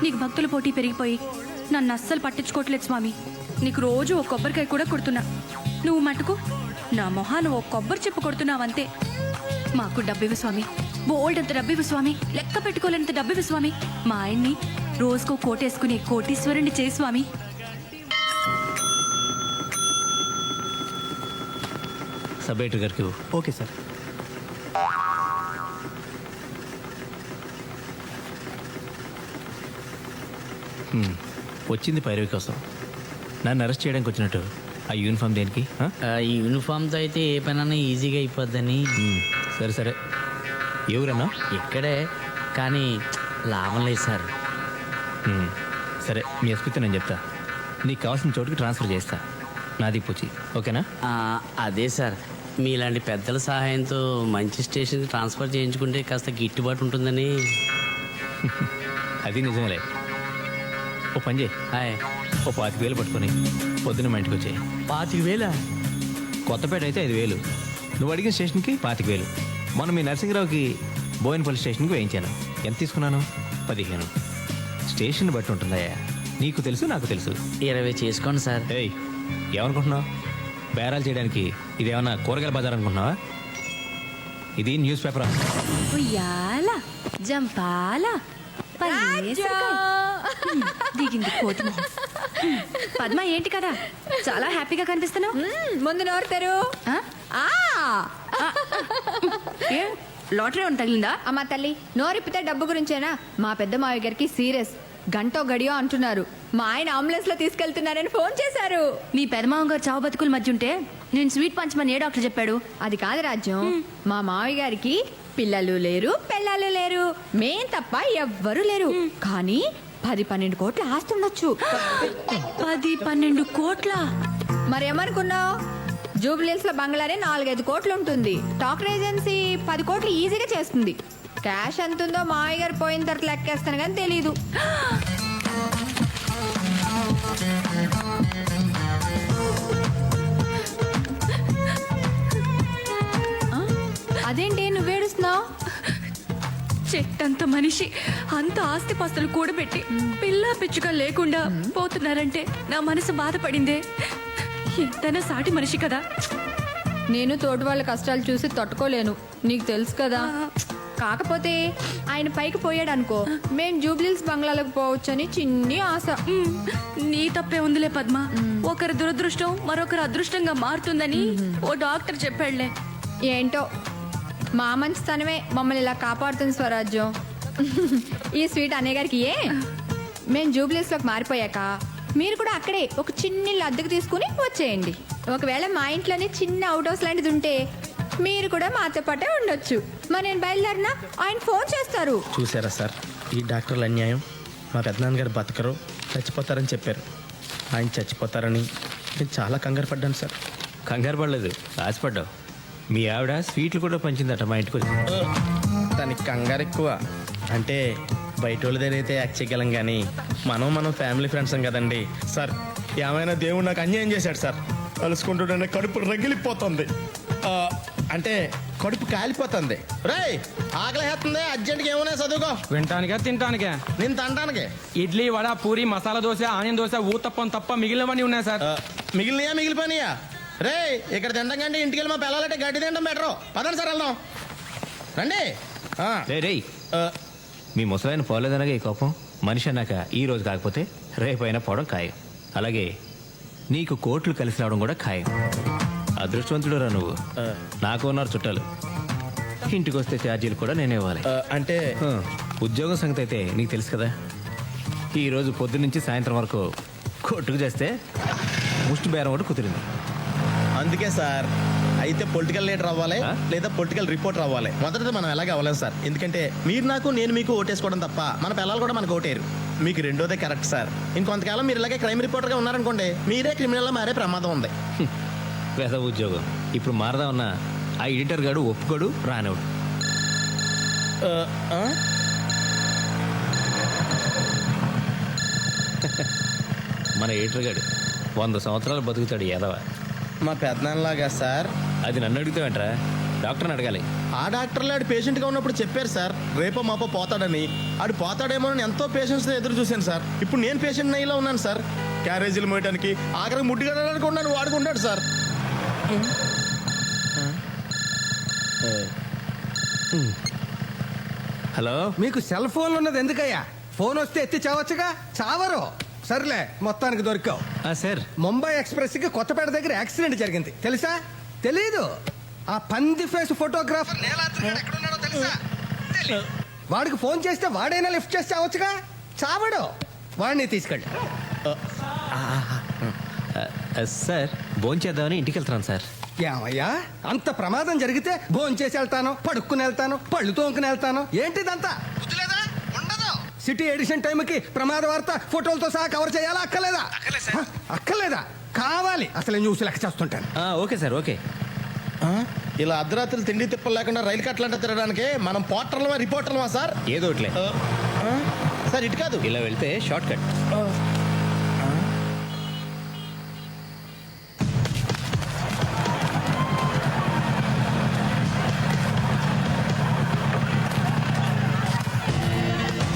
నీకు భక్తుల పోటీ పెరిగిపోయి నన్ను అస్సలు పట్టించుకోవట్లేదు స్వామి. నీకు రోజు ఒక కొబ్బరికాయ కూడా కొడుతున్నా. నువ్వు మటుకు నా మొహాను ఓ కొబ్బరి చెప్పు కొడుతున్నావంతే. మాకు డబ్బివ్వు స్వామి, బోల్డ్ అంత డబ్బివ్వు స్వామి, లెక్క పెట్టుకోలేనంత డబ్బివ్వు స్వామి. మా ఆయన్ని రోజుకో కోటేసుకునే కోటీశ్వరుణ్ణి చేయి స్వామి. సబ్ ఎడిటర్ గారికి. Okay sir. వచ్చింది పైరవి కోసం. నన్ను అరెస్ట్ చేయడానికి వచ్చినట్టు ఆ యూనిఫామ్ దేనికి? ఈ యూనిఫామ్తో అయితే ఏ పనైనా ఈజీగా అయిపోద్దని. సరే సరే, ఎవరన్నా? ఇక్కడే, కానీ లాభం లేదు సార్. సరే, మీ ఎస్పీతో నేను చెప్తా. నీకు కావాల్సిన చోటుకి ట్రాన్స్ఫర్ చేస్తా. నాది పూచి, ఓకేనా? అదే సార్, మీలాంటి పెద్దల సహాయంతో మంచి స్టేషన్కి ట్రాన్స్ఫర్ చేయించుకుంటే కాస్త గిట్టుబాటు ఉంటుందని. అది నిజమేలే. ఓ పని చేయి, హాయ్. ఓ 25,000 పట్టుకొని పొద్దున్న మా ఇంటికి వచ్చాయి. 25,000? కొత్తపేట అయితే 5,000. నువ్వు అడిగిన స్టేషన్కి 25,000. మొన్న మీ నరసింహరావుకి బోయినపల్లి స్టేషన్కి వేయించాను. ఎంత తీసుకున్నాను? 15. స్టేషన్ బట్టి ఉంటుందయ్యా. నీకు తెలుసు, నాకు తెలుసు. 20 చేసుకోండి సార్. ఏయ్, ఏమనుకుంటున్నావు? బేరాలు చేయడానికి ఇదేమన్నా కూరగాయల బజార్ అనుకుంటున్నావా? ఇది న్యూస్ పేపర్. ఉయ్యాల జంపాల దిగింది కోతి మొహం. పద్మ, ఏంటి కదా చాలా హ్యాపీగా కనిపిస్తున్నావు? ముందు నోరు తెరు. లాటరీ ఉంది తగిలిందా? అమ్మ తల్లి, నోరిప్పితే డబ్బు గురించేనా? మా పెద్ద మావయ్య గారికి సీరియస్. గంటో గడియో అంటున్నారు. మా ఆయన అంబులెన్స్ లో తీసుకెళ్తున్నారని ఫోన్ చేశారు. నీ పెదమావం గారు చావు బతుకుల మధ్య ఉంటే నేను స్వీట్ పంచమని ఏ డాక్టర్ చెప్పాడు? అది కాదు రాజ్యం, మా మావయ్య గారికి పిల్లలు లేరు, పిల్లలు లేరు, మేం తప్ప ఎవ్వరూ లేరు. కానీ 10-12 కోట్ల ఆస్తి ఉండొచ్చు. 10-12 కోట్ల? మరేమనుకున్నావు? జూబ్లీస్ లో బంగ్లానే 4-5 కోట్లు ఉంటుంది. టాక్ ఏజెన్సీ 10 కోట్లు ఈజీగా చేస్తుంది. క్యాష్ ఎంతుందో మావయ్య గారు పోయిన తర్వాత లెక్కేస్తాను కానీ తెలీదు. అదేంటి నువ్వేడుస్తున్నావు? చెట్టంత మనిషి అంత ఆస్తిపాస్తులు కూడబెట్టి పిల్ల పిచ్చుగా లేకుండా పోతున్నారంటే నా మనసు బాధపడిందే. ఎంతైనా సాటి మనిషి కదా. నేను తోటి వాళ్ళ కష్టాలు చూసి తట్టుకోలేను, నీకు తెలుసు కదా. కాకపోతే ఆయన పైకి పోయాడు అనుకో, మేం జూబ్లీస్ బంగ్లాలకు పోవచ్చని చిన్ని ఆశ. నీ తప్పే ఉందిలే పద్మ. ఒకరి దురదృష్టం మరొకరు అదృష్టంగా మారుతుందని ఓ డాక్టర్ చెప్పాడులే. ఏంటో మా మంచితనమే మమ్మల్ని ఇలా కాపాడుతుంది స్వరాజ్యం. ఈ స్వీట్ అనే గారికి మేము జూబ్లీస్లోకి మారిపోయాక మీరు కూడా అక్కడే ఒక చిన్న ఇల్లు అద్దెకు తీసుకుని వచ్చేయండి. ఒకవేళ మా ఇంట్లోనే చిన్న అవుట్ హౌస్ లాంటిది ఉంటే మీరు కూడా మాతో పాటే ఉండొచ్చు. మరి నేను బయలుదేరినా ఆయన ఫోన్ చేస్తారు. చూసారా సార్, ఈ డాక్టర్ల అన్యాయం. మా పెద్దనాన్నగారు బతకరు, చచ్చిపోతారని చెప్పారు. ఆయన చచ్చిపోతారని నేను చాలా కంగారు పడ్డాను సార్. కంగారు పడలేదు, ఆశపడ్డావు. మీ ఆవిడ స్వీట్లు కూడా పంచిందట మా ఇంటికి వచ్చి. దానికి కంగారు ఎక్కువ. అంటే బయట వాళ్ళ దగ్గర అయితే యాక్ట్ చేయగలం, కానీ మనం ఫ్యామిలీ ఫ్రెండ్స్ కదండి సార్. ఏమైనా దేవుడు నాకు అన్యాయం చేశాడు సార్. కలుసుకుంటుంటే కడుపు రగిలిపోతుంది. అంటే కడుపు కాలిపోతుంది. రేయ్, ఆకలిస్తుంది, అర్జెంట్గా ఏమైనా చదువుకో. వింటానికా తింటానికా? నేను తినడానికి ఇడ్లీ, వడ, పూరి, మసాలా దోశ, ఆనియన్ దోశ, ఊతప్పం తప్ప మిగిలినవన్నీ ఉన్నాయి సార్. మిగిలిపోయినాయా? రే, ఇక్కడ తినడం కంటే ఇంటికి వెళ్ళి మా పిల్లలంటే గడ్డి తినడం బెటరు. పదండి సార్, వెళ్దాం రండి. రేయ్, మీ ముసలాయన పోలేదనగా ఈ కోపం. మనిషి అన్నాక ఈ రోజు కాకపోతే రేపైనా పోవడం ఖాయం. అలాగే నీకు కోట్లు కలిసి రావడం కూడా ఖాయం. అదృష్టవంతుడు రా నువ్వు. నాకు ఉన్నారు చుట్టాలు. ఇంటికి వస్తే ఛార్జీలు కూడా నేనే ఇవ్వాలి. అంటే ఉద్యోగం సంగతి అయితే నీకు తెలుసు కదా. ఈరోజు పొద్దున్నుంచి సాయంత్రం వరకు కొట్టుకు చేస్తే ముష్టి బేరం కూడా కుదిరింది. అందుకే సార్, అయితే పొలిటికల్ లీడర్ అవ్వాలి లేదా పొలిటికల్ రిపోర్టర్ అవ్వాలి. మొదటిది మనం ఎలాగ అవ్వలేం సార్. ఎందుకంటే మీరు నాకు, నేను మీకు ఓటేసుకోవడం తప్ప మన పిల్లలు కూడా మనకు ఓటేరు. మీకు రెండోదే కరెక్ట్ సార్. ఇంకొంతకాలం మీరు ఇలాగే క్రైమ్ రిపోర్టర్గా ఉన్నారనుకోండి, మీరే క్రిమినల్గా మారే ప్రమాదం ఉంది. పెద్ద ఉద్యోగం ఇప్పుడు మారదామన్నా ఆ ఎడిటర్ గాడు ఒప్పుకోడు, రానివాడు. మన ఎడిటర్ గాడు 100 సంవత్సరాలు బతుకుతాడు ఎదవ. మా పెద్దనాన్నలాగా సార్. అది నన్ను అడుగుతావేంట్రా? డాక్టర్ని అడగాలి. ఆ డాక్టర్లు ఆడు పేషెంట్గా ఉన్నప్పుడు చెప్పారు సార్ రేపో మాపో పోతాడని. ఆడు పోతాడేమో అని ఎంతో పేషెంట్స్తో ఎదురు చూశాను సార్. ఇప్పుడు నేను పేషెంట్ నయ్యిలా ఉన్నాను సార్. క్యారేజీలు మోయడానికి ఆఖరికి ముట్టిగడడానికి ఉన్నాను వాడుకుంటాడు సార్. హలో. మీకు సెల్ ఫోన్ ఉన్నది ఎందుకయ్యా? ఫోన్ వస్తే ఎత్తి చావచ్చుగా. చావరు. సర్లే, మొత్తానికి దొరికావు. సార్, ముంబై ఎక్స్ప్రెస్ కి కొత్తపేట దగ్గర యాక్సిడెంట్ జరిగింది, తెలుసా? తెలీదు. ఆ పంది ఫేస్ ఫోటోగ్రాఫర్ నీలాద్రి గాడు ఎక్కడున్నాడో తెలుసా? తెలీదు. వాడికి ఫోన్ చేస్తే వాడైనా లిఫ్ట్ చేసి చావచ్చుగా. చావడు. వాడిని తీసుకెళ్ళి. సార్ భోంచేద్దామని ఇంటికి వెళ్తున్నాను సార్. ఏమయ్యా, అంత ప్రమాదం జరిగితే భోంచేసి వెళ్తాను, పడుక్కుని వెళ్తాను, పళ్ళు తోముకుని వెళ్తాను, ఏంటిదంతా? బుద్ధిలేదా? ఉండదు. సిటీ ఎడిషన్ టైంకి ప్రమాద వార్త ఫోటోలతో సహా కవర్ చేయాలా? అక్కర్లేదా? అక్కర్లేదా? కావాలి. అసలు న్యూస్ లెక్క చేస్తుంటాను. Okay sir, okay. ఇలా అర్ధరాత్రులు తిండి తిప్పలు లేకుండా రైలు కట్టలంట తిరగడానికి మనం పోర్టర్లమా రిపోర్టర్లమా సార్? ఏదో ఒకట్లే. సార్ ఇటు కాదు, ఇలా వెళ్తే షార్ట్ కట్.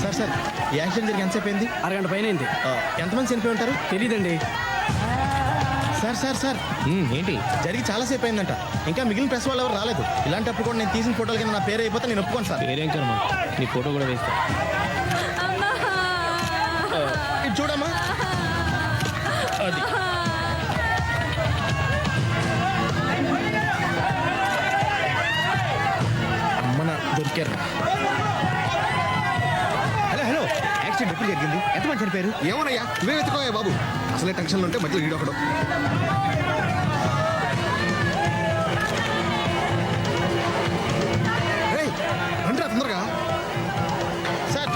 సార్ సార్ ఈ యాక్సిడెంట్ జరిగి ఎంతసేపు అయింది? అరగంట పైన అయింది. ఎంతమంది చనిపోయి ఉంటారు? తెలీదండి. సార్ సార్ సార్ ఏంటి? జరిగి చాలాసేపు అయిందంట. ఇంకా మిగిలిన ప్రెస్ వాళ్ళు ఎవరు రాలేదు. ఇలాంటప్పుడు కూడా నేను తీసిన ఫోటోల కింద నా పేరు అయిపోతే నేను ఒప్పుకోను సార్. పేరేం కర్మ, నీ ఫోటో కూడా వేస్తా. ఇది చూడమ్మా. అది అమ్మన దొరికారు. హలో హలో, యాక్సిడెంట్ ఎప్పుడు జరిగింది? ఎంతమంది చనిపోయారు? ఏమోనయ్యా, నువ్వే వెతుకోయా బాబు. అసలే టెన్షన్లో ఉంటే మధ్యలో ఈడొకడు. రేయ్, రండిరా తొందరగా. సార్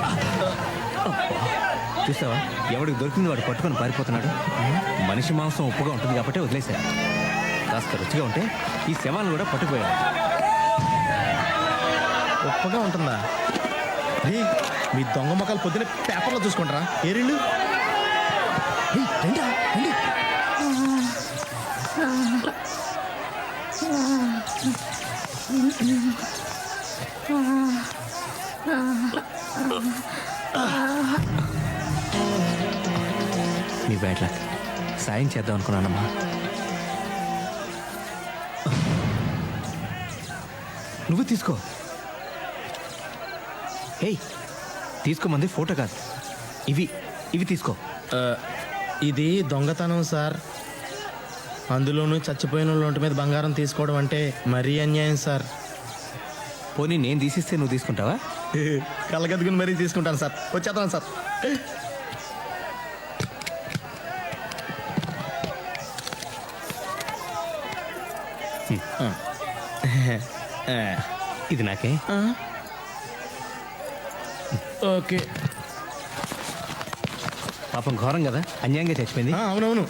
చూసావా, ఎవడికి దొరికింది వాడు పట్టుకొని పారిపోతున్నాడు. మనిషి మాంసం ఉప్పుగా ఉంటుంది కాబట్టి వదిలేశారు. కాస్త రుచిగా ఉంటే ఈ శవాలను కూడా పట్టుకుపోయాడు. గొప్పగా ఉంటుందా? రే, మీ దొంగ మొక్కలు పొద్దున పేపర్లో చూసుకుంటారా? ఏరిళ్ళు నీ బ్యాడ్ లక్. సాయం చేద్దాం అనుకున్నానమ్మా. నువ్వు తీసుకో. ఏయ్, తీసుకోమంది ఫోటో కాదు, ఇవి తీసుకో. ఇది దొంగతనం సార్. అందులోనూ చచ్చిపోయిన వాళ్ళ ఒంటి మీద బంగారం తీసుకోవడం అంటే మరీ అన్యాయం సార్. పోనీ నేను తీసిస్తే నువ్వు తీసుకుంటావా? కళ్ళగద్దుకుని మరీ తీసుకుంటాను సార్. వచ్చేస్తాను సార్. ఇది నాకే. ఓకే. పాపం ఘోరం కదా, అన్యాయంగా చచ్చిపోయింది. అవునవును.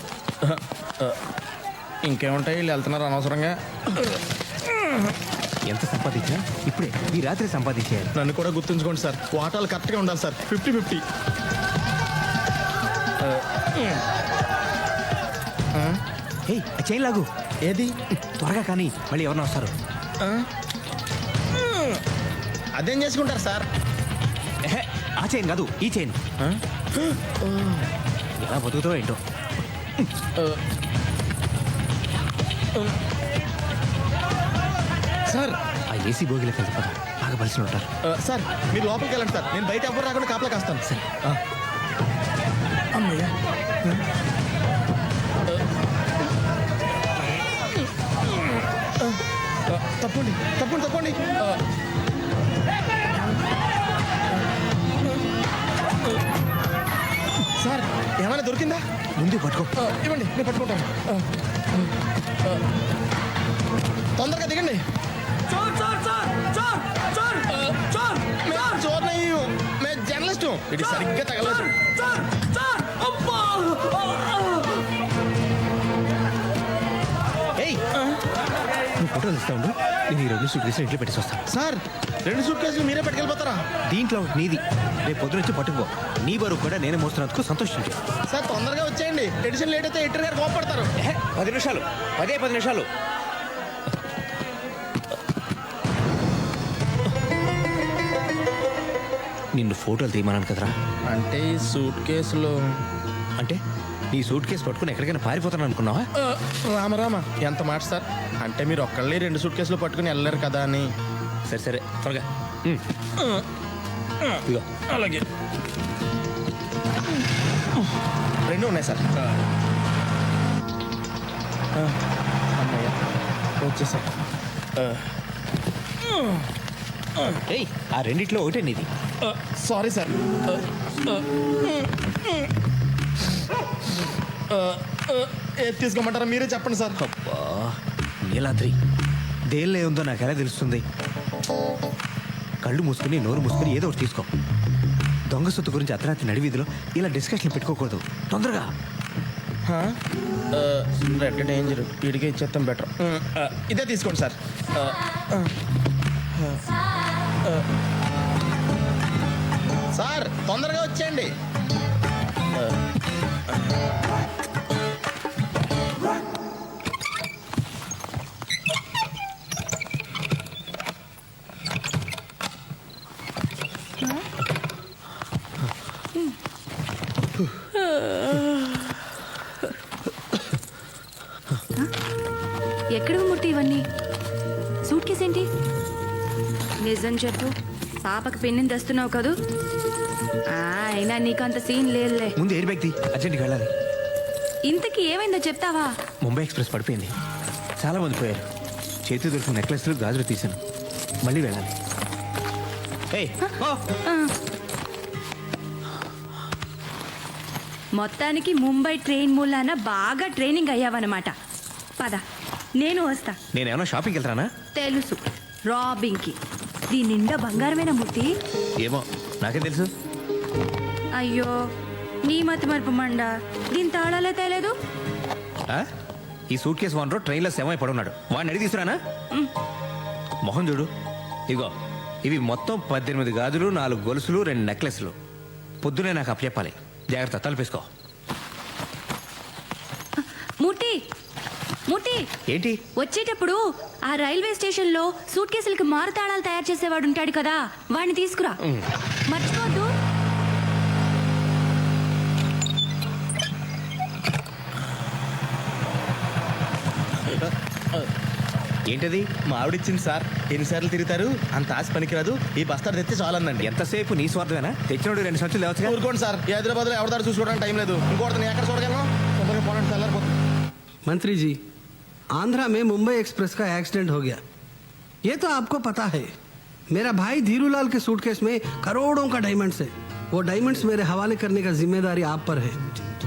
ఇంకేముంటాయి, వీళ్ళు వెళ్తున్నారు అనవసరంగా. ఎంత సంపాదించినా ఇప్పుడే ఈ రాత్రి సంపాదించేయాలి. నన్ను కూడా గుర్తుంచుకోండి సార్. వాటాలు కరెక్ట్గా ఉండాలి సార్. 50-50. ఏయ్, ఆ చైన్ లాగు. ఏది? త్వరగా కానీ మళ్ళీ ఎవరన్నా వస్తారు. అదేం చేసుకుంటారు సార్? ఎహె, ఆ చైన్ కాదు, ఈ చైన్. ఎలా బతుకుతావో ఏంటో. సార్ ఆ ఏసీ బోగిలోకి వెళ్తే పద, బాగా బలిసిన ఉంటారు. సార్ మీరు లోపలికి వెళ్ళండి సార్. నేను బయట ఎవరు రాకుండా కాపలా కాస్తాను. సరే. అమ్మయ్యా. తప్పండి తప్పండి తప్పండి. సార్ ఏమైనా దొరికిందా? ముందు పట్టుకో. ఇవ్వండి, నేను పట్టుకుంటాను. తొందరగా దిగండి. చోర్ మేము జర్నలిస్ట్. ఇది సరిగ్గా తగలదు. ఏయ్, నువ్వు ఫోటోలు ఇస్తా ఉండు, నేను ఈ 2 సూట్ కేసులు ఇంట్లో పెట్టేసి వస్తాను. సార్ 2 సూట్ కేసులు మీరే పట్టుకెళ్ళిపోతారా? దీంట్లో ఒకటి నీది, రేపు పొద్దున వచ్చి పట్టుకుపో. నీ బరువు కూడా నేనే మోస్తున్నందుకు సంతోషించు. సార్ తొందరగా వచ్చేయండి. ఎడిషన్ లేట్ అయితే ఎడిటర్ గారు కోపడతారు. 10 నిమిషాలు, 10 నిమిషాలు. నిన్ను ఫోటోలు తీయమన్నాను కదరా. అంటే ఈ సూట్ కేసులో అంటే నీ సూట్ కేసు పట్టుకుని ఎక్కడికైనా పారిపోతాను అనుకున్నావా? రామరామ ఎంత మాట సార్. అంటే మీరు ఒక్కళ్ళే 2 సూట్ కేసులు పట్టుకుని వెళ్ళలేరు కదా అని. సరే సరే త్వరగా. ఇదిగో. అలాగే 2 ఉన్నాయి సార్. అమ్మయ్య వచ్చేసా. ఏయ్, ఆ రెండిట్లో ఒకటే నీది. Sorry sir. ఏది తీసుకోమంటారా మీరే చెప్పండి సార్. అబ్బా, నీలాద్రి దేనిలో ఉందో నాకు ఎలా తెలుస్తుంది? కళ్ళు మూసుకుని నోరు మూసుకుని ఏదో ఒకటి తీసుకో. దొంగ సొత్తు గురించి అర్ధరాత్రి నడివీధిలో ఇలా డిస్కషన్ పెట్టుకోకూడదు. తొందరగా. రెడ్ డేంజర్ వీడికి ఇచ్చేస్తాం బెటర్. ఇదే తీసుకోండి సార్. సార్ తొందరగా వచ్చేయండి. ఎక్కడ మూర్తి ఇవన్నీ? సూట్ కేసు ఏంటి? నిజం చెప్పు, పాపకి పెన్నిని తెస్తున్నావు కదూ? అయినా నీకంత సీన్ లేదులే. ముందు ఎయిర్ బ్యాగ్ తీ, అర్జెంట్గా వెళ్ళాలి. ఇంతకీ ఏమైందో చెప్తావా? ముంబై ఎక్స్ప్రెస్ పడిపోయింది, చాలా మంది పోయారు. చేతి దొరికిన నెక్లెస్లు గాజులు తీశాను, మళ్ళీ వెళ్ళాలి. ఏయ్, ఓ! మొత్తానికి ముంబై ట్రైన్ మూలాన బాగా ట్రైనింగ్ అయ్యావన్నమాట. పద, నేను వస్తా. నేనేమన్నా షాపింగ్కి వెళ్తానా? తెలుసు, రాబింగ్కి. దీని నిండా బంగారమేనా మూర్తి? ఏమో, నాకేం తెలుసు. అయ్యో, నీ మతి మరుపు మండ. దీని తాళాలే తేలేదు. ఆ? ఈ సూట్ కేసు ఓనరు ట్రైన్లో శవం పడున్నాడు. వాడిని అడిగి తీసుకురానా? మొహం చూడు. ఇగో, ఇవి మొత్తం 18 గాజులు, 4 గొలుసులు, 2 నెక్లెస్లు. పొద్దునే నాకు అప్పచెప్పాలి. జాగ్రత్త, తలపేసుకో. మూర్తి, మూర్తి, ఏంటి? వచ్చేటప్పుడు ఆ రైల్వే స్టేషన్ లో సూట్ కేసులకి మారు తాళాలు తయారు చేసేవాడు ఉంటాడు కదా, వాడిని తీసుకురా. మర్చిపోద్దు. ఏంటది? మా ఆవిడిచ్చింది సార్. ఎన్నిసార్లు తిరుగుతారు, అంత ఆశ పనికిరాదు. ఈ బస్తాడు తెస్తే చాలందండి. ఎంతసేపు నీ స్వార్థమేనా? తెచ్చినోడు 2 సంచులు లేవచ్చు. ఊరుకోండి సార్, హైదరాబాద్లో ఎవరిదారు చూసుకోవడానికి టైం లేదు. ఇంకోటి ఎక్కడ చూడగలను? తొందరగా పోనండి, తెల్లారిపోతుంది. मंत्री जी, आंध्रा में मुंबई एक्सप्रेस का एक्सीडेंट हो गया, ये तो आपको पता है. मेरा भाई धीरूलाल के सूटकेस में करोड़ों का डायमंड्स है. वो डायमंड्स मेरे हवाले करने का जिम्मेदारी आप पर है.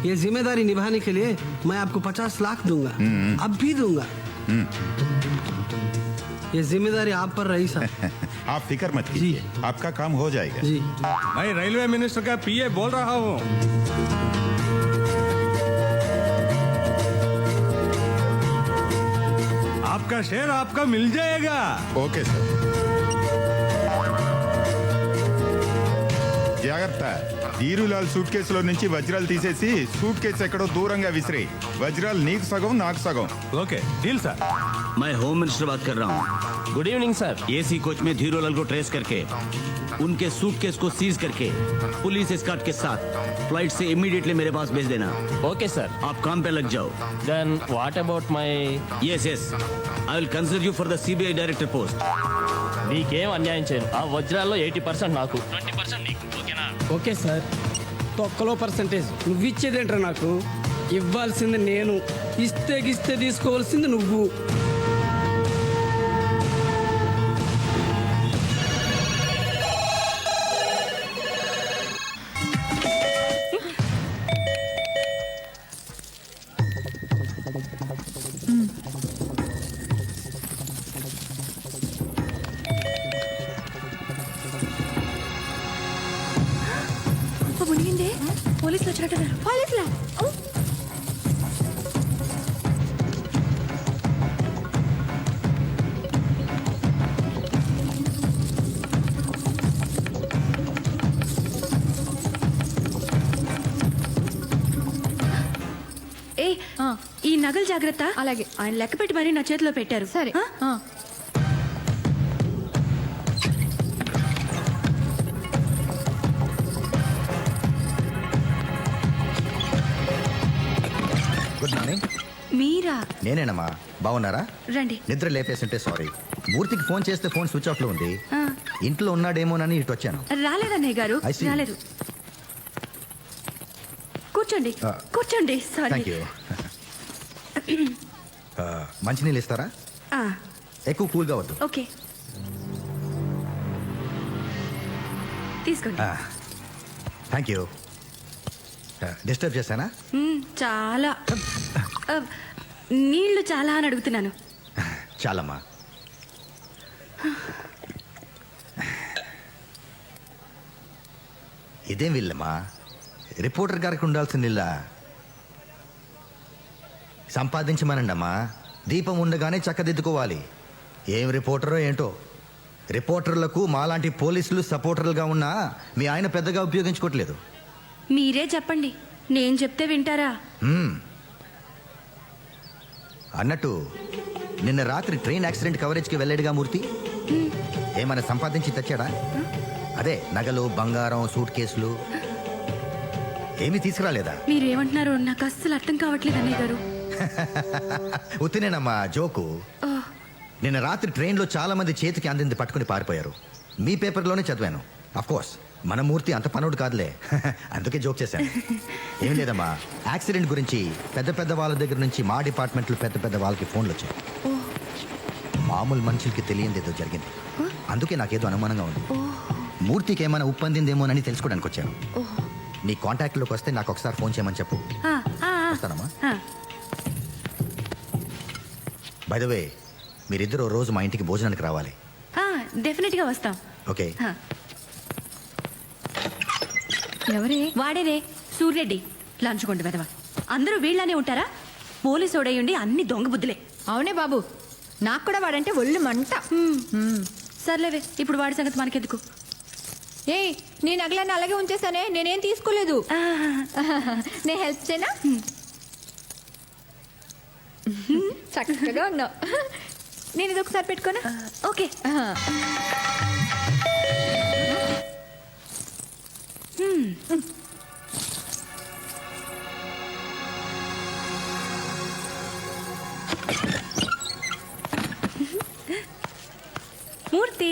ये जिम्मेदारी निभाने के लिए मैं आपको 50 लाख दूंगा, अब भी दूंगा. ये जिम्मेदारी आप पर रही साहब. आप फिक्र मत कीजिए, आपका काम हो जाएगा. जी, मैं रेलवे मिनिस्टर का पीए बोल रहा हूँ. आपका शेयर आपका मिल जाएगा. Okay sir. జాగ్రత్త. ధీరులాల్ సూట్ కేసులో నుంచి వజ్రాలు తీసేసి సూట్ కేసు ఎక్కడో దూరంగా విసిరే. వజ్రాలు నీకు సగం, నాకు సగం. Okay deal sir. मैं होम मिनिस्टर बात कर रहा हूँ. Good evening sir. AC coach में धीरूलाल को ट्रेस करके उनके सूटकेस को सीज करके पुलिस एस्कॉर्ट के साथ फ्लाइट से इमीडिएटली मेरे पास भेज देना. Okay sir. आप काम पे लग जाओ. Then what about my? Yes yes, I will consider you for the CBI director post. నీకేం అన్యాయం చేయను. ఆ వజ్రాల్లో 80% నాకు, 20% నీకు. ఓకేనా? Okay sir. తొక్కలో పర్సంటేజ్ నువ్వు ఇచ్చేదేంట్రా? నాకు ఇవ్వాల్సింది నేను, ఇస్తే తీసుకోవాల్సింది నువ్వు. మునిగిందే, పోలీసులు వచ్చినట్టున్నారు. పోలీసులా? ఏ, ఈ నగలు జాగ్రత్త. అలాగే. ఆయన లెక్క పెట్టి మరీ నా చేతిలో పెట్టారు. సరే. ఆ? నేనేనమ్మా, బాగున్నారా? రండి. నిద్ర లేపేస్తుంటే సారీ. మూర్తికి ఫోన్ చేస్తే ఫోన్ స్విచ్ ఆఫ్ లో ఉంది. ఆ, ఇంట్లో ఉన్నాడేమోనని ఇటు వచ్చాను. రాలేదన్నయ్య గారు, I see. రాలేదు. కూర్చోండి, ఆ. కూర్చోండి. సారీ. Thank you. మంచినీళ్ళు ఇస్తారా? ఆ, ఎక్కువ కూల్గా వద్దు. ఓకే, తీసుకోండి. Thank you. డిస్టర్బ్ చేశానా? చాలా ఆ, నీళ్లు చాలా అని అడుగుతున్నాను. చాలమ్మా. ఇదేం వీళ్ళమ్మా, రిపోర్టర్ గారికి ఉండాల్సిన ఇల్లా? సంపాదించమనండమ్మా. దీపం ఉండగానే చక్కదిద్దుకోవాలి. ఏం రిపోర్టరో ఏంటో. రిపోర్టర్లకు మాలాంటి పోలీసులు సపోర్టర్లుగా ఉన్నా మీ ఆయన పెద్దగా ఉపయోగించుకోవట్లేదు. మీరే చెప్పండి, నేను చెప్తే వింటారా? అన్నట్టు నిన్న రాత్రి ట్రైన్ యాక్సిడెంట్ కవరేజ్కి వెళ్ళాడుగా మూర్తి. ఏమైనా సంపాదించి తెచ్చాడా? అదే నగలు, బంగారం, సూట్ కేసులు ఏమీ తీసుకురాలేదా? మీరేమంటున్నారో నాకు అస్సలు అర్థం కావట్లేదు అన్నయ్య గారు. ఉత్తినేనమ్మా, జోకు. ఆ, నిన్న రాత్రి ట్రైన్లో చాలా మంది చేతికి అందింది పట్టుకుని పారిపోయారు. మీ పేపర్లోనే చదివాను. అఫ్ కోర్స్ మన మూర్తి అంత పనుడు కాదులే. అందుకే జోక్ చేశాను. ఏం లేదమ్మా, యాక్సిడెంట్ గురించి పెద్ద పెద్ద వాళ్ళ దగ్గర నుంచి మా డిపార్ట్మెంట్లో పెద్ద పెద్ద వాళ్ళకి ఫోన్లు వచ్చాయి. మామూలు మనుషులకి తెలియంది ఏదో జరిగింది. అందుకే నాకేదో అనుమానంగా ఉంది. మూర్తికి ఏమైనా ఉప్పందిందేమోనని తెలుసుకోవడానికి వచ్చాను. నీ కాంటాక్ట్లోకి వస్తే నాకు ఒకసారి ఫోన్ చేయమని చెప్పు. ఆ, ఆ, వస్తానమ్మా. ఆ. బై ద వే, మీరిద్దరూ రోజు మా ఇంటికి భోజనానికి రావాలి. డెఫినెట్గా వస్తాం. ఓకే. ఆ, ఎవరే? వాడేరే సూర్యరెడ్డి, లంచ్ కొండ వెదవ. అందరూ వీళ్ళనే ఉంటారా? పోలీసు ఓడయుండి అన్ని దొంగ బుద్ధులే. అవునే బాబు, నాకు కూడా వాడంటే ఒళ్ళు మంట. సర్లేవే, ఇప్పుడు వాడి సంగతి మనకెందుకు. ఏయ్, నీ నగలన్నీ అలాగే ఉంచేసానే, నేనేం తీసుకోలేదు. ఆ, నేను హెల్ప్ చేయనా? చక్కగా ఉన్నావు. నేను ఇది ఒకసారి పెట్టుకోనా? ఓకే. మూర్తి,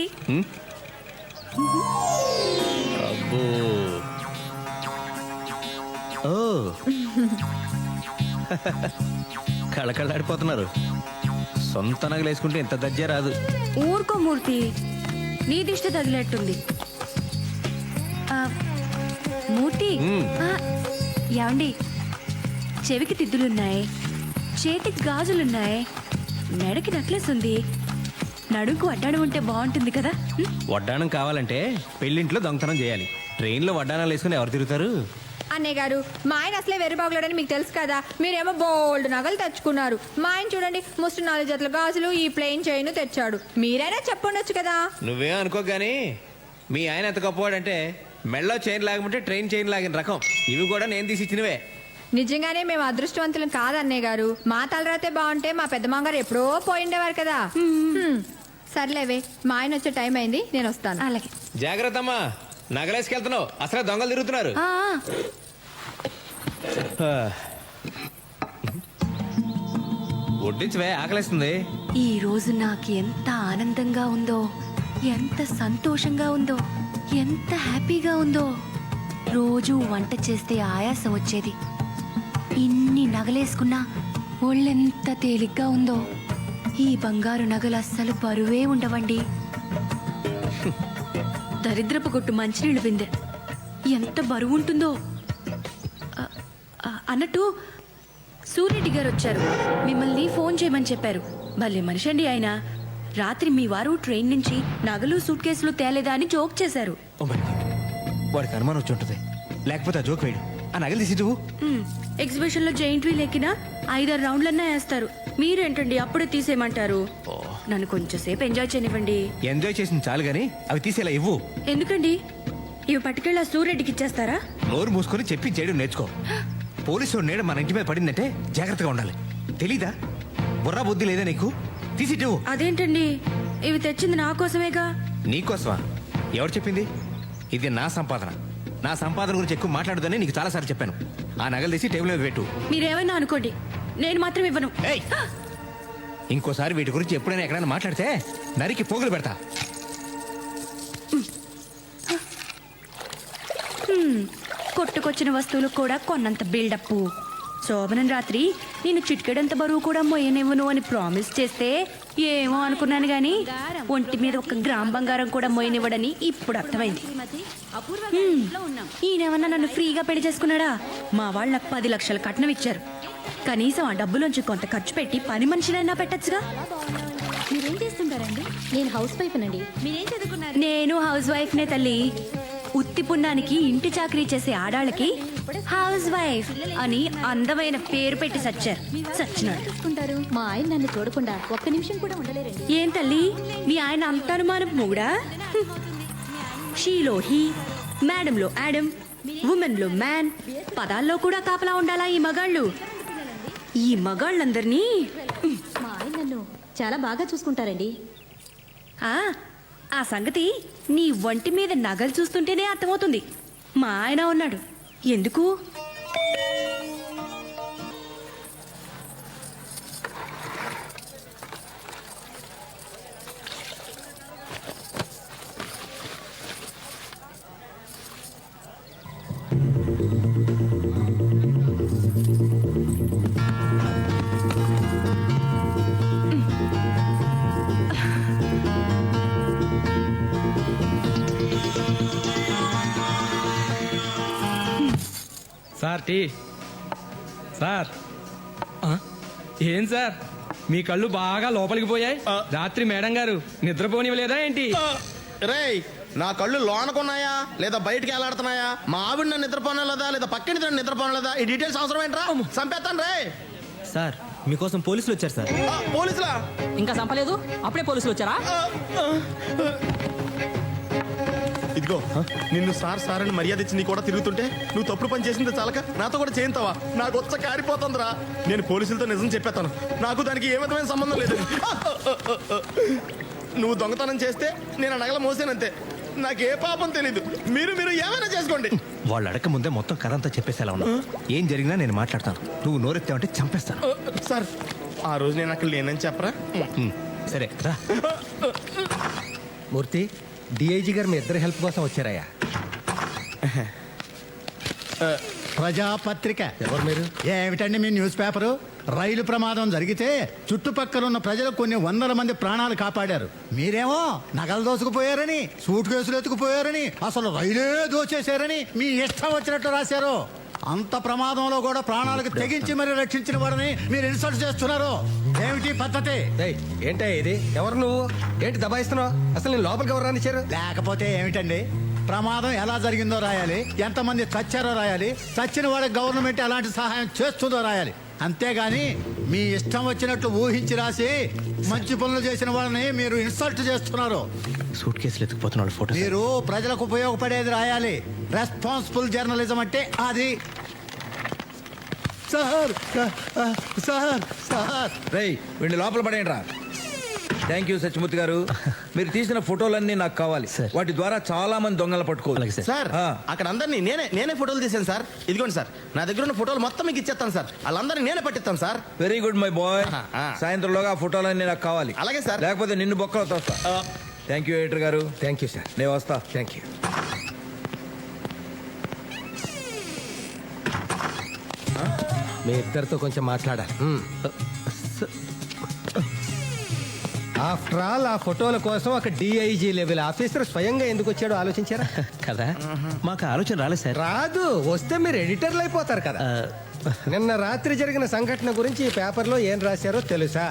అబ్బో. ఓ. కళకళలాడిపోతున్నారు. సొంత నగలు వేసుకుంటే ఇంత దజ్జే రాదు. ఊరుకో మూర్తి, నీ దిష్టి తగిలేట్టుంది. ఆ, మూర్తి, ఆ, ఏమండి, చెవికి తిద్దులున్నాయి, చేతికి గాజులున్నాయి, మెడకి నెక్లెస్ ఉంది, నడుకు వడ్డాణం ఉంటే బాగుంటుంది కదా. వడ్డాణం కావాలంటే పెళ్ళింట్లో దొంగతనం చేయాలి. ట్రైన్లో వడ్డాణాలు వేసుకుని ఎవరు తిరుగుతారు? అన్నయ్య గారు, మా ఆయన అసలే వెర్రి బాగులేడని మీకు తెలుసు కదా. మీరేమో బోల్డ్ నగలు తెచ్చుకున్నారు. మా ఆయన చూడండి, ముస్టు 4 జతల గాజులు, ఈ ప్లెయిన్ చైన్ తెచ్చాడు. మీరైనా చెప్పండొచ్చు కదా. నువ్వేం అనుకో గానీ మీ ఆయన ఎంత గొప్పవాడంటే మెళ్ళో చైన్ లాగమంటే ట్రైన్ చైన్ లాగిన రకం. ఇవి కూడా నేను తీసి ఇచ్చినవే. నిజంగానే మేము అదృష్టవంతులం కాదు అన్నయ్య గారు. మా తలరాతే బాగుంటే మా పెద్ద మామగారు ఎప్పుడో పోయిండేవారు కదా. సర్లేవే, మా ఆయన వచ్చే టైం అయింది, నేను వస్తాను. అలాగే. జాగ్రత్త అమ్మా, నగలేసుకెళ్తున్నావు, అసలు దొంగలు తిరుగుతున్నారు. ఆ, వడ్డించవే, ఆకలేస్తుంది. ఈ రోజు నాకు ఎంత ఆనందంగా ఉందో, ఎంత సంతోషంగా ఉందో, ఎంత హ్యాపీగా ఉందో. రోజు వంట చేస్తే ఆయాసం వచ్చేది. ఇన్ని నగలేసుకున్నా ఒళ్ళెంత తేలిగ్గా ఉందో. ఈ బంగారు నగలు అస్సలు బరువే ఉండవండి. దరిద్రపు కొట్టు మంచినీళ్ళు బిందె ఎంత బరువు ఉంటుందో. అన్నట్టు సూర్యరెడ్డి గారు వచ్చారు, మిమ్మల్ని ఫోన్ చేయమని చెప్పారు. భలే మనిషి అండి ఆయన. రాత్రి మీ వారు ట్రైన్ నుంచి నగలు, సూట్ కేసులు తేలేదా అని జోక్ చేశారు. ఓ మై గాడ్, వాడికి అనుమానం వచ్చి ఉంటుంది. లేకపోతే ఆ జోక్ వేయడు. ఆ నగలు తీసి నువ్వు. ఎగ్జిబిషన్ లో జైంట్ వీల్ ఎక్కినా 5-6 రౌండ్లన్నా వేస్తారు. మీరేంటండి అప్పుడే తీసేయమంటారు? నన్ను కొంచెం సేపు ఎంజాయ్ చేయనివ్వండి. ఎంజాయ్ చేసింది చాలు గానీ అవి తీసేలా ఇవ్వు. ఎందుకండి? ఇవి పట్టుకెళ్ళి ఆ సూర్యరెడ్డికి ఇచ్చేస్తారా? నోరు మూసుకొని చెప్పి చేయడం నేర్చుకో. పోలీసు నీడ మన ఇంటి మీద పడిందంటే జాగ్రత్తగా ఉండాలి. తెలీదా? బుర్రా బుద్ధి లేదా నీకు? తీసిట్టు. అదేంటండి, ఇవి తెచ్చింది నా కోసమేగా. నీకోసమా? ఎవరు చెప్పింది? ఇది నా సంపాదన. నా సంపాదన గురించి ఎక్కువ మాట్లాడదని నీకు చాలాసార్లు చెప్పాను. ఆ నగలు తీసి టేబుల్ మీద పెట్టు. మీరేమైనా అనుకోండి, నేను మాత్రం ఇవ్వను. ఏయ్ ఇంకోసారి వీటి గురించి ఎప్పుడైనా ఎక్కడైనా మాట్లాడితే నరికి పోగులు పెడతా. కొట్టుకొచ్చిన వస్తువులు కూడా కొన్నంత బిల్డప్. శోభనం రాత్రి నేను చిటికెడంత బరువు కూడా మొయ్యనివ్వను అని ప్రామిస్ చేస్తే ఏమో అనుకున్నాను గాని ఒంటి మీద 1 గ్రామ్ బంగారం కూడా మొయ్యనివ్వడని ఇప్పుడు అర్థమైంది. ఈయనేమన్నా నన్ను ఫ్రీగా పెళ్లి చేసుకున్నాడా? మా వాళ్ళు నాకు 10 లక్షల కట్నం ఇచ్చారు. కనీసం ఆ డబ్బులోంచి కొంత ఖర్చు పెట్టి పని మనిషినైనా పెట్టచ్చుగా. మీరేం చేస్తుంటారండి? నేను హౌస్ వైఫ్ నండి. మీరేం చదువుకున్నారు? నేను హౌస్ వైఫ్ నే తల్లి. ఉత్తి పుణ్యానికి ఇంటి చాకరీ చేసే ఆడాళ్ళకి హౌస్ వైఫ్ అని అందమైన పేరు పెట్టి సచ్చినాడు. చూసుకుంటారు. మా ఆయన నన్ను చూడకుండా 1 నిమిషం కూడా ఉండలేరండి. ఏం తల్లి మీ ఆయన అంత అనుమానం మొగుడా? షీలో హీ, మేడంలో యాడమ్, ఉమెన్ లో మ్యాన్, పదాల్లో కూడా కాపలా ఉండాలా ఈ మగాళ్ళు? ఈ మగాళ్ళందరినీ మా ఆయన నన్ను చాలా బాగా చూసుకుంటారండి. ఆ సంగతి నీ ఒంటి మీద నగలు చూస్తుంటేనే అర్థమవుతుంది. మా ఆయన ఉన్నాడు. ఎందుకు? Sir tea. సార్ ఏం సార్ మీ కళ్ళు బాగా లోపలికి పోయాయి? రాత్రి మేడం గారు నిద్రపోనివ్వలేదా ఏంటి? రేయ్ నా కళ్ళు లోనకున్నాయా లేదా బయటికి ఎలాడుతున్నాయా? మా ఆవిడ నన్ను నిద్రపోనలేదా లేదా పక్కన నిద్రపోనలేదా? ఈ డీటెయిల్స్ అవసరం ఏంట్రా? చంపేస్తాను రే. సార్ మీకోసం పోలీసులు వచ్చారు సార్. పోలీసులా? ఇంకా చంపలేదు, అప్పుడే పోలీసులు వచ్చారా? ఇదిగో నిన్ను సార్ సార్ అని మర్యాద ఇచ్చి నీ కూడా తిరుగుతుంటే నువ్వు తప్పుడు పని చేసింది చాలక నాతో కూడా చేయింతావా? నాకు వచ్చ కారిపోతుందిరా. నేను పోలీసులతో నిజం చెప్పేస్తాను. నాకు దానికి ఏ విధమైన సంబంధం లేదు. నువ్వు దొంగతనం చేస్తే నేను నగల మోసానంతే. నాకే పాపం తెలీదు. మీరు ఏమైనా చేసుకోండి. వాళ్ళు అడగ ముందే మొత్తం కథ అంతా చెప్పేసేలా ఉన్నా. ఏం జరిగినా నేను మాట్లాడతాను. నువ్వు నోరెత్తావంటే చంపేస్తాను. సార్ ఆ రోజు నేను అక్కడ లేనని చెప్పరా? సరే రా. మూర్తి, డిఐజీ గారు మీ ఇద్దరి హెల్ప్ కోసం వచ్చారయ్యా. ప్రజాపత్రిక. ఎవరు మీరు? ఏమిటండి మీ న్యూస్ పేపరు? రైలు ప్రమాదం జరిగితే చుట్టుపక్కల ఉన్న ప్రజలు కొన్ని 100 మంది ప్రాణాలు కాపాడారు. మీరేమో నగలు దోసుకుపోయారని, సూట్ కేసులు ఎత్తుకుపోయారని, అసలు రైలే దోచేశారని మీ ఇష్టం వచ్చినట్టు రాశారు. అంత ప్రమాదంలో కూడా ప్రాణాలకు తెగించి మరి రక్షించిన వారిని మీరు ఇన్సల్ట్ చేస్తున్నారు. ఏమిటి పద్ధతి? ఏంటా ఇది? ఎవరు నువ్వు? ఏంటి దబాయిస్తున్నావు? అసలు నేను లోపలికి ఎవరు రానిచ్చారు? లేకపోతే ఏమిటండి? ప్రమాదం ఎలా జరిగిందో రాయాలి, ఎంతమంది చచ్చారో రాయాలి, చచ్చిన వాడికి గవర్నమెంట్ ఎలాంటి సహాయం చేస్తుందో రాయాలి. అంతేగాని మీ ఇష్టం వచ్చినట్లు ఊహించి రాసి మంచి పనులు చేసిన వాళ్ళని మీరు ఇన్సల్ట్ చేస్తున్నారు. సూట్ కేసులు ఎత్తుకుపోతున్న వాళ్ళ ఫోటో. మీరు ప్రజలకు ఉపయోగపడేది రాయాలి. రెస్పాన్సిబుల్ జర్నలిజం అంటే అది. సార్ సార్ సార్ రేయ్ వీడిని లోపల పడేయండి రా. థ్యాంక్ యూ సత్యమూర్తి గారు. మీరు తీసిన ఫోటోలన్నీ నాకు కావాలి. వాటి ద్వారా చాలా మంది దొంగలు పట్టుకోవాలి. సార్ అక్కడ అందరినీ నేనే ఫోటోలు తీసాను సార్. ఇదిగోండి సార్, నా దగ్గర ఉన్న ఫోటోలు మొత్తం మీకు ఇచ్చేస్తాను సార్. వాళ్ళందరినీ నేనే పట్టిస్తాను sir. Very good my boy. సాయంత్రంలోగా ఆ ఫోటోలన్నీ నాకు కావాలి. అలాగే సార్. లేకపోతే నిన్ను బొక్కలు తోస్తా. థ్యాంక్ యూ ఎడిటర్ గారు. Thank you sir. నేను వస్తా. Thank you. మీ ఇద్దరితో కొంచెం మాట్లాడాలి. ఆఫ్టర్ ఆల్ ఆ ఫోటోల కోసం ఒక డిఐజీ లెవెల్ ఆఫీసర్ స్వయంగా ఎందుకు వచ్చాడో ఆలోచించారా? కదా మాకు ఆలోచన రాలేదు సార్. రాదు, వస్తే మీరు ఎడిటర్లు అయిపోతారు కదా. నిన్న రాత్రి జరిగిన సంఘటన గురించి ఈ పేపర్లో ఏం రాశారో తెలుసా?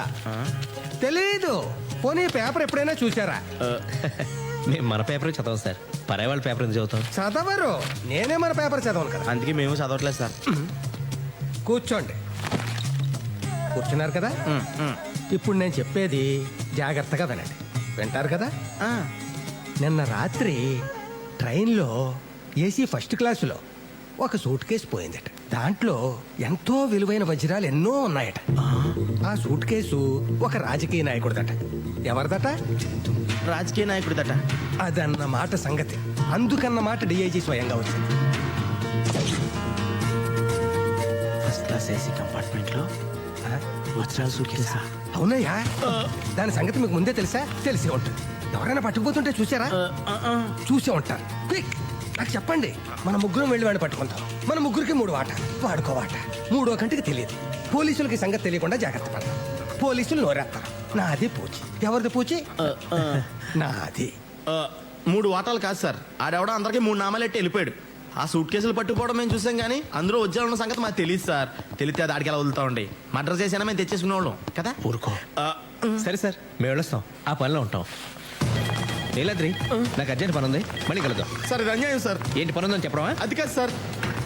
తెలీదు. పోనీ పేపర్ ఎప్పుడైనా చూసారా? మేము మన పేపర్ చదవం సార్. పరాయి వాళ్ళ పేపర్ ఎందుకు చదువుతాం? చదవరు. నేనే మన పేపర్ చదవను కదా. అందుకే మేము చదవట్లేదు సార్. కూర్చోండి. కూర్చున్నారు కదా? ఇప్పుడు నేను చెప్పేది జాగ్రత్తగా వినండి. వింటారు కదా? నిన్న రాత్రి ట్రైన్లో ఏసీ ఫస్ట్ క్లాసులో ఒక సూట్ కేసు పోయిందట. దాంట్లో ఎంతో విలువైన వజ్రాలు ఎన్నో ఉన్నాయట. ఆ సూట్ కేసు ఒక రాజకీయ నాయకుడిదట. ఎవరిదట? రాజకీయ నాయకుడిదట. అదన్నమాట సంగతి. అందుకన్నమాట డిఐజీ స్వయంగా వచ్చింది. ఫస్ట్ క్లాస్ ఏసీ కంపార్ట్మెంట్ లో వజ్రాలు సూట్ కేసా? అవునయ్యా దాని సంగతి మీకు ముందే తెలుసా? తెలిసే ఉంటుంది. ఎవరైనా పట్టుకుపోతుంటే చూసారా? చూసే ఉంటారు. క్విక్ నాకు చెప్పండి, మన ముగ్గురం వెళ్ళి వాడిని పట్టుకుంటాం. మన ముగ్గురికి 3 వాట, వాడుకో వాట. 3వ కంటికి తెలియదు. పోలీసులకి సంగతి తెలియకుండా జాగ్రత్త పడతాం. పోలీసులు నోరేస్తారు. నాది పూచి. ఎవరిది పూచి? నాది. 3 వాటాలు కాదు సార్, ఆడెవడో అందరికి 3 నామాలు ఎట్టి వెళ్ళిపోయాడు. ఆ సూట్ కేసులు పట్టుకోవడం మేము చూసాం కానీ అందులో వజ్రాలు ఉన్న సంగతి మాకు తెలియదు సార్. తెలిస్తే అది ఆడికి ఎలా వదులుతామండి. మర్డర్ చేసినా మేము తెచ్చేసుకునే వాళ్ళం కదా. ఊరుకో. సరే సార్, మేము వెళ్ళొస్తాం, ఆ పనిలో ఉంటాం. నీలాద్రి, నాకు అర్జెంట్ పని ఉంది, మళ్ళీ కలుద్దాం. సార్ ఇది అన్యాయం సార్. ఏంటి పని ఉందని చెప్పడమా? అది కాదు సార్,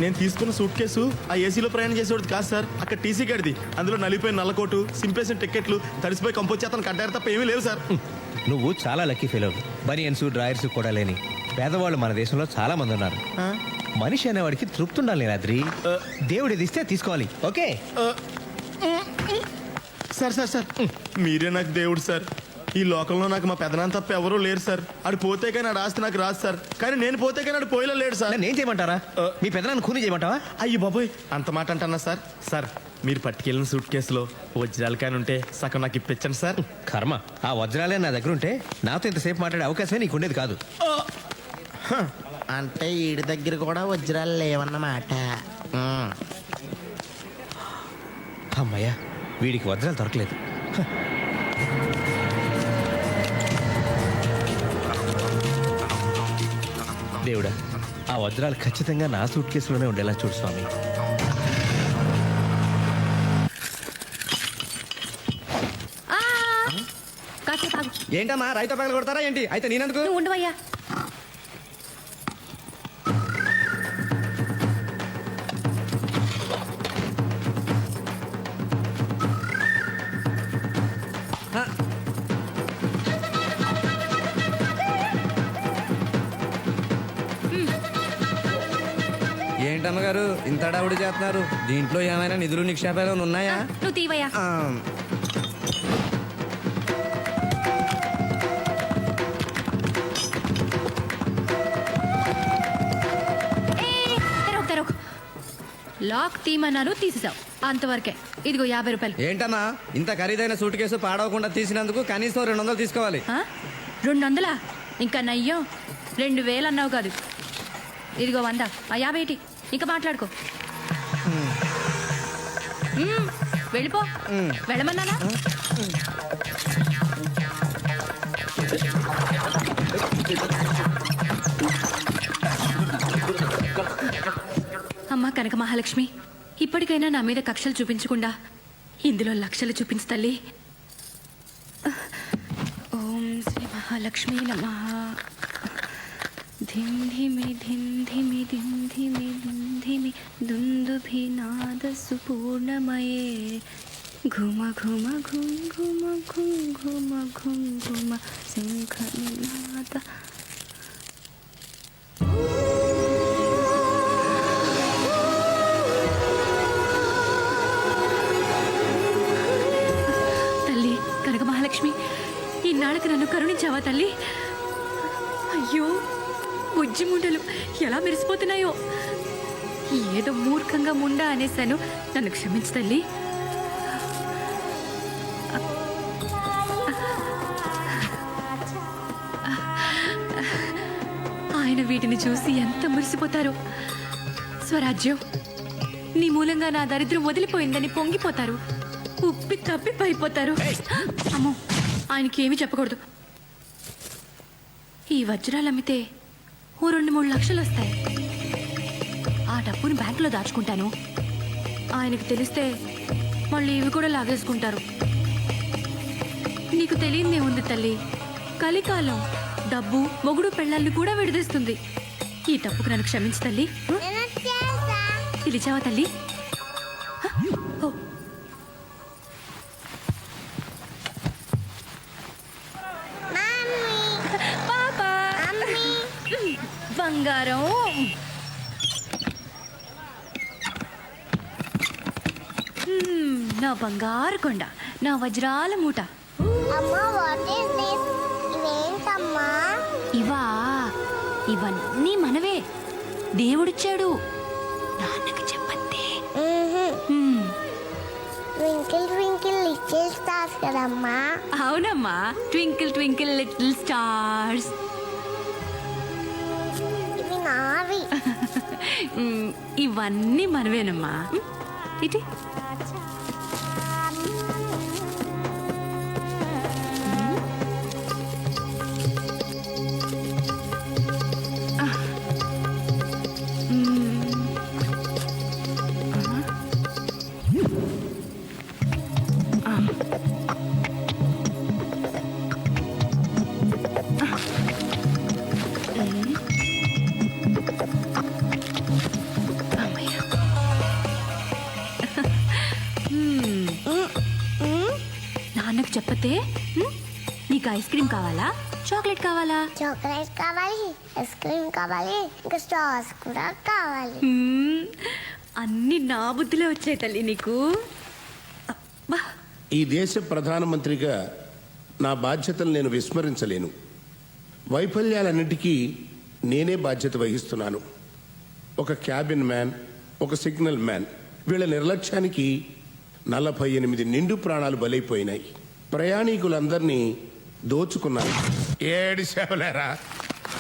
నేను తీసుకున్న సూట్ కేసు ఆ ఏసీలో ప్రయాణం చేసేవాడు కాదు సార్. అక్కడ టీసీ గడిది, అందులో నలిపోయిన నల్లకోటు, సింపేసిన టికెట్లు, తడిసిపోయి కంపోచేతను కట్టారు తప్ప ఏమీ లేవు సార్. నువ్వు చాలా లక్కీ ఫెయిల్. బనియన్స్ డ్రాయర్స్ కూడా లేని పేదవాళ్ళు మన దేశంలో చాలా మంది ఉన్నారు. మనిషి అనేవాడికి తృప్తి ఉండాలి నీలాద్రి. దేవుడిది ఇస్తే తీసుకోవాలి. ఓకే సార్ సార్ సార్ మీరే నాకు దేవుడు సార్. ఈ లోకంలో నాకు మా పెదనాన్న తప్ప ఎవరూ లేరు సార్. ఆడు పోతే కానీ ఆడు ఆస్తి నాకు రాదు సార్. కానీ నేను పోతే కానీ ఆడు పోయేలా లేడు సార్. నేను చేయమంటారా? మీ పెదనాన్ని ఖూనీ చేయమంటావా? అయ్యి బాబోయ్, అంత మాట అంటున్నా సార్. సార్ మీరు పట్టుకెళ్ళిన సూట్ కేసులో వజ్రాలు కానీ ఉంటే సగం నాకు ఇప్పించండి సార్. కర్మ, ఆ వజ్రాలే నా దగ్గర ఉంటే నాతో ఇంతసేపు మాట్లాడే అవకాశమే నీకు ఉండేది కాదు. అంటే ఈడి దగ్గర కూడా వజ్రాలు లేవన్నమాట. అమ్మయ్యా, వీడికి వజ్రాలు దొరకలేదు. దేవుడా, ఆ వజ్రాలు ఖచ్చితంగా నా సూట్ కేసులోనే ఉండేలా చూడు స్వామి. ఏంటమ్మా రైతు పగలు కొడతారా ఏంటి? అయితే నేనెందుకు? ఉండవయ్యా. ఏంటమ్మగారు ఇంత హడావుడి చేస్తున్నారు? దీంట్లో ఏమైనా నిధులు నిక్షేపాలు ఉన్నాయా? నువ్వు తీవయ్యా. లాక్ తీమన్నాను, తీసేసావు. అంతవరకే. ఇదిగో 50 రూపాయలు. ఏంటమ్మా ఇంత ఖరీదైన సూట్ కేసు పాడవకుండా తీసినందుకు కనీసం 200 తీసుకోవాలి. 200? ఇంకా నయ్యం 2000 అన్నావు కాదు. ఇదిగో 100. ఆ 50 ఏంటి? ఇంకా మాట్లాడుకో. వెళ్ళిపో. వెళ్ళమన్నానా? అమ్మా కనక మహాలక్ష్మి, ఇప్పటికైనా నా మీద కక్షలు చూపించకుండా ఇందులో లక్షలు చూపించు తల్లి. ఓం శ్రీ మహాలక్ష్మి నమః. ధిం ధిమి ధిం ధిమి ధిం ధిమి ధిం ధిమి దుందుభినాద సుపూర్ణమయే ఘుమ ఘుమ ఘుం ఘుమ ఘుం ఘుమ ఘుం ఘుమ శంఖనినాద. తల్లి కనక మహాలక్ష్మి, ఈనాళ్ళకి నన్ను కరుణించావా తల్లి? అయ్యో, బుజ్జి ముండలు ఎలా మెరిసిపోతున్నాయో. ఏదో మూర్ఖంగా ముండా అనేశాను, నన్ను క్షమించు తల్లి. ఆయన వీటిని చూసి ఎంత మురిసిపోతారో. స్వరాజ్యం, నీ మూలంగా నా దరిద్రం వదిలిపోయిందని పొంగిపోతారు. ఉప్పి తప్పి పడిపోతారు. అమ్మో, ఆయనకి ఏమీ చెప్పకూడదు. ఈ వజ్రాలు అమ్మితే ఓ 2-3 లక్షలు వస్తాయి. ఆ డబ్బుని బ్యాంకులో దాచుకుంటాను. ఆయనకి తెలిస్తే మళ్ళీ ఇవి కూడా లాగేసుకుంటారు. నీకు తెలియదే ఉంది తల్లి, కలికాలం డబ్బు మొగుడు పెళ్ళాన్ని కూడా విడదీస్తుంది. ఈ తప్పుకు నన్ను క్షమించు తల్లి. పిలిచావా తల్లి? ఓ, పాపా బంగారం. నా బంగారు కొండ, నా వజ్రాల మూట. ఇవా, ఇవన్నీ మనవే, దేవుడిచ్చాడు. నాన్నకి చెప్పండి. ట్వింకిల్ ట్వింకిల్ లిటిల్ స్టార్స్ కదమ్మా. అవునమ్మా, ట్వింకిల్ ట్వింకిల్ లిటిల్ స్టార్స్. ఇవి నావి. ఇవన్నీ మనవేనమ్మా. ఇటీ నాన్నకు చెప్పతే నీకు ఐస్ క్రీమ్ కావాలా, చాక్లెట్ కావాలా? చాక్లెట్ కావాలి, ఐస్ క్రీమ్ కావాలి, ఇంకా స్టార్స్ కూడా కావాలి. అన్ని నా బుద్ధిలో వచ్చాయి తల్లి నీకు. అబ్బా. ఈ దేశ ప్రధానమంత్రిగా నా బాధ్యతలు నేను విస్మరించలేను. వైఫల్యాలన్నిటికీ నేనే బాధ్యత వహిస్తున్నాను. ఒక క్యాబిన్ మ్యాన్, ఒక సిగ్నల్ మ్యాన్, వీళ్ళ నిర్లక్ష్యానికి 48 నిండు ప్రాణాలు బలైపోయినాయి. ప్రయాణికులందరినీ దోచుకున్నాను. ఏడిసేవలేరా,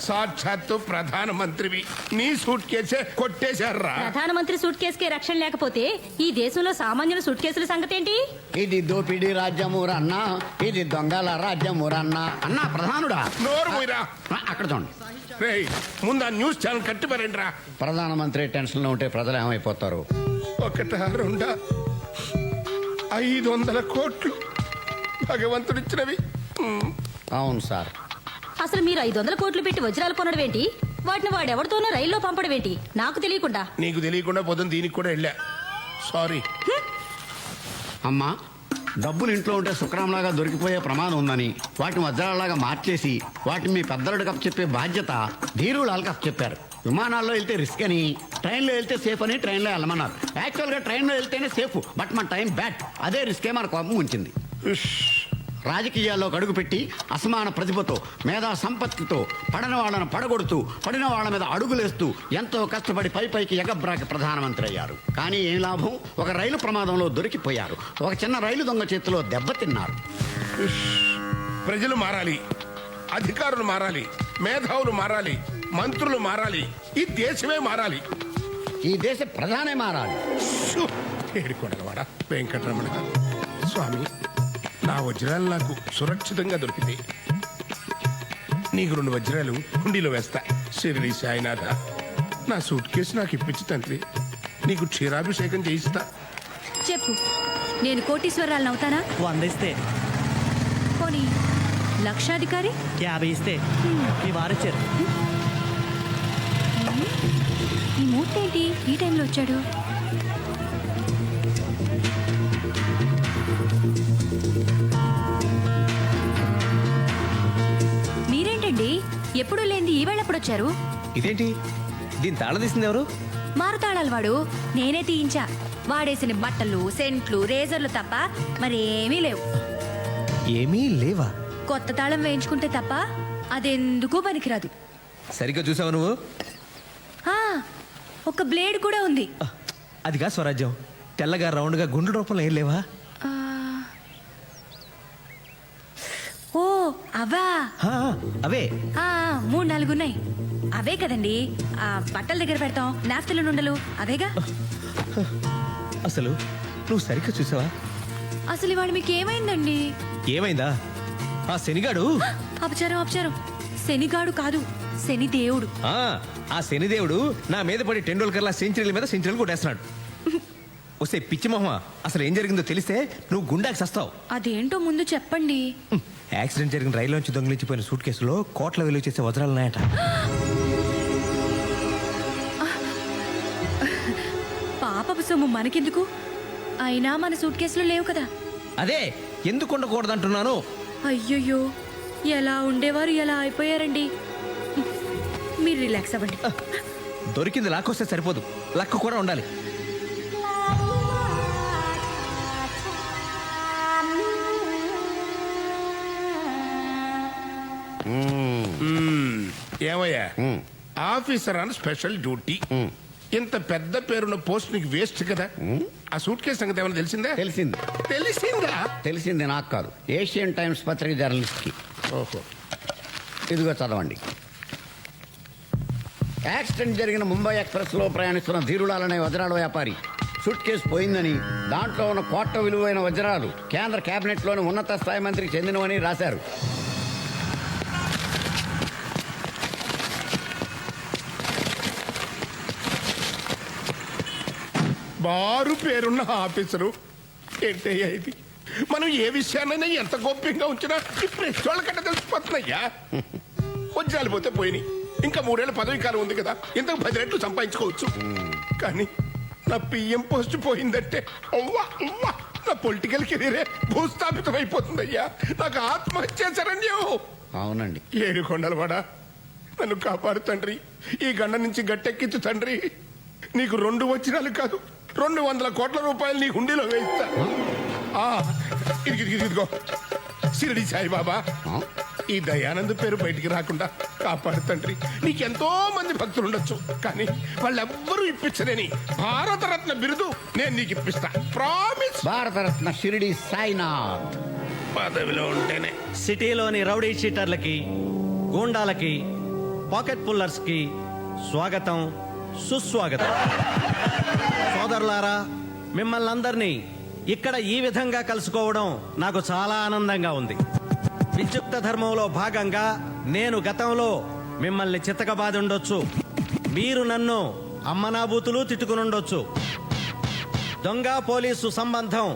సాక్షాత్తు ప్రధానమంత్రివి, నీ సూట్ కేసే కొట్టేశారా? ప్రధానమంత్రి సూట్ కేసుకే రక్షణ లేకపోతే ఈ దేశంలో సామాన్యుల సూట్ కేసుల సంగతి ఏంటి? ఇది దోపిడీ రాజ్యమురన్నా, ఇది దొంగల రాజ్యమురన్నా. అన్నా ప్రధానుడా, నోరు పోయిరా. అక్కడ చూడండి. రేయ్, ముందు ఆ న్యూస్ ఛానల్ కట్టిపారండిరా. ప్రధానమంత్రి టెన్షన్ లో ఉంటే ప్రజలు ఏమైపోతారు? 1, 2, 500 కోట్లు భగవంతుడిచ్చినవి. అవును సార్. అసలు మీరు 500 కోట్లు పెట్టి వజ్రాలు కొనడం ఏంటి? వాటిని వాడెవరితోనో రైల్లో పంపడం ఏంటి? నాకు తెలియకుండా. నీకు తెలియకుండా పోతుంది, దీనికి కూడా వెళ్ళా. సారీ. అమ్మా, డబ్బులు ఇంట్లో ఉంటే శుక్రంలాగా దొరికిపోయే ప్రమాదం ఉందని వాటిని వజ్రాలలాగా మార్చేసి వాటిని మీ పెద్దలకు చెప్పే బాధ్యత ధీరులాలకు చెప్పారు. విమానాల్లో వెళ్తే రిస్క్ అని, ట్రైన్లో వెళ్తే సేఫ్ అని ట్రైన్లో వెళ్ళమన్నారు. యాక్చువల్గా ట్రైన్లో వెళ్తేనే సేఫ్, బట్ మన టైం బ్యాడ్. అదే రిస్కే మన కోపం ఉంచింది. రాజకీయాల్లో అడుగు పెట్టి అసమాన ప్రతిభతో, మేధా సంపత్తితో పడని వాళ్ళను పడగొడుతూ, పడిన వాళ్ళ మీద అడుగులేస్తూ ఎంతో కష్టపడి పైకి ఎగబ్రాకి ప్రధానమంత్రి అయ్యారు. కానీ ఏం లాభం? ఒక రైలు ప్రమాదంలో దొరికిపోయారు. ఒక చిన్న రైలు దొంగ చేతిలో దెబ్బతిన్నారు. ప్రజలు మారాలి, అధికారులు మారాలి, మేధావులు మారాలి, మంత్రులు మారాలి, ఈ దేశమే మారాలి. ఈ దేశ ప్రధానే మారాలి. ఏడుకొండలవాడ వెంకటరమణ స్వామి, నా వజ్రాలు నాకు సురక్షితంగా దొరికితే నీకు 2 వజ్రాలు హుండీలో వేస్తా. శిరిడి సాయినాథ, నా సూట్ కేసు నాకు ఇప్పించి తండ్రి, నీకు క్షీరాభిషేకం చేయిస్తా. చెప్పు, నేను కోటీశ్వరాలను అవుతానా? 100 ఇస్తే. పోనీ లక్షాధికారి? 50 ఇస్తే. మీ వారొచ్చారు. ఈ మూర్తి ఏంటి ఈ టైంలో వచ్చాడు? మీరేంటండి ఎప్పుడు లేనిది ఈవేళ ఎప్పుడు వచ్చారు? ఇదేంటి, దీని తాళం తీసింది ఎవరు? మారుతాళాలు వాడు, నేనే తీయించా. వాడేసిన బట్టలు, సెంట్లు, రేజర్లు తప్ప మరేమీ లేవు. ఏమీ లేవా? కొత్త తాళం వేయించుకుంటే తప్ప అదెందుకు పనికిరాదు. సరిగ్గా చూసావు నువ్వు? ఆ, ఒక బ్లేడ్ కూడా ఉంది. అదిగా స్వరాజ్యం. తెల్లగా రౌండ్గా గుండు రూపంలో ఏం లేవా? ఆ, ఓ అవా? అవే 3-4 ఉన్నాయి. అవే కదండి, ఆ బట్టల దగ్గర పెడతాం, నాఫ్తలు నుండలు అవేగా. అసలు నువ్వు సరిగ్గా చూసావా? అసలు ఇవాడు మీకు ఏమైందండి? ఏమైందా? ఆ శనిగాడు. అపచారం. శనిగాడు కాదు, శనిదేవుడు. ఆ శనిదేవుడు నా మీద పడి టెండూల్కర్లా సెంచరీల మీద సెంచరీలు కొట్టేస్తున్నాడు. వస్తే పిచ్చి మొహమా, అసలు ఏం జరిగిందో తెలిస్తే నువ్వు గుండాకి సస్తావు. అదేంటో ముందు చెప్పండి. యాక్సిడెంట్ జరిగిన రైల్లోంచి దొంగిలించిపోయిన సూట్ కేసులో కోట్ల విలువ చేసే వజ్రాలున్నాయట. పాపపు సొమ్ము మనకెందుకు? అయినా మన సూట్ కేసులో లేవు కదా. అదే ఎందుకు ఉండకూడదంటున్నాను. అయ్యయ్యో, ఎలా ఉండేవారు ఎలా అయిపోయారండి. మీరు రిలాక్స్ అవ్వండి. దొరికింది లాక్కొస్తే సరిపోదు, లక్ కూడా ఉండాలి. ఏమయ్యా, ఆఫీసర్ అని స్పెషల్ డ్యూటీ. ఇంత పెద్ద పేరున్న పోస్ట్ నీకు వేస్ట్ కదా. ఆ సూట్ కేసు సంగతి ఏమైనా తెలిసిందే? తెలిసిందా? తెలిసింది నాకు కాదు, ఏషియన్ టైమ్స్ పత్రిక జర్నలిస్ట్కి. ఓహో. ఇదిగో చదవండి. యాక్సిడెంట్ జరిగిన ముంబై ఎక్స్ప్రెస్లో ప్రయాణిస్తున్న ధీరులాలనే వజ్రాల వ్యాపారి సూట్ కేసు పోయిందని, దాంట్లో ఉన్న కోట్ల విలువైన వజ్రాలు కేంద్ర కేబినెట్లోని ఉన్నత స్థాయి మంత్రికి చెందినవని రాశారు. బారు పేరున్న ఆఫీసరు ఏంటయ్యా ఇది? మనం ఏ విషయాన్నైనా ఎంత గోప్యంగా ఉంచినా ఈ ప్రెస్ వాళ్ళకంటే తెలిసిపోతున్నాయ్యా. వజ్రాలు పోతే పోయినాయి, ఇంకా 3 ఏళ్ళ పదవి కాలం ఉంది కదా, ఇంతకు 10 రెట్లు సంపాదించుకోవచ్చు. కానీ నా పిఎం పోస్ట్ పోయిందంటే అవ్వా అవ్వా, నా పొలిటికల్ కెరీరే భూస్థాపితం అయిపోతుందయ్యా. నాకు ఆత్మహత్య శరణ్యం. అవునండి. 7 కొండలవాడ, నన్ను కాపాడు తండ్రి, ఈ గండ నుంచి గట్టెక్కించు తండ్రి. నీకు 2 వజ్రాలు కాదు, 200 కోట్ల రూపాయలు నీ హుండీలో వేయిస్తా. ఇదిగో షిరిడి సాయిబాబా, ఈ దయానంద్ పేరు బయటికి రాకుండా కాపాడు తండ్రి. నీకెంతో మంది భక్తులు ఉండొచ్చు, కానీ వాళ్ళెవ్వరూ ఇప్పించలేని భారతరత్న బిరుదు నేను నీకు ఇప్పిస్తా. ప్రామిస్. భారతరత్న షిరిడి సాయినాథ్. పదవిలో ఉంటేనే సిటీలోని రౌడీ షీటర్లకి, గూండాలకి, పాకెట్ పుల్లర్స్ కి స్వాగతం, సుస్వాగతం. సోదరులారా, మిమ్మల్ని అందరినీ ఇక్కడ ఈ విధంగా కలుసుకోవడం నాకు చాలా ఆనందంగా ఉంది. విద్యుక్త ధర్మంలో భాగంగా నేను గతంలో మిమ్మల్ని చితకబాది ఉండొచ్చు, మీరు నన్ను అమ్మనాబూతులు తిట్టుకునుండొచ్చు. దొంగ పోలీసు సంబంధం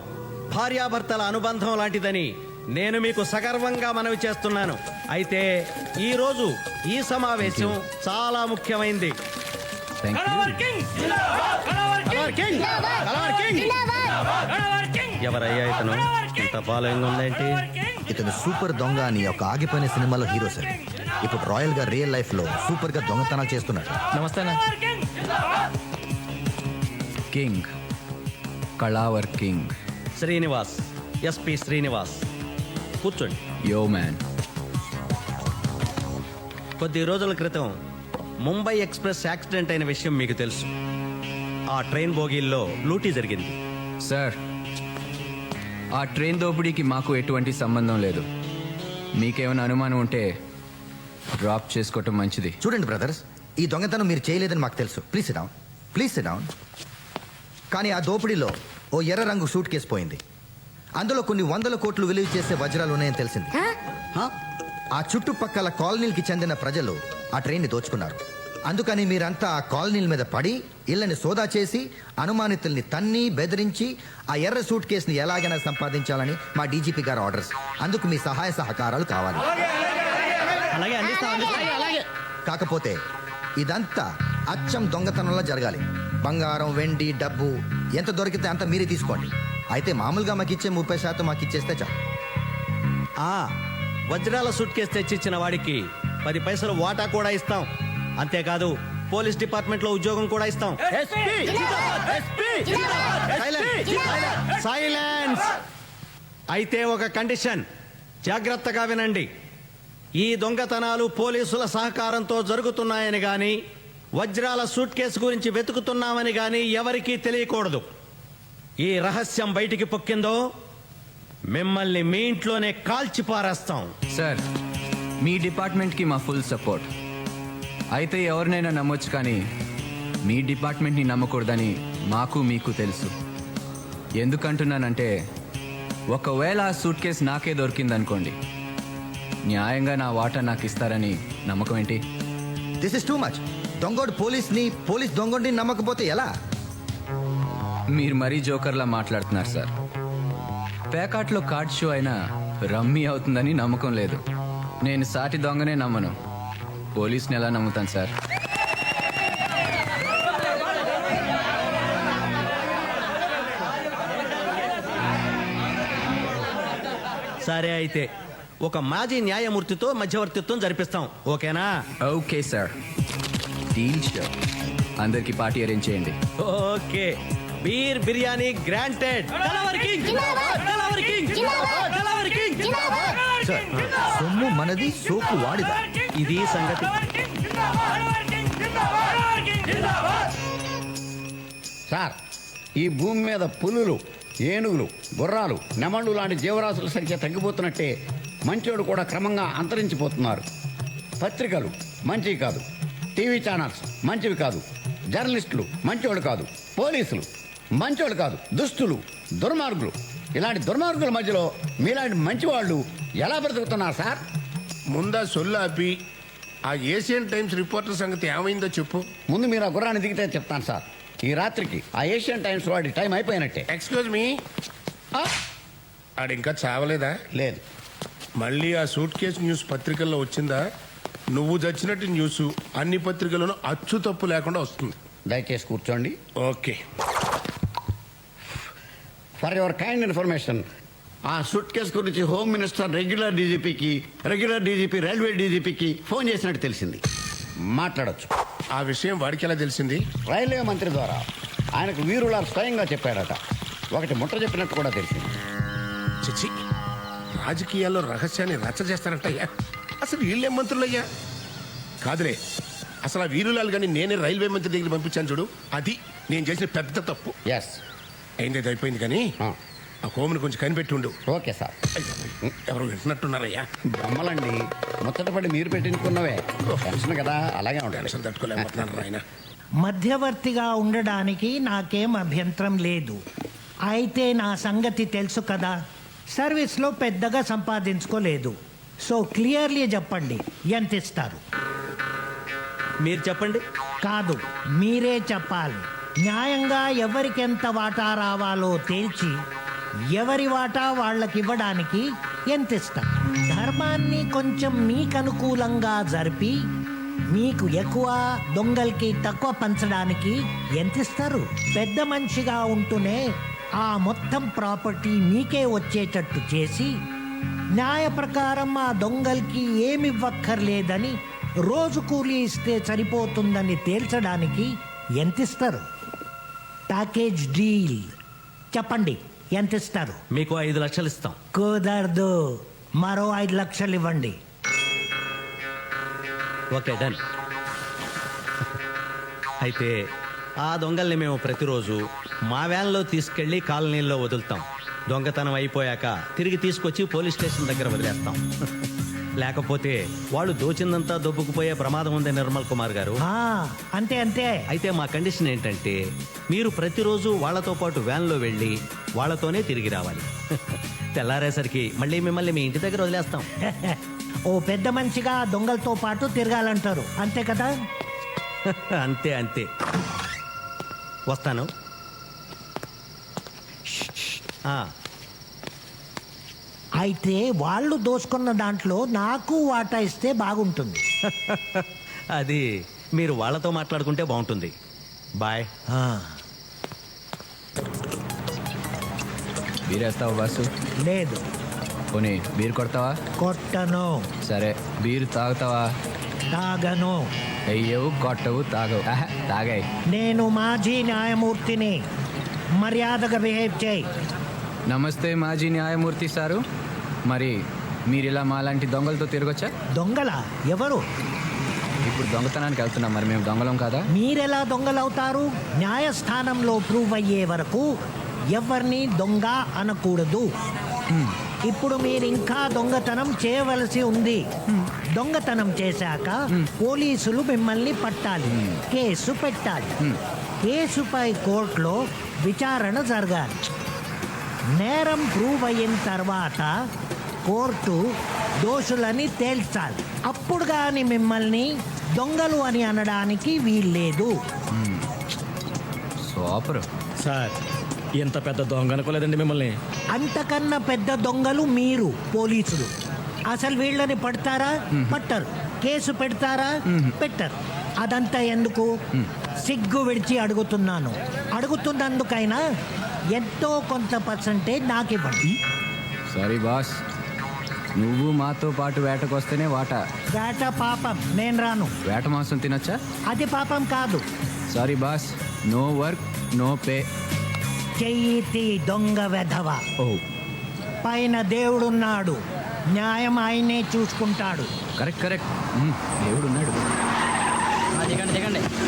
భార్యాభర్తల అనుబంధం లాంటిదని నేను మీకు సగర్వంగా మనవి చేస్తున్నాను. అయితే ఈరోజు ఈ సమావేశం చాలా ముఖ్యమైంది. ఎవరయ్యా ఇతను? ఇంత ఫాలోయింగ్ ఉందేంటి? ఇతను సూపర్ దొంగ అని ఒక ఆగిపోయిన సినిమాలో హీరో సార్. ఇప్పుడు రాయల్ గా రియల్ లైఫ్ లో సూపర్ గా దొంగతనాలు చేస్తున్నాడు. నమస్తే. కింగ్, కళావర్ కింగ్ శ్రీనివాస్, ఎస్పి శ్రీనివాస్. కూర్చోండి. Yo man. కొద్ది రోజుల క్రితం ముంబై ఎక్స్ప్రెస్ యాక్సిడెంట్ అయిన విషయం మీకు తెలుసు. ఆ ట్రైన్ బోగీల్లో లూటీ జరిగింది. సార్, ఆ ట్రైన్ దోపిడీకి మాకు ఎటువంటి సంబంధం లేదు. మీకేమైనా అనుమానం ఉంటే డ్రాప్ చేసుకోవటం మంచిది. చూడండి బ్రదర్స్, ఈ దొంగతనం మీరు చేయలేదని మాకు తెలుసు. Please SIT down, please SIT down. కానీ ఆ దోపిడీలో ఓ ఎర్ర రంగు సూట్ కేసు పోయింది. అందులో కొన్ని 100 కోట్లు విలువ చేసే వజ్రాలు ఉన్నాయని తెలిసింది. ఆ చుట్టుపక్కల కాలనీలకి చెందిన ప్రజలు ఆ ట్రైన్ని దోచుకున్నారు. అందుకని మీరంతా ఆ కాలనీల మీద పడి ఇళ్ళని సోదా చేసి అనుమానితుల్ని తన్ని బెదిరించి ఆ ఎర్ర సూట్ కేసుని ఎలాగైనా సంపాదించాలని మా డీజీపీ గారు ఆర్డర్స్. అందుకు మీ సహాయ సహకారాలు కావాలి. కాకపోతే ఇదంతా అచ్చం దొంగతనంలో జరగాలి. బంగారం, వెండి, డబ్బు ఎంత దొరికితే అంత మీరే తీసుకోండి. అయితే మామూలుగా మాకు ఇచ్చే 30% మాకు ఇచ్చేస్తే చాలు. వజ్రాల సూట్ కేసు తెచ్చిచ్చిన వాడికి 10 పైసలు వాటా కూడా ఇస్తాం. అంతేకాదు పోలీస్ డిపార్ట్మెంట్ లో ఉద్యోగం కూడా ఇస్తాం. సైలెన్స్. అయితే ఒక కండిషన్, జాగ్రత్తగా వినండి. ఈ దొంగతనాలు పోలీసుల సహకారంతో జరుగుతున్నాయని గాని, వజ్రాల సూట్ కేసు గురించి వెతుకుతున్నామని గాని ఎవరికీ తెలియకూడదు. ఈ రహస్యం బయటికి పొక్కిందో మిమ్మల్ని మీ ఇంట్లోనే కాల్చి పారేస్తాం. సార్, మీ డిపార్ట్మెంట్కి మా ఫుల్ సపోర్ట్. అయితే ఎవరినైనా నమ్మొచ్చు, కానీ మీ డిపార్ట్మెంట్ని నమ్మకూడదని మాకు మీకు తెలుసు. ఎందుకంటున్నానంటే, ఒకవేళ ఆ సూట్ కేసు నాకే దొరికిందనుకోండి, న్యాయంగా నా వాటా నాకు ఇస్తారని నమ్మకం ఏంటి? This is too much. దొంగోడు పోలీస్ని, పోలీస్ దొంగోడిని నమ్మకపోతే ఎలా? మీరు మరీ జోకర్లా మాట్లాడుతున్నారు సార్. పేకాట్లో కార్డ్ షో అయినా రమ్మీ అవుతుందని నమ్మకం లేదు. నేను సాటి దొంగనే నమ్మను, పోలీస్ని ఎలా నమ్ముతాను సార్? సరే, అయితే ఒక మాజీ న్యాయమూర్తితో మధ్యవర్తిత్వం జరిపిస్తాం. ఓకేనా? Okay sir, deal show. అందరికి పార్టీ అరేంజ్ చేయండి. ఓకే. Beer biryani granted. సొమ్ము మనది, సోకు వాడిదా. ఇది సంగతి. సార్, ఈ భూమి మీద పులులు, ఏనుగులు, గుర్రాలు, నెమళ్ళు లాంటి జీవరాశుల సంఖ్య తగ్గిపోతున్నట్టే మంచోడు కూడా క్రమంగా అంతరించిపోతున్నారు. పత్రికలు మంచివి కాదు, టీవీ ఛానల్స్ మంచివి కాదు, జర్నలిస్టులు మంచోళ్ళు కాదు, పోలీసులు మంచోళ్ళు కాదు, దుస్తులు, దుర్మార్గులు. ఇలాంటి దుర్మార్గుల మధ్యలో మీలాంటి మంచివాళ్ళు ఎలా బ్రతుకుతున్నారు సార్? ముందా సొల్లాపి ఆ ఏషియన్ టైమ్స్ రిపోర్టర్ సంగతి ఏమైందో చెప్పు. ముందు మీరు ఆ గుర్రాన్ని దిగితే చెప్తాను సార్. ఈ రాత్రికి ఆ ఏషియన్ టైమ్స్ వాడి టైం అయిపోయినట్టే. ఎక్స్క్యూజ్ మీ, ఆడు ఇంకా చావలేదా? లేదు. మళ్ళీ ఆ సూట్ కేసు న్యూస్ పత్రికల్లో వచ్చిందా? నువ్వు చచ్చినట్టు న్యూస్ అన్ని పత్రికల్లోనూ అచ్చు తప్పు లేకుండా వస్తుంది. దయచేసి కూర్చోండి. Okay. For your kind information, ఆ సూట్ కేసు గురించి home minister regular DGP railway డీజీపీకి ఫోన్ చేసినట్టు తెలిసింది. మాట్లాడొచ్చు. ఆ విషయం వాడికి ఎలా తెలిసింది? రైల్వే మంత్రి ద్వారా ఆయనకు వీరులాల్ స్వయంగా చెప్పాడట. ఒకటి ముట్ట చెప్పినట్టు కూడా తెలిసింది. చిచి, రాజకీయాల్లో రహస్యాన్ని రచ్చ చేస్తారంటయ్యా. అసలు వీళ్ళే మంత్రులయ్యా? కాదులే, అసలు ఆ వీరులాల్ కానీ నేనే రైల్వే మంత్రి దగ్గర పంపించాను చూడు, అది నేను చేసిన పెద్ద తప్పు. ఎస్, అయింది అయిపోయింది కానీ ఆ హోమ్ని కొంచెం కనిపెట్టి ఉండు. Okay sir. ఎవరు వింటున్నట్టున్నారయ్యా? బొమ్మలండి, ముచ్చటపడి మీరు పెట్టించుకున్నవే. టెన్షన్ కదా, అలాగే ఉంటాయి. టెన్షన్ తట్టుకోలేకపోతున్నారు ఆయన. మధ్యవర్తిగా ఉండడానికి నాకేం అభ్యంతరం లేదు. అయితే నా సంగతి తెలుసు కదా, సర్వీస్లో పెద్దగా సంపాదించుకోలేదు. సో క్లియర్లీ చెప్పండి, ఎంత ఇస్తారు? మీరు చెప్పండి. కాదు, మీరే చెప్పాలి. న్యాయంగా ఎవరికెంత వాటా రావాలో తేల్చి ఎవరి వాటా వాళ్ళకి ఇవ్వడానికి ఎంత ఇస్తారు? ధర్మాన్ని కొంచెం మీకు అనుకూలంగా జరిపి మీకు ఎక్కువ, దొంగలకి తక్కువ పంచడానికి ఎంత ఇస్తారు? పెద్ద మనిషిగా ఉంటూనే ఆ మొత్తం ప్రాపర్టీ మీకే వచ్చేటట్టు చేసి న్యాయ ప్రకారం ఆ దొంగలకి ఏమివ్వక్కర్లేదని రోజు కూలీ ఇస్తే సరిపోతుందని తేల్చడానికి ఎంత ఇస్తారు? Package deal. చెప్పండి, ఎంత ఇస్తారు? మీకు 5 లక్షలు ఇస్తాం. కుదరదు, మరో 5 లక్షలు ఇవ్వండి. Okay, done. అయితే ఆ దొంగల్ని మేము ప్రతిరోజు మా వ్యాన్లో తీసుకెళ్లి కాలనీల్లో వదులుతాం. దొంగతనం అయిపోయాక తిరిగి తీసుకొచ్చి పోలీస్ స్టేషన్ దగ్గర వదిలేస్తాం. లేకపోతే వాళ్ళు దోచిందంతా దొబ్బుకుపోయే ప్రమాదం ఉంది నిర్మల్ కుమార్ గారు. అంతే అంతే. అయితే మా కండిషన్ ఏంటంటే మీరు ప్రతిరోజు వాళ్ళతో పాటు వ్యాన్లో వెళ్ళి వాళ్ళతోనే తిరిగి రావాలి. తెల్లారేసరికి మళ్ళీ మిమ్మల్ని మీ ఇంటి దగ్గర వదిలేస్తాం. ఓ పెద్ద మనిషిగా దొంగలతో పాటు తిరగాలంటారు, అంతే కదా? అంతే అంతే. వస్తాను. అయితే వాళ్ళు దోచుకున్న దాంట్లో నాకు వాటా ఇస్తే బాగుంటుంది. అది మీరు వాళ్ళతో మాట్లాడుకుంటే బాగుంటుంది. బాయ్. బీరేస్తావా బాసు? లేదు. పోనీ బీరు కొడతావా? కొట్టను. సరే, బీరు తాగుతావా? తాగను. అయ్యవు, కొట్టవు, తాగవు. తాగాయి. నేను మాజీ న్యాయమూర్తిని, మర్యాదగా బిహేవ్ చేయి. నమస్తే మాజీ న్యాయమూర్తి సారు. మరి మీరు ఇలా మాలాంటి దొంగలతో తిరగొచ్చా? దొంగల? ఎవరు? ఇప్పుడు దొంగతనానికి వెళ్తున్నాం, మరి మేము దొంగలం కాదా? మీరెలా దొంగలవుతారు? న్యాయస్థానంలో ప్రూవ్ అయ్యే వరకు ఎవరిని దొంగ అనకూడదు. ఇప్పుడు మీరు ఇంకా దొంగతనం చేయవలసి ఉంది. దొంగతనం చేశాక పోలీసులు మిమ్మల్ని పట్టాలి, కేసు పెట్టాలి. కేసుపై కోర్టులో విచారణ జరగాలి. నేరం ప్రూవ్ అయిన తర్వాత కోర్టు దోషులని తేల్చాలి. అప్పుడు కానీ మిమ్మల్ని దొంగలు అని అనడానికి వీల్లేదు. సూపర్ సార్, ఎంత పెద్ద దొంగ అనుకోలేదండి మిమ్మల్ని. అంతకన్నా పెద్ద దొంగలు మీరు పోలీసులు. అసలు వీళ్ళని పడతారా? పట్టరు. కేసు పెడతారా? పెట్టరు. అదంతా ఎందుకు? సిగ్గు విడిచి అడుగుతున్నాను. అడుగుతున్నందుకైనా ఎంతో కొంత పర్సంటేజ్ నాకు ఇవ్వండి. సారీ బాస్, నువ్వు మాతో పాటు వేటకొస్తేనే వాటా. వేట పాపం, నేను రాను. వేట మాంసం తినొచ్చా? అది పాపం కాదు. Sorry boss, no work no pay. చెయ్యి దొంగ వెధవ. ఓ, పైన దేవుడున్నాడు, న్యాయం ఆయనే చూసుకుంటాడు. Correct correct. దేవుడున్నాడు.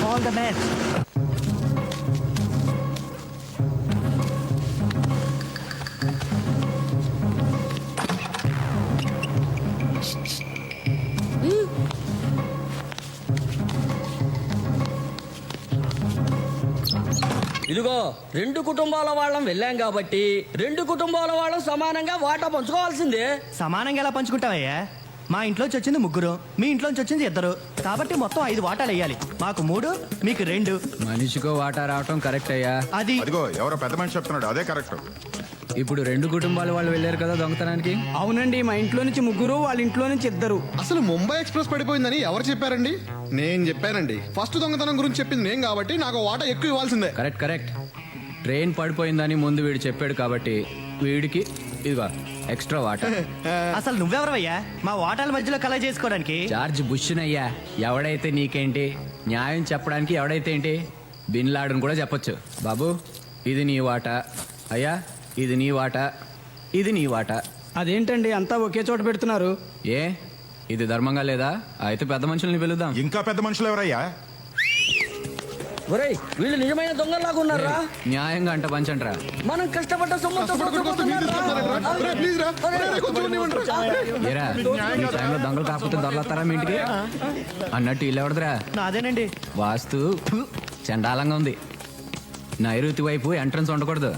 All the best. ఇదిగో రెండు కుటుంబాల వాళ్ళం వెళ్ళాం కాబట్టి రెండు కుటుంబాల వాళ్ళం సమానంగా వాటా పంచుకోవాల్సిందే. సమానంగా ఎలా పంచుకుంటావయ్యా? మా ఇంట్లోంచి వచ్చింది 3, మీ ఇంట్లోంచి వచ్చింది 2, కాబట్టి మొత్తం 5 వాటాలు వేయాలి. మాకు 3, మీకు 2. మనిషికో వాటా రావటం కరెక్ట్ అయ్యా. అది అదిగో ఎవరో పెద్ద మనిషి చెప్తున్నాడు, అదే కరెక్ట్. ఇప్పుడు 2 కుటుంబాల వాళ్ళు వెళ్ళారు కదా దొంగతనానికి. అవునండి, మా ఇంట్లో నుంచి 3, వాళ్ళ ఇంట్లో నుంచి 2. అసలు ముంబై ఎక్స్ప్రెస్ పడిపోయిందని ఎవరు చెప్పారండి? నేను చెప్పానండి. ఫస్ట్ దొంగతనం గురించి చెప్పింది నేను కాబట్టి నాకు వాటా ఎక్కువ ఇవ్వాల్సిందే. Correct correct. ట్రైన్ పడిపోయిందని ముందు వీడు చెప్పాడు కాబట్టి వీడికి ఇదిగో ఎక్స్ట్రా వాటా. అసలు నువ్వెవరవయ్యా మా వాటాల మధ్యలో కలగ చేసుకోవడానికి? జార్జ్ బుష్నయ్యా. ఎవడైతే నీకేంటి, న్యాయం చెప్పడానికి ఎవడైతే ఏంటి, బిన్ లాడన్ కూడా చెప్పొచ్చు. బాబు ఇది నీ వాటా, అయ్యా ఇది నీ వాటా, ఇది నీ వాటా. అదేంటండి అంతా ఒకే చోట పెడుతున్నారు? ఏ ఇది ధర్మంగా లేదా? అయితే పెద్ద మనుషుల్ని పిలుద్దాం. ఇంకా పెద్ద మనుషులు ఎవరయ్యా? ఒరేయ్ వీళ్ళు నిజమైన దొంగలాగా ఉన్నారా? న్యాయంగా అంట పంచండ్రా. మనం కష్టపడ్డ సొమ్ముతో ఏరా ఈ టైంలో దొంగలు కాకపోతే దొరలతారా మీ ఇంటికి అన్నట్టు ఇల్లు ఎవడదురా? నాదేనండి. వాస్తు చండాలంగా ఉంది. నైరుతి వైపు ఎంట్రన్స్ ఉండకూడదు,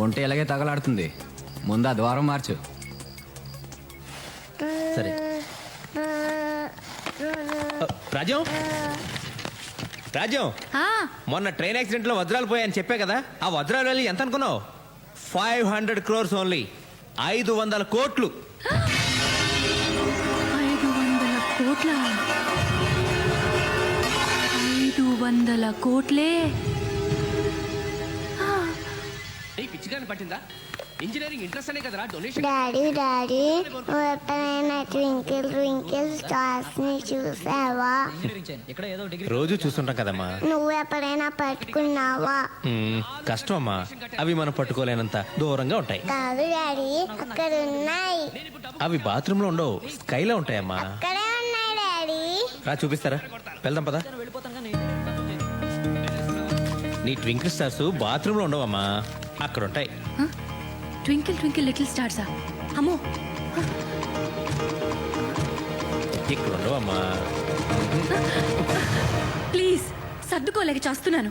ఒంటి ఇలాగే తగలాడుతుంది. ముందు ఆ ద్వారం మార్చు. సరే రాజ్యం, రాజ్యం, మొన్న ట్రైన్ యాక్సిడెంట్ లో వజ్రాలు పోయాయని చెప్పే కదా, ఆ వజ్రాలు వెళ్ళి ఎంత అనుకున్నావు? 500 crores ఓన్లీ. 500 కోట్లు. 500 కోట్ల 500 కోట్లే. పిచ్చిగాని పట్టిందా? ఇంజనీరింగ్ ఇంట్రెస్ట్ అనే కదరా డొనేషన్. డాడీ డాడీ నువ్వు ఎప్పుడైనా ట్వింకిల్ ట్వింకిల్ స్టార్స్ ని చూసావా? రోజు చూస్తుంటాం కదమ్మా. నువ్వు ఎప్పుడైనా పట్టుకున్నావా? కష్టం అమ్మా, అవి మనం పట్టుకోలేనంత దూరంగా ఉంటాయి. కాదు డాడీ, అక్కడ ఉన్నాయి. అవి బాత్రూమ్ లో ఉండవు, స్కైలో ఉంటాయమ్మా. అక్కడే ఉన్నాయి డాడీ. రా చూపిస్తారా, వెళ్దాం పదా. నీ ట్వింకిల్ స్టార్స్ బాత్రూమ్ లో ఉండవమ్మా, అక్కడ ఉంటాయి. ట్వింకిల్ ట్వింకిల్ లిటిల్ స్టార్సా? అమ్మో, ఇక్కడ ఉండవమ్మా. ప్లీజ్ సర్దుకోలేక చేస్తున్నాను.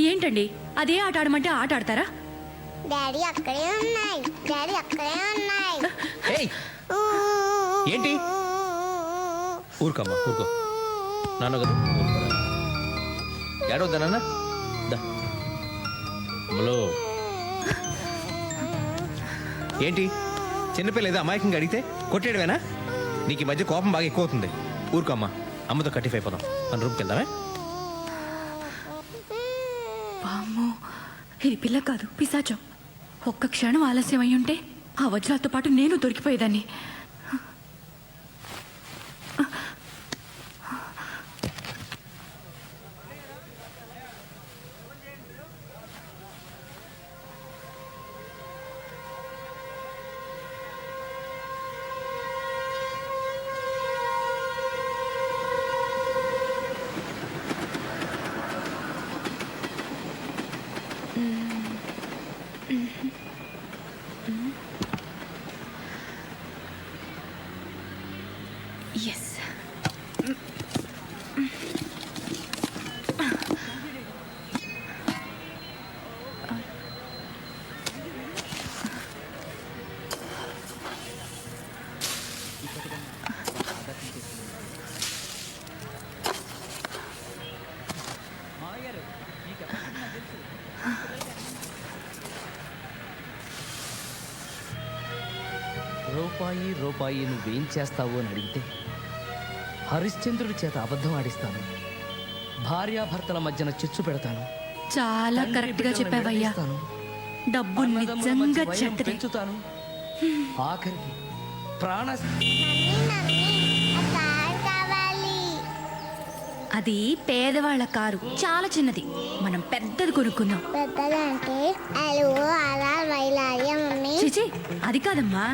ఏంటండి అదే ఆట ఆడమంటే ఆట ఆడతారా? డాడీ అక్కడే ఉన్నాయి. డాడీ అక్కడే ఉన్నాయి. ఏయ్, ఏంటి? ఊరుకోమ్మా, ఊరుకో. నాన్న కదా, ఏడవద్దా నాన్న? ఏంటి చిన్నపిల్ల ఏదో అమాయకంగా అడిగితే కొట్టేయడమేనా? నీకు ఈ మధ్య కోపం బాగా ఎక్కువ అవుతుంది. ఊరుకోమ్మా, అమ్మతో కట్టిఫ్ అయిపోదాం. మన రూమ్కి వెళ్దామే. వామ్మో, ఇది పిల్ల కాదు, పిశాచం. ఒక్క క్షణం ఆలస్యం అయి ఉంటే ఆ వజ్రాలతో పాటు నేను దొరికిపోయేదాన్ని. ఎస్. రూపాయి రూపాయి నువ్వేం చేస్తావు అని అడిగితే హరిశ్చంద్రుడి చేత అబద్ధం ఆడిస్తాను. భార్యాభర్తల మధ్యన చిచ్చు పెడతాను. చాలా కరెక్ట్ గా చెప్పావయ్యా. డబ్బు నిజంగా చెడ్డది. పెంచుతాను. ఆఖరికి ప్రాణ అది పేదవాళ్ళ కారు, చాలా చిన్నది. మనం పెద్దది కొనుక్కుందాం. పెద్దదంటే అలా వైలాగే మమ్మీ. చిచి, అది కాదమ్మా.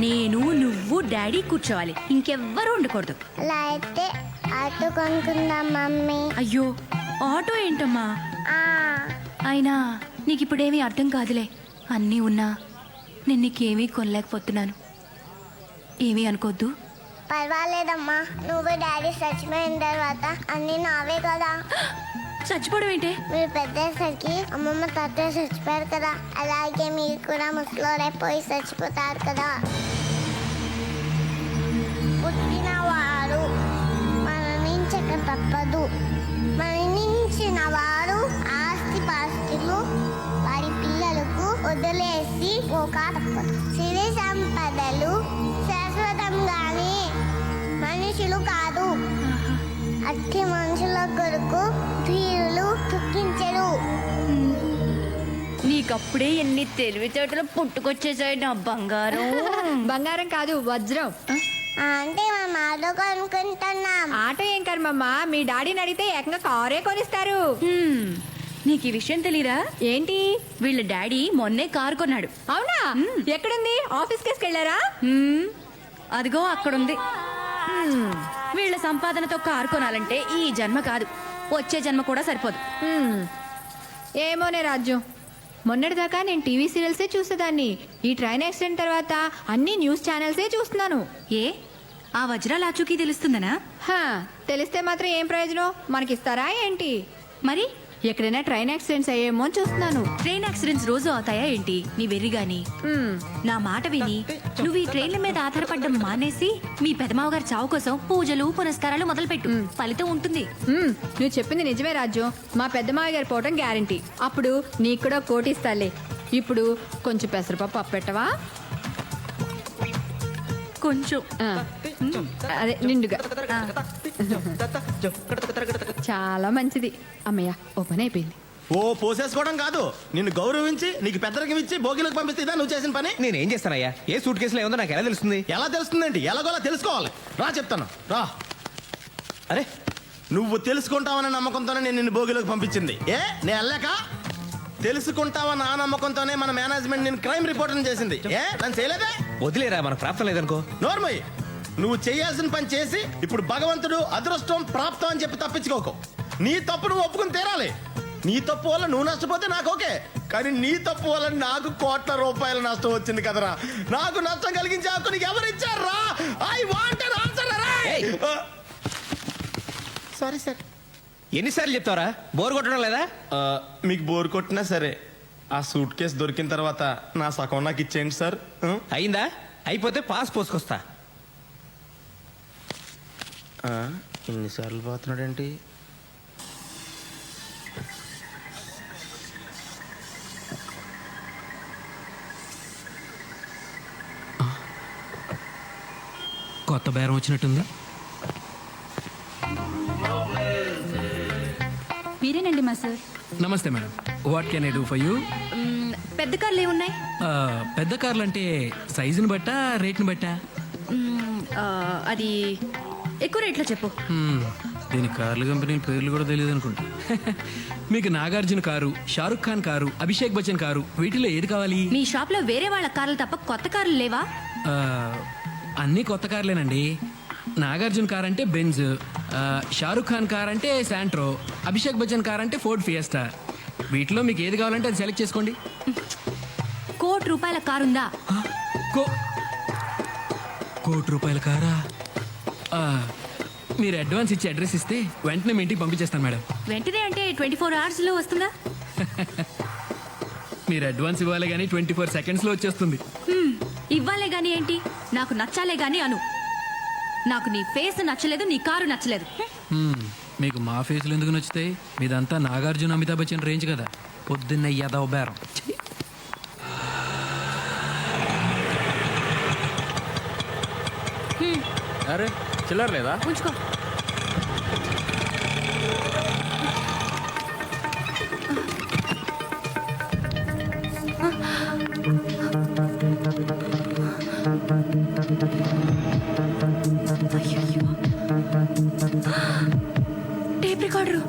నేను, నువ్వు, డాడీ కూర్చోవాలి, ఇంకెవ్వరూ ఉండకూడదు. అలా అయితే ఆటో కొనుక్కుందాం మమ్మీ. అయ్యో, ఆటో ఏంటమ్మా? అయినా నీకు ఇప్పుడేమీ అర్థం కాదులే. అన్నీ ఉన్నా నేను నీకేమీ కొనలేకపోతున్నాను. ఏమీ అనుకోద్దు. పర్వాలేదమ్మా, నువ్వు డాడీ చచ్చిపోయిన తర్వాత అన్ని నావే కదా. చచ్చిపోవడం ఏంటే? మీరు పెద్దసరికి అమ్మమ్మ తాతయ్య చచ్చిపోయారు కదా, అలాగే మీరు కూడా ముసలోడైపోయి చచ్చిపోతారు కదా. పుట్టిన వారు మరణించక తప్పదు. మరణించిన వారు ఆస్తి పాస్తులు వారి పిల్లలకు వదిలేసి పోక తప్పదు. సిరి సంపదలు శాశ్వతంగానే, మనుషులు కాదు. అట్టి మనుషుల కొరకు ధీరులు దుఃఖించరు. నీకప్పుడే ఎన్ని తెలివితేటలు పుట్టుకొచ్చేసాయి నా బంగారం. బంగారం కాదు, వజ్రం. అంటే మేము ఆటో కొనుక్కుంటున్నాం. ఆటో ఏం కర్మమ్మా, మీ డాడీని అడిగితే ఏకంగా కారే కొనిస్తారు. నీకు ఈ విషయం తెలీదా? ఏంటి? వీళ్ళ డాడీ మొన్నే కారు కొన్నాడు. అవునా? ఎక్కడుంది? ఆఫీస్ కేసుకు వెళ్ళారా? అదిగో అక్కడుంది. వీళ్ళ సంపాదనతో కారు కొనాలంటే ఈ జన్మ కాదు, వచ్చే జన్మ కూడా సరిపోదు. ఏమోనే రాజ్యం, మొన్నటిదాకా నేను టీవీ సీరియల్సే చూసేదాన్ని. ఈ ట్రైన్ యాక్సిడెంట్ తర్వాత అన్ని న్యూస్ ఛానల్సే చూస్తున్నాను. ఏ ఆ వజ్రాల ఆచూకీ తెలుస్తుందనా? తెలిస్తే మాత్రం ఏం ప్రయోజనం? మనకిస్తారా ఏంటి? మరి ఎక్కడైనా ట్రైన్ యాక్సిడెంట్స్ అయ్యేమో అని చూస్తున్నాను. ట్రైన్ యాక్సిడెంట్స్ రోజు అవుతాయా ఏంటి? నీ వెర్రిగాని నా మాట విని నువ్వు ఈ ట్రైన్ల మీద ఆధారపడడం మానేసి మీ పెదమావ గారి చావు కోసం పూజలు పునస్కారాలు మొదలుపెట్టు, ఫలితం ఉంటుంది. నువ్వు చెప్పింది నిజమే రాజ్యం. మా పెద్దమావ గారు పోవటం గ్యారంటీ. అప్పుడు నీకు కూడా కోటి ఇస్తాలే. ఇప్పుడు కొంచెం పెసరపప్పు అప్పెట్టవా? కొంచెం అదే నిండుగా. చాలా మంచిది. అమ్మయ్య, ఓ పని అయిపోయింది. ఓ పోసేసుకోవడం కాదు, నిన్ను గౌరవించి నీకు పెద్దరికం ఇచ్చి భోగిలకు పంపిస్తే ఇదా నువ్వు చేసిన పని? నేనేం చేస్తానయ్యా? ఏ సూట్ కేసులో ఏముందో నాకు ఎలా తెలుస్తుంది? ఎలా తెలుస్తుందేంటి? ఎలాగోలా తెలుసుకోవాలి. రా చెప్తాను, రా. అరే, నువ్వు తెలుసుకుంటావన్న నమ్మకంతోనే నేను నిన్ను భోగిలోకి పంపించింది. నేను వెళ్ళాక తెలుసుకుంటావన్న ఆ నమ్మకంతోనే మన మేనేజ్మెంట్ నేను క్రైమ్ రిపోర్టర్ చేసింది. నన్ను చేయలేదే? వదిలేరా, మనకు ప్రాప్తం లేదనుకో. నోర్మయ్య, నువ్వు చేయాల్సిన పని చేసి ఇప్పుడు భగవంతుడు అదృష్టం ప్రాప్తం అని చెప్పి తప్పించుకోకు. నీ తప్పు నువ్వు ఒప్పుకుని తీరాలి. నీ తప్పు వల్ల నువ్వు నష్టపోతే నాకు ఓకే, కానీ నీ తప్పు వల్ల నాకు కోట్ల రూపాయల నష్టం వచ్చింది కదరా. నాకు నష్టం కలిగించే హక్కు నీకు ఎవరు ఇచ్చారా? I want an answer. Sorry sir. ఎన్నిసార్లు చెప్తావరా? బోర్ కొట్టడం లేదా? మీకు బోర్ కొట్టినా సరే ఆ సూట్ కేసు దొరికిన తర్వాత నా సగం నాకు ఇచ్చేయండి సార్. అయిందా? అయిపోతే పాస్ పోసుకొస్తా. ఎన్నిసార్లు పోతున్నాడేంటి? కొత్త బేరం వచ్చినట్టుంది. మీరేనండి మా సార్. నమస్తే madam, what can I do for you? పెద్ద కార్లు ఏమున్నాయి? పెద్ద కార్లు అంటే సైజుని బట్టా రేట్ని బట్టా? అది ఎక్కువ రేట్లో చెప్పు. దీని కార్ల కంపెనీ పేర్లు కూడా తెలియదు అనుకుంటా. మీకు Nagarjuna car, Shahrukh Khan car, Abhishek Bachchan car, వీటిలో ఏది కావాలి? మీ షాప్ లో వేరే వాళ్ళ కార్లు తప్ప కొత్త కార్లు లేవా? అన్నీ కొత్త కార్లేనండి. నాగార్జున కార్ అంటే బెంజ్, షారుఖ్ ఖాన్ కార్ అంటే శాంట్రో, అభిషేక్ బచ్చన్ కార్ అంటే ఫోర్డ్ ఫియస్టా. వీటిలో మీకు ఏది కావాలంటే అది సెలెక్ట్ చేసుకోండి. ₹1,00,00,000 కారు ఉందా? ₹1,00,00,000 కారా? మీరు అడ్వాన్స్ ఇచ్చి అడ్రస్ ఇస్తే వెంటనే మీ ఇంటికి పంపించేస్తాను మేడం. వెంటనే అంటే 24 hours లో వస్తుందా? మీరు అడ్వాన్స్ ఇవ్వాలి కానీ 24 secondsలో వచ్చేస్తుంది. ఇవ్వాలే గాని ఏంటి, నాకు నచ్చాలే గాని అను. నాకు నీ ఫేస్ నచ్చలేదు, నీ కారు నచ్చలేదు. మీకు మా ఫేస్లు ఎందుకు నచ్చుతాయి? మీదంతా నాగార్జున అమితాబ్ బచ్చన్ రేంజ్ కదా. పొద్దున్న యాదవ్ బేరం. అరే చిల్లర లేదా? ఉంచుకో. Tape recorder.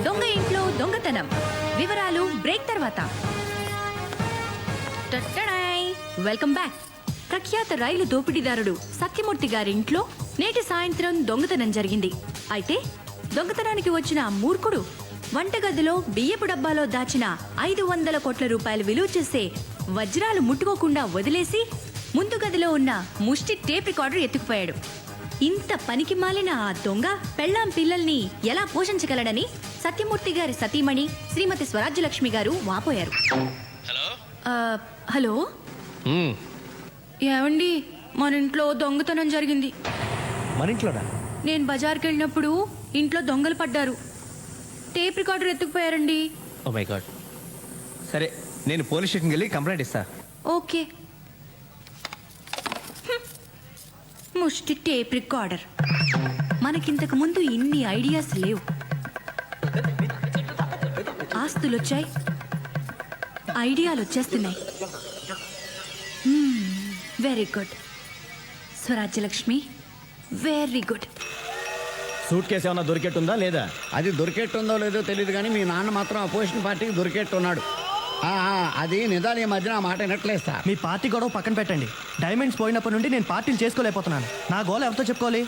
దొంగ ఇంట్లో దొంగతనం వివరాలు బ్రేక్ తర్వాత. టట్టడాయ్! Welcome back. ప్రఖ్యాత రైలు దోపిడీదారుడు సత్యమూర్తి గారి ఇంట్లో నేటి సాయంత్రం దొంగతనం జరిగింది. అయితే దొంగతనానికి వచ్చిన ఆ మూర్ఖుడు వంటగదిలో బియ్యపు డబ్బాలో దాచిన 500 కోట్ల రూపాయలు విలువ చేసే వజ్రాలు ముట్టుకోకుండా వదిలేసి ముందు గదిలో ఉన్న ముష్టి టేప్ రికార్డర్ ఎత్తుకుపోయాడు. ఇంత పనికి మాలిన ఆ దొంగ పెళ్ళాం పిల్లల్ని ఎలా పోషించగలడని సత్యమూర్తి గారి సతీమణి శ్రీమతి స్వరాజ్యలక్ష్మి గారు వాపోయారు. హలో, ఏమండి, మన ఇంట్లో దొంగతనం జరిగింది. మన ఇంట్లోనా? నేను బజార్కి వెళ్ళినప్పుడు ఇంట్లో దొంగలు పడ్డారు. టేప్ రికార్డర్ ఎత్తుకుపోయారండి. Oh my god. సరే, నేను పోలీస్ స్టేషన్కి వెళ్ళి కంప్లైంట్ ఇస్తా. ఓకే. ముష్టి టేప్ రికార్డర్. మనకింతకు ముందు ఇన్ని ఐడియాస్ లేవు. ఆస్తులు వచ్చాయి, ఐడియాలు వచ్చేస్తున్నాయి. Very good Swarajyalakshmi, very good. Suit case ఏమన్నా దొరికెట్టుందా లేదా? అది దొరికెట్టుందో లేదో తెలియదు కానీ మీ నాన్న మాత్రం అపోజిషన్ పార్టీకి దొరికెట్టున్నాడు. అది నిజాలు ఈ మధ్యన ఆ మాట వినట్లేదు సార్. మీ పార్టీ గొడవ పక్కన పెట్టండి. డైమండ్స్ పోయినప్పటి నుండి నేను పార్టీలు చేసుకోలేకపోతున్నాను. నా గోల్ ఎవరితో చెప్పుకోవాలి?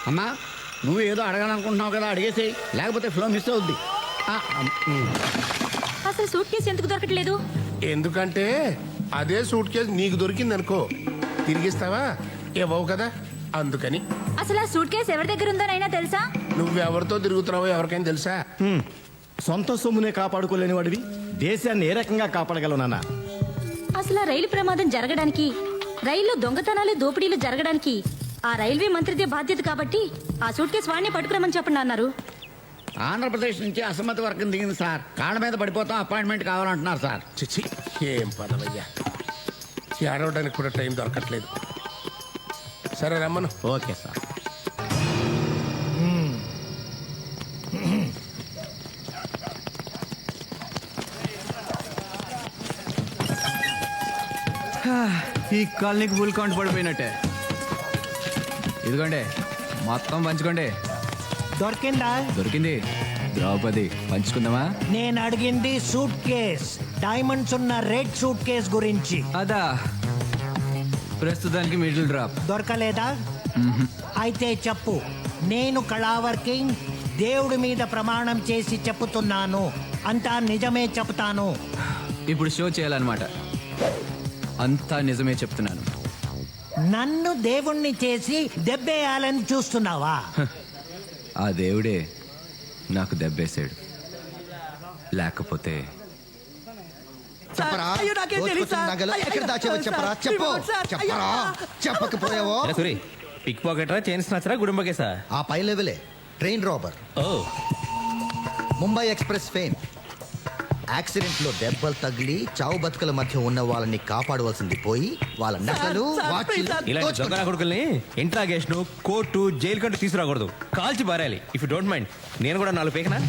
అమ్మా, నువ్వు ఏదో అడగాలనుకుంటున్నావు కదా, అడిగేసి, లేకపోతే ఫ్లో మిస్ అవుద్ది. అసలు సూట్ కేసు ఎందుకు దొరకట్లేదు? ఎందుకంటే అదే సూట్ కేసు నీకు దొరికింది అనుకో, తిరిగిస్తావా? ఇవ్వవు కదా, అందుకని. అసలు ఆ సూట్ కేసు ఎవరి దగ్గర ఉందోనైనా తెలుసా? నువ్వెవరితో తిరుగుతున్నావో ఎవరికైనా తెలుసా? సొంత సొమ్మునే కాపాడుకోలేని వాడివి దేశాన్ని ఏ రకంగా కాపాడగలవు నాన్న? అసలు ఆ రైలు ప్రమాదం జరగడానికి, రైల్లో దొంగతనాలు దోపిడీలు జరగడానికి ఆ రైల్వే మంత్రిదే బాధ్యత కాబట్టి ఆ సూట్ కేసు వాడిని పట్టుకురమని చెప్పండి అన్నారు. ఆంధ్రప్రదేశ్ నుంచి అసమ్మతి వర్గం దిగింది సార్. కాళ్ళ మీద పడిపోతాం, అపాయింట్మెంట్ కావాలంటున్నారు సార్. చిచ్చి, ఏం పదవయ్యా, ఏడవడానికి కూడా టైం దొరకట్లేదు. సరే రమ్మను. Okay sir. ఈ కాలనీకి ఫుల్ కౌంట్ పడిపోయినట్టే. ఇదిగోండి, మొత్తం పంచుకోండి. దొరికిందా? దొరికింది. ద్రౌపది, పంచుకుందామా? నేను అడిగింది సూట్ కేస్, డైమండ్స్ ఉన్న రెడ్ సూట్ కేస్ గురించి. అదా, ప్రస్తుతానికి మిడిల్ డ్రాప్. దొరకలేదా? అయితే చెప్పు. నేను కళావర్కింగ్ దేవుడి మీద ప్రమాణం చేసి చెప్పుతున్నాను, అంతా నిజమే చెప్తాను. ఇప్పుడు షో చేయాలన్నమాట. అంతా నిజమే చెప్తున్నాను. నన్ను దేవుణ్ణి చేసి దెబ్బేయాలని చూస్తున్నావా? ఆ దేవుడే నాకు దెబ్బేశాడు. లేకపోతే చెప్పరా? దోచుకొచ్చిన నగలు ఎక్కడ దాచావో చెప్పరా? చెప్పు. చెప్పరా? చెప్పకపోయావో? పిక్ పాకెటరా, చైన్ స్నాచరా, గుడుంబకేసా? ఆ పై లెవెలే ట్రైన్ రాబర్. ఓ, ముంబై ఎక్స్ప్రెస్ ఫేమ్. యాక్సిడెంట్ లో దెబ్బలు తగిలి చావు బతుకుల మధ్య ఉన్న వాళ్ళని కాపాడవలసింది పోయి వాళ్ళ నగలు వాచీలు ఇలాంటి దోచుకుంటారు. దొంగన కొడుకుల్ని ఇంట్రాగేషన్, కోర్టు, జైలు కంటూ తీసుకురాకూడదు. కాల్చి పారేయాలి. ఇఫ్ యూ డోంట్ మైండ్, నేను కూడా 4 పేకనా?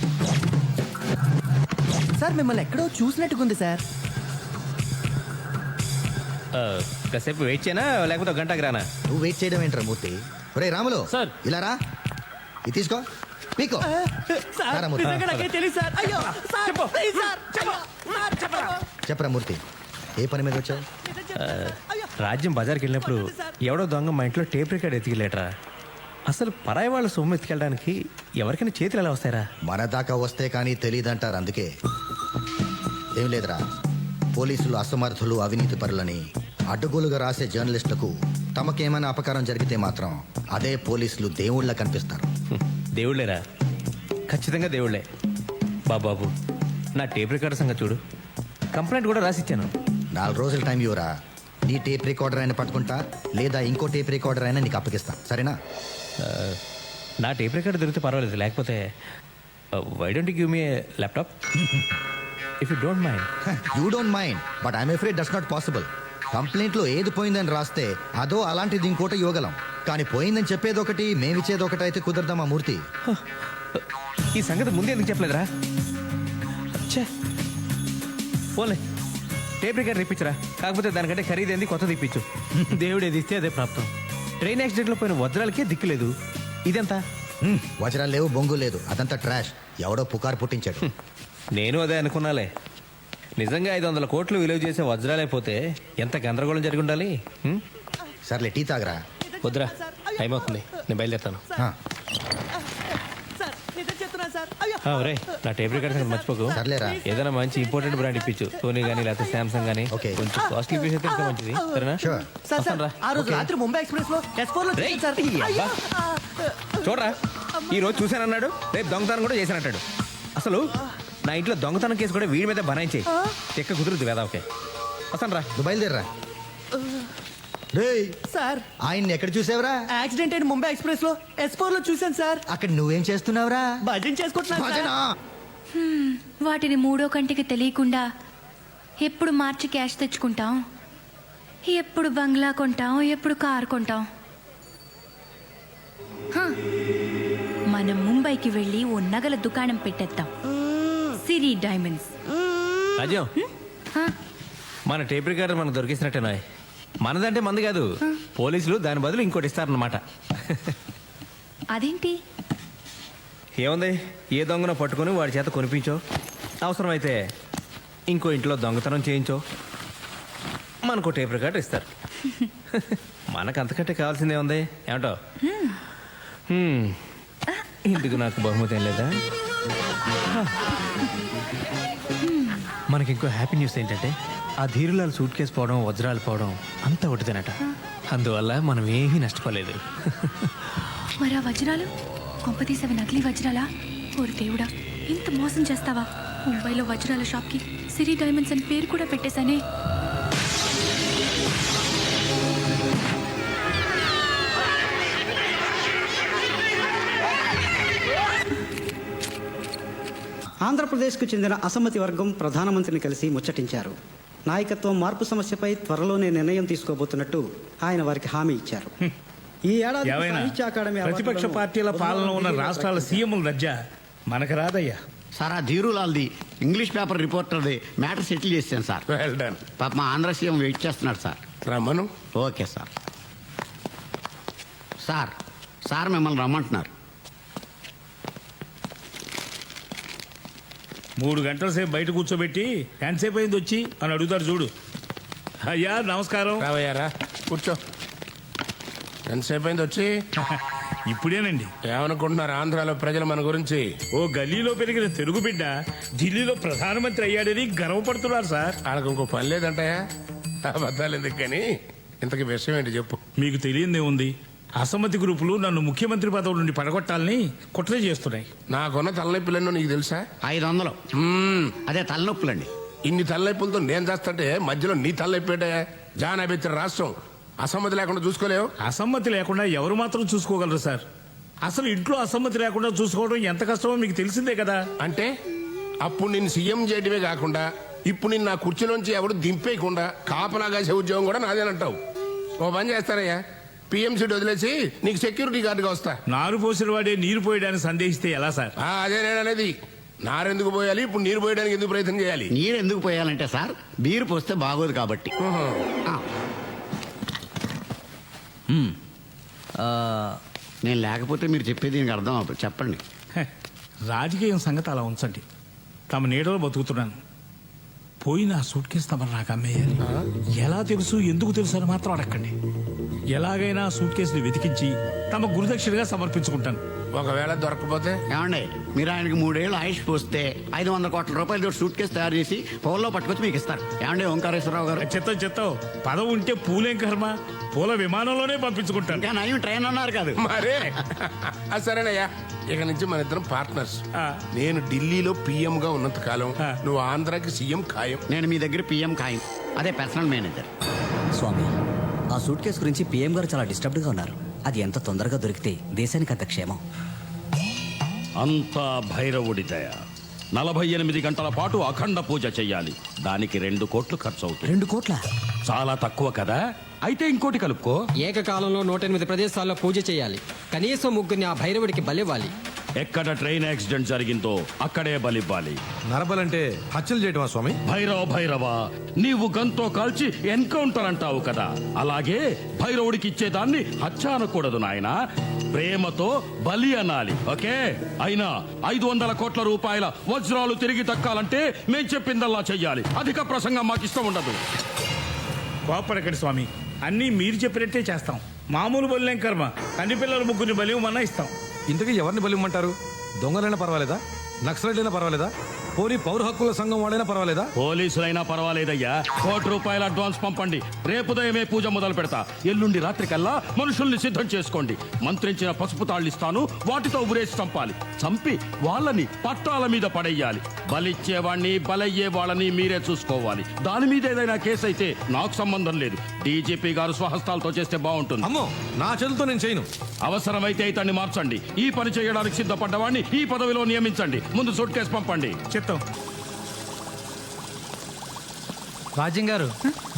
సార్, మిమ్మల్ని ఎక్కడో చూసినట్టుకుంది సార్. కాసేపు వెయిట్ చేయనా, లేకపోతే 1 గంటకు రానా? నువ్వు వెయిట్ చేయడం ఏంట్రా మూర్తి? ఒరే రాములు, సార్. ఇలా రా. ఇది తీసుకో, పీకో. రారా మూర్తి. చెప్పరా మూర్తి, ఏ పని మీద వచ్చావు? రాజ్యం బజార్కి వెళ్ళినప్పుడు ఎవడో దొంగ మా ఇంట్లో టేప్ రికార్డ్ ఎత్తికెళ్ళేట్రా. అసలు పరాయి వాళ్ళ సొమ్ము ఎత్తుకెళ్ళడానికి ఎవరికైనా చేతులు ఎలా వస్తాయరా? మన దాకా వస్తే కానీ తెలియదంటారు. అందుకే ఏం లేదురా, పోలీసులు అసమర్థులు, అవినీతి పరులని అడ్డగోలుగా రాసే జర్నలిస్టులకు తమకేమైనా అపకారం జరిగితే మాత్రం అదే పోలీసులు దేవుళ్ళ కనిపిస్తారు. దేవుళ్ళేరా, ఖచ్చితంగా దేవుళ్ళే. బాబు, నా టేప్ రికార్డర్ సంగతి చూడు. కంప్లైంట్ కూడా రాసిచ్చాను. 4 రోజుల టైం ఇవ్వరా. నీ టేప్ రికార్డర్ అయినా పట్టుకుంటా, లేదా ఇంకో టేప్ రికార్డర్ అయినా నీకు అప్పగిస్తా, సరేనా? నా టేప్ రికార్డ్ దొరికితే పర్వాలేదు, లేకపోతే why don't give me laptop if you don't mind. You don't mind but I'm afraid that's not possible. కంప్లైంట్లో ఏది పోయిందని రాస్తే అదో అలాంటిది ఇంకోటి ఇవ్వగలం, కానీ పోయిందని చెప్పేది ఒకటి మేమిచ్చేది ఒకటి అయితే కుదరదామా మూర్తి? ఈ సంగతి ముందే ఎందుకు చెప్పలేదురా? పోలే, టేప్ రికార్డ్ ఇప్పించరా, కాకపోతే దానికంటే ఖరీదైంది కొత్తది ఇప్పించు. దేవుడు ఏది ఇస్తే అదే ప్రాప్తం. ట్రైన్ యాక్సిడెంట్లో పోయిన వజ్రాలకే దిక్కులేదు, ఇదంతా వజ్రాలు లేవు, బొంగు లేదు, అదంతా ట్రాష్. ఎవడో పుకారు పుట్టించాడు. నేను అదే అనుకున్నాలే. నిజంగా 500 కోట్లు విలువ చేసే వజ్రాలే పోతే ఎంత గందరగోళం జరిగి ఉండాలి. సర్లే టీ తాగరా. వద్దురా, టైం అవుతుంది, నేను బయలుదేరుతాను. ఒరే, నా టేప్ రికార్డ్ సంగతి మర్చిపోకు. సర్లేరా. ఏదైనా మంచి ఇంపార్టెంట్ బ్రాండ్ ఇప్పించు, సోనీ కానీ లేకపోతే శాంసంగ్ కానీ. ఓకే. కొంచెం కాస్ట్లీ పీస్ అయితే ఇంకా మంచిది, సరేనా? వస్తాను రా. ఆ రోజు రాత్రి ముంబై ఎక్స్ప్రెస్ లో S4 లో రేయ్, చూశాను సార్. ఈ అబ్బా. చూడరా, ఈ రోజు చూశానన్నాడు, రేపు దొంగతనం కూడా చేశానంటాడు. అసలు నా ఇంట్లో దొంగతనం కేసు కూడా వీడి మీద బనాయించేయి. చెక్క కుదురుద్ది వేదా. ఓకే, వస్తాను రా. నువ్వు బయలుదేరరా. రేయ్, సార్ ఆయన్ని ఎక్కడ చూసావురా? యాక్సిడెంట్ అయిన ముంబై ఎక్స్ప్రెస్ లో S4 లో చూశాను సార్. అక్కడ నువ్వేం చేస్తున్నావురా? భజన చేసుకుంటున్నాను సార్. భజనా? వాటిని మూడో కంటికి తెలియకుండా ఎప్పుడు మార్చి క్యాష్ తెచ్చుకుంటాం, ఎప్పుడు బంగ్లా కొంటాం, ఎప్పుడు కారు కొంటాం. హ, మనం ముంబైకి వెళ్ళి ఓ నగల దుకాణం పెట్టేద్దాం, సిరి డైమండ్స్. రాజ్యం, మన టేప్ రికార్డర్ మనకు దొరికిసినట్టేనా? మనదంటే మంది కాదు, పోలీసులు దాని బదులు ఇంకోటి ఇస్తారన్నమాట. అదేంటి? ఏముంది, ఏ దొంగను పట్టుకొని వాడి చేత కొనిపించో, అవసరమైతే ఇంకో ఇంట్లో దొంగతనం చేయించో, మనకు టేప్ రికార్డర్ ఇస్తారు. మనకు అంతకంటే కావాల్సిందే ఉంది, ఏమంటో? ఇందుకు నాకు బహుమతి ఏం లేదా? మనకి ఇంకో హ్యాపీ న్యూస్ ఏంటంటే, ఆ ధీరులాల్ సూట్ కేసు పోవడం, వజ్రాలు పోవడం అంతా ఒకటిదేనట. అందువల్ల మనం ఏమీ నష్టపోలేదు. మరి ఆ వజ్రాలు కొంపతీసవి నకిలీ వజ్రాలా? ఓరి దేవుడా, ఇంత మోసం చేస్తావా? ముంబైలో వజ్రాల షాప్కి సిరి డైమండ్స్ అని పేరు కూడా పెట్టేశానే. ఆంధ్రప్రదేశ్కు చెందిన అసమ్మతి వర్గం ప్రధానమంత్రిని కలిసి ముచ్చటించారు. నాయకత్వం మార్పు సమస్యపై త్వరలోనే నిర్ణయం తీసుకోబోతున్నట్టు ఆయన వారికి హామీ ఇచ్చారు. ఈ ఏడాది సాహిత్య అకాడమీ ప్రతిపక్ష పార్టీల పాలన ఉన్న రాష్ట్రాల సీఎంల మధ్య మనకు రాదయ్యా. సార్, ఆ ధీరులాల్ది ఇంగ్లీష్ పేపర్ రిపోర్టర్ది మ్యాటర్ సెటిల్ చేశాను సార్. Well done. పాప మా ఆంధ్ర సీఎం వెయిట్ చేస్తున్నాడు సార్. రమ్మను. Okay sir. సార్ సార్ మిమ్మల్ని రమ్మంటున్నారు. 3 గంటల సేపు బయట కూర్చోబెట్టి ఎంతసేపు అయింది వచ్చి అని అడుగుతారు చూడు. అయ్యా నమస్కారం. రావయ్యారా, కూర్చో. ఎంతసేపు అయింది వచ్చి? ఇప్పుడేనండి. ఏమనుకుంటున్నారు ఆంధ్రాలో ప్రజలు మన గురించి? ఓ గల్లీలో పెరిగిన తెలుగు బిడ్డ ఢిల్లీలో ప్రధానమంత్రి అయ్యాడని గర్వపడుతున్నారు సార్. వాళ్ళకి ఇంకో పని లేదంటాయా? అబద్ధాలు ఎందుకు కానీ ఇంతకీ విషయం ఏంటి చెప్పు. మీకు తెలియందే ఉంది, అసమ్మతి గ్రూపులు నన్ను ముఖ్యమంత్రి పదవి నుండి పడగొట్టాలని కుట్ర చేస్తున్నాయి. నాకున్న తలనొప్పులన్నో నీకు తెలుసా? 500. అదే తలనొప్పులండి. ఇన్ని తలనొప్పులతో నేను చేస్తుంటే మధ్యలో నీ తలనొప్పేటే? జానాబెత్తిన రాష్ట్రం అసమ్మతి లేకుండా చూసుకోలేవు. అసమ్మతి లేకుండా ఎవరు మాత్రం చూసుకోగలరు సార్? అసలు ఇంట్లో అసమ్మతి లేకుండా చూసుకోవడం ఎంత కష్టమో మీకు తెలిసిందే కదా. అంటే అప్పుడు నేను సీఎం చేయడమే కాకుండా ఇప్పుడు నేను నా కుర్చీలోంచి ఎవడు దింపేయకుండా కాపలా కాసే ఉద్యోగం కూడా నాదేనంటావు. ఓ పని చేస్తారయ్యా, పిఎంసీ వదిలేసి నీకు సెక్యూరిటీ గార్డుగా వస్తా. నారు పోసిన వాడే నీరు పోయడానికి సందేహిస్తే ఎలా సార్? అదే నేను అనేది. నారెందుకు పోయాలి, ఇప్పుడు నీరు పోయడానికి ఎందుకు ప్రయత్నం చేయాలి? నీరు ఎందుకు పోయాలంటే సార్, బీరు పోస్తే బాగోదు కాబట్టి. నేను లేకపోతే మీరు చెప్పేది దీనికి అర్థం అవ్వదు. చెప్పండి. రాజకీయం సంగతి అలా ఉంచండి. తమ నీడలో బతుకుతున్నాను. పోయిన ఆ సూట్ కేసు తమరు నాకు అమ్మేయాలి. ఎలా తెలుసు, ఎందుకు తెలుసు అని మాత్రం అడగండి. ఎలాగైనా సూట్ కేసుని వెతికించి తమ గురుదక్షిణగా సమర్పించుకుంటాను. ఒకవేళ దొరకకపోతే? ఏమండి, మీరు ఆయనకి 3 ఏళ్ళు ఆయుష్ పోస్తే 500 కోట్ల రూపాయలు సూట్ కేసు తయారు చేసి పౌల్లో పట్టుకొచ్చి మీకు ఇస్తారు. ఏమండి ఓంకారేశ్వరరావు గారు? చెత్త పదవి ఉంటే పూలేం కర్మ, పూల విమానంలోనే పంపించుకుంటాను. ఇంకా నయం ట్రైన్ అన్నారు కాదు. మరే సరేనయ్యా, ఇక నుంచి మన ఇద్దరం పార్ట్నర్స్. నేను ఢిల్లీలో పిఎం గా ఉన్నంత కాలం నువ్వు ఆంధ్రాకి సీఎం ఖాయం. నేను మీ దగ్గర పిఎం ఖాయం, అదే పర్సనల్ మేనేజర్. స్వామి, ఆ సూట్ కేసు గురించి పిఎం గారు చాలా డిస్టర్బ్డ్గా ఉన్నారు. అది ఎంత తొందరగా దొరికితే దేశానికి అంత క్షేమం. అంతా భైరవుడి దయ. 48 గంటల పాటు అఖండ పూజ చెయ్యాలి. దానికి 2 కోట్లు ఖర్చు అవుతుంది. 2 కోట్ల? చాలా తక్కువ కదా, అయితే ఇంకోటి కలుపుకో. ఏకకాలంలో 108 ప్రదేశాల్లో పూజ చేయాలి. కనీసం 3 ఆ భైరవుడికి బలివ్వాలి. ఎక్కడ ట్రైన్ యాక్సిడెంట్ జరిగిందో అక్కడే బలివ్వాలి. నరబలంటే హత్యలు చేయటమా స్వామి? భైరవ నీవు గంతో కాల్చి ఎన్కౌంటర్ అంటావు కదా, అలాగే భైరవుడికి ఇచ్చేదాన్ని హత్య అనకూడదు నాయనా, ప్రేమతో బలి అనాలి. ఓకే? అయినా 500 కోట్ల రూపాయల వజ్రాలు తిరిగి దక్కాలంటే మేం చెప్పిందల్లా చెయ్యాలి. అధిక ప్రసంగం మాకు ఇష్టం ఉండదు. కోపడకండి స్వామి, అన్నీ మీరు చెప్పినట్టే చేస్తాం. మామూలు బలిలేం కర్మ, కన్ని పిల్లల 3 బలి మన్నా ఇస్తాం. ఇంతకీ ఎవరిని బలిమ్మంటారు? దొంగలైనా పర్వాలేదా? నక్సలైట్ పర్వాలేదా? పోనీ పౌర హక్కుల సంఘం వాడైనా పర్వాలేదా? పోలీసులైనా పర్వాలేదయ్యా. 1 కోటి రూపాయల అడ్వాన్స్ పంపండి. రేపు ఉదయమే పూజ మొదలు పెడతా. ఎల్లుండి రాత్రికల్లా మనుషుల్ని సిద్ధం చేసుకోండి. మంత్రించిన పసుపు తాళ్ళు ఇస్తాను, వాటితో ఉరేసి చంపాలి. చంపి వాళ్ళని పట్టాల మీద పడేయాలి. బలిచ్చేవాణ్ణి బలయ్యే వాళ్ళని మీరే చూసుకోవాలి. దాని మీద ఏదైనా కేసు అయితే నాకు సంబంధం లేదు. డీజీపీ గారు స్వహస్తాలతో చేస్తే బాగుంటుంది. అమ్మో, నా చేతులతో నేను చేయను. అవసరమైతే ఇతన్ని మార్చండి. ఈ పని చేయడానికి సిద్ధపడ్డవాడిని ఈ పదవిలో నియమించండి. ముందు సూట్ కేసు పంపండి. చెప్తాం. రాజ్యం గారు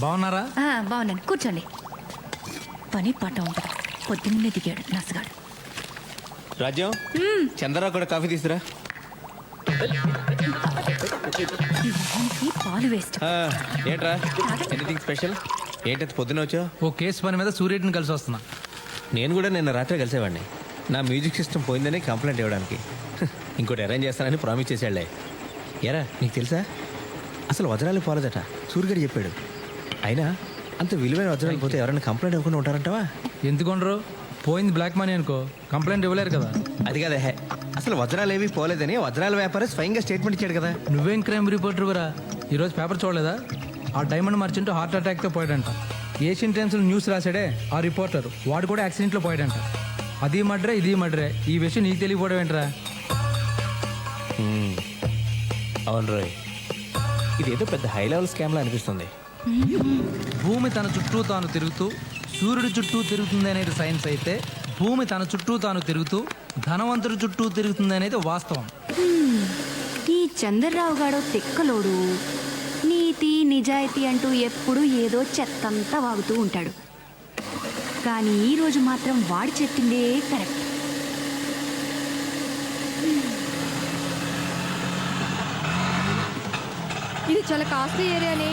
బాగున్నారా? బాగున్నాను, కూర్చోండి. పని పాట ఉంటుంది. పొద్దున్నే దిగాడు నసగాడు. రాజ్యం, చంద్రరావు కూడా కాఫీ తీసురా. పాలు వేస్ట్. ఏంట్రా, ఎనీథింగ్ స్పెషల్? ఏంటది పొద్దున వచ్చావు? ఓ కేసు పని మీద సూర్యుడిని కలిసి వస్తున్నా. నేను కూడా నిన్న రాత్రి కలిసేవాడిని. నా మ్యూజిక్ సిస్టమ్ పోయిందని కంప్లైంట్ ఇవ్వడానికి. ఇంకోటి అరేంజ్ చేస్తానని ప్రామిస్ చేశాడులే. ఎరా, నీకు తెలుసా అసలు వజ్రాలు పోలేదట, సూర్యుడు చెప్పాడు. అయినా అంత విలువైన వజ్రాలు పోతే ఎవరైనా కంప్లైంట్ ఇవ్వకుండా ఉంటారంటావా? ఎందుకుండ్రు? పోయింది బ్లాక్ మనీ అనుకో, కంప్లైంట్ ఇవ్వలేరు కదా. అది కదా, అసలు వజ్రాలు ఏవి పోలేదని వజ్రాల వ్యాపారి స్వయంగా స్టేట్మెంట్ ఇచ్చాడు కదా. నువ్వేం క్రైమ్ రిపోర్టర్ వరా? ఈరోజు పేపర్ చూడలేదా? ఆ డైమండ్ మర్చెంట్ హార్ట్ అటాక్తో పోయాడంట. ఏషియన్ టైమ్స్లో న్యూస్ రాశాడే ఆ రిపోర్టర్, వాడు కూడా యాక్సిడెంట్లో పోయాడంట. అది మడ్రే ఇది మడ్రే, ఈ విషయం నీకు తెలియకపోవడం ఏంట్రా? అవును రోయ్, ఇదేదో పెద్ద హై లెవెల్ స్కామ్లా అనిపిస్తుంది. భూమి తన చుట్టూ తాను తిరుగుతూ సూర్యుడి చుట్టూ తిరుగుతుంది అనేది సైన్స్ అయితే, భూమి తన చుట్టూ తాను తిరుగుతూ ధనవంతుడి చుట్టూ తిరుగుతుంది అనేది వాస్తవం. ఈ చంద్రరావు గాడో తెక్కలోడు. నీతి నిజాయితీ అంటూ ఎప్పుడు ఏదో చెత్తంతా వాగుతూ ఉంటాడు. కానీ ఈ రోజు మాత్రం వాడు చెప్పిందే కరెక్ట్. ఇది చాలా కాస్ట్లీ ఏరియాని.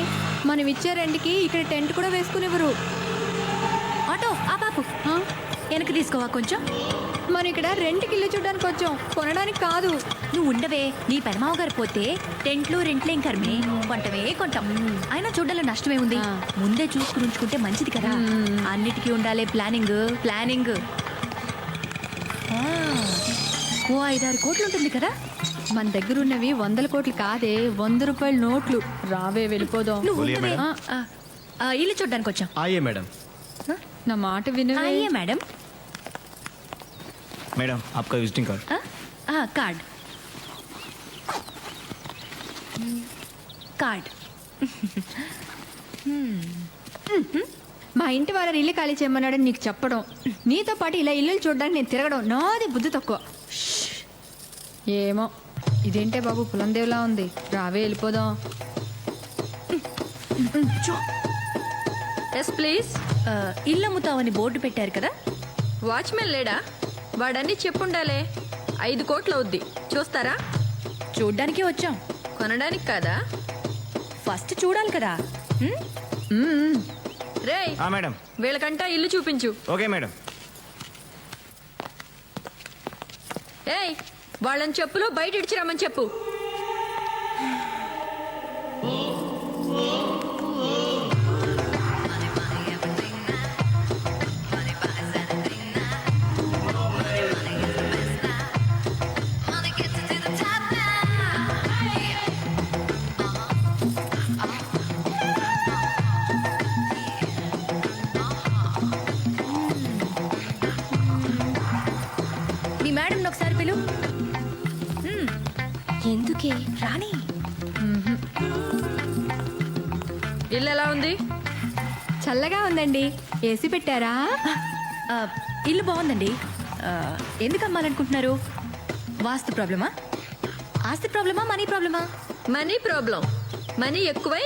మనం ఇచ్చే రెంట్కి ఇక్కడ టెంట్ కూడా వేసుకునివ్వరు. ఆటో ఆ పాపు వెనక్కి తీసుకోవా కొంచెం. మనం ఇక్కడ రెంట్కి ఇల్లు చూడడానికి వచ్చాం, కొనడానికి కాదు. నువ్వు ఉండవే, నీ పెనమావ గారు పోతే టెంట్లు రెంట్లేం కర్మే, కొంటవే కొంటాం. అయినా చూడాల నష్టమే ఉంది. ముందే చూసుకుని ఉంచుకుంటే మంచిది కదా. అన్నిటికీ ఉండాలి ప్లానింగ్. ఓ 5-6 కోట్లు ఉంటుంది కదా. మన దగ్గర ఉన్నవి 100 కోట్లు కాదే, 100 రూపాయల నోట్లు. రావే వెళ్ళిపోదాం. నువ్వు ఉండవే. ఇల్లు చూడడానికి వచ్చాం. ఆయే మేడం. నా మాట వినవే. అయ్యే మేడం. మేడం आपका विजिटिंग कार्ड. कार्ड. మా ఇంటి వాళ్ళని ఇల్లు ఖాళీ చేయమన్నాడని నీకు చెప్పడం, నీతో పాటు ఇలా ఇల్లు చూడడానికి నేను తిరగడం నాది బుద్ధి తక్కువ. ఏమో ఇదేంటే బాబు పులందేవ్లా ఉంది. రావే వెళ్ళిపోదాం. Yes please. ఇల్లు అమ్ముతావని బోర్డు పెట్టారు కదా. వాచ్మెన్ లేడా? వాడన్నీ చెప్పుండాలే. 5 కోట్లు అవుద్ది, చూస్తారా? చూడ్డానికి వచ్చాం, కొనడానికి కాదా? ఫస్ట్ చూడాలి కదా. రేయ్ మేడం, వీళ్ళకంటా ఇల్లు చూపించు. Okay madam. ఏయ్ వాళ్ళని చెప్పులు బయట ఇడిచిరమ్మని చెప్పు. మీ మేడం ఒకసారి పిలు. ఎందుకే రాణి. ఇల్లు ఎలా ఉంది? చల్లగా ఉందండి. ఏసీ పెట్టారా? ఇల్లు బాగుందండి. ఎందుకు అమ్మాలనుకుంటున్నారు? వాస్తు ప్రాబ్లమా, ఆస్తి ప్రాబ్లమా, మనీ ప్రాబ్లమా? Money problem. మనీ ఎక్కువై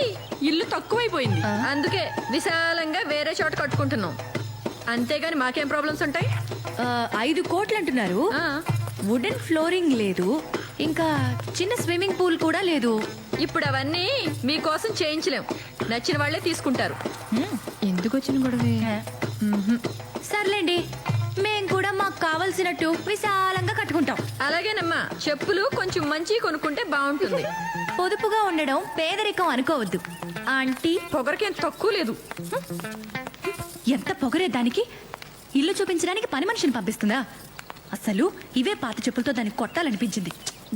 ఇల్లు తక్కువైపోయింది. అందుకే విశాలంగా వేరే చోట కట్టుకుంటున్నాం. అంతేగాని మాకేం ప్రాబ్లమ్స్ ఉంటాయి? 5 కోట్లు అంటున్నారు. వుడెన్ ఫ్లోరింగ్ లేదు, ఇంకా చిన్న స్విమ్మింగ్ పూల్ కూడా లేదు. ఇప్పుడు అవన్నీ మీకోసం చేయించలేం. నచ్చిన వాళ్ళే తీసుకుంటారు. ఎందుకు వచ్చిన గొడవే? సర్లేండి, మేం కూడా మాకు కావలసినట్టు విశాలంగా కట్టుకుంటాం. అలాగేనమ్మా, చెప్పులు కొంచెం మంచి కొనుక్కుంటే బాగుంటుంది. పొదుపుగా ఉండడం పేదరికం అనుకోవద్దు ఆంటీ. పొగరకేం తక్కువ లేదు. ఎంత పొగరే దానికి! ఇల్లు చూపించడానికి పని మనిషిని పంపిస్తుందా? అసలు ఇవే పాత చెప్పులతో దాన్ని కొట్టాలనిపించింది.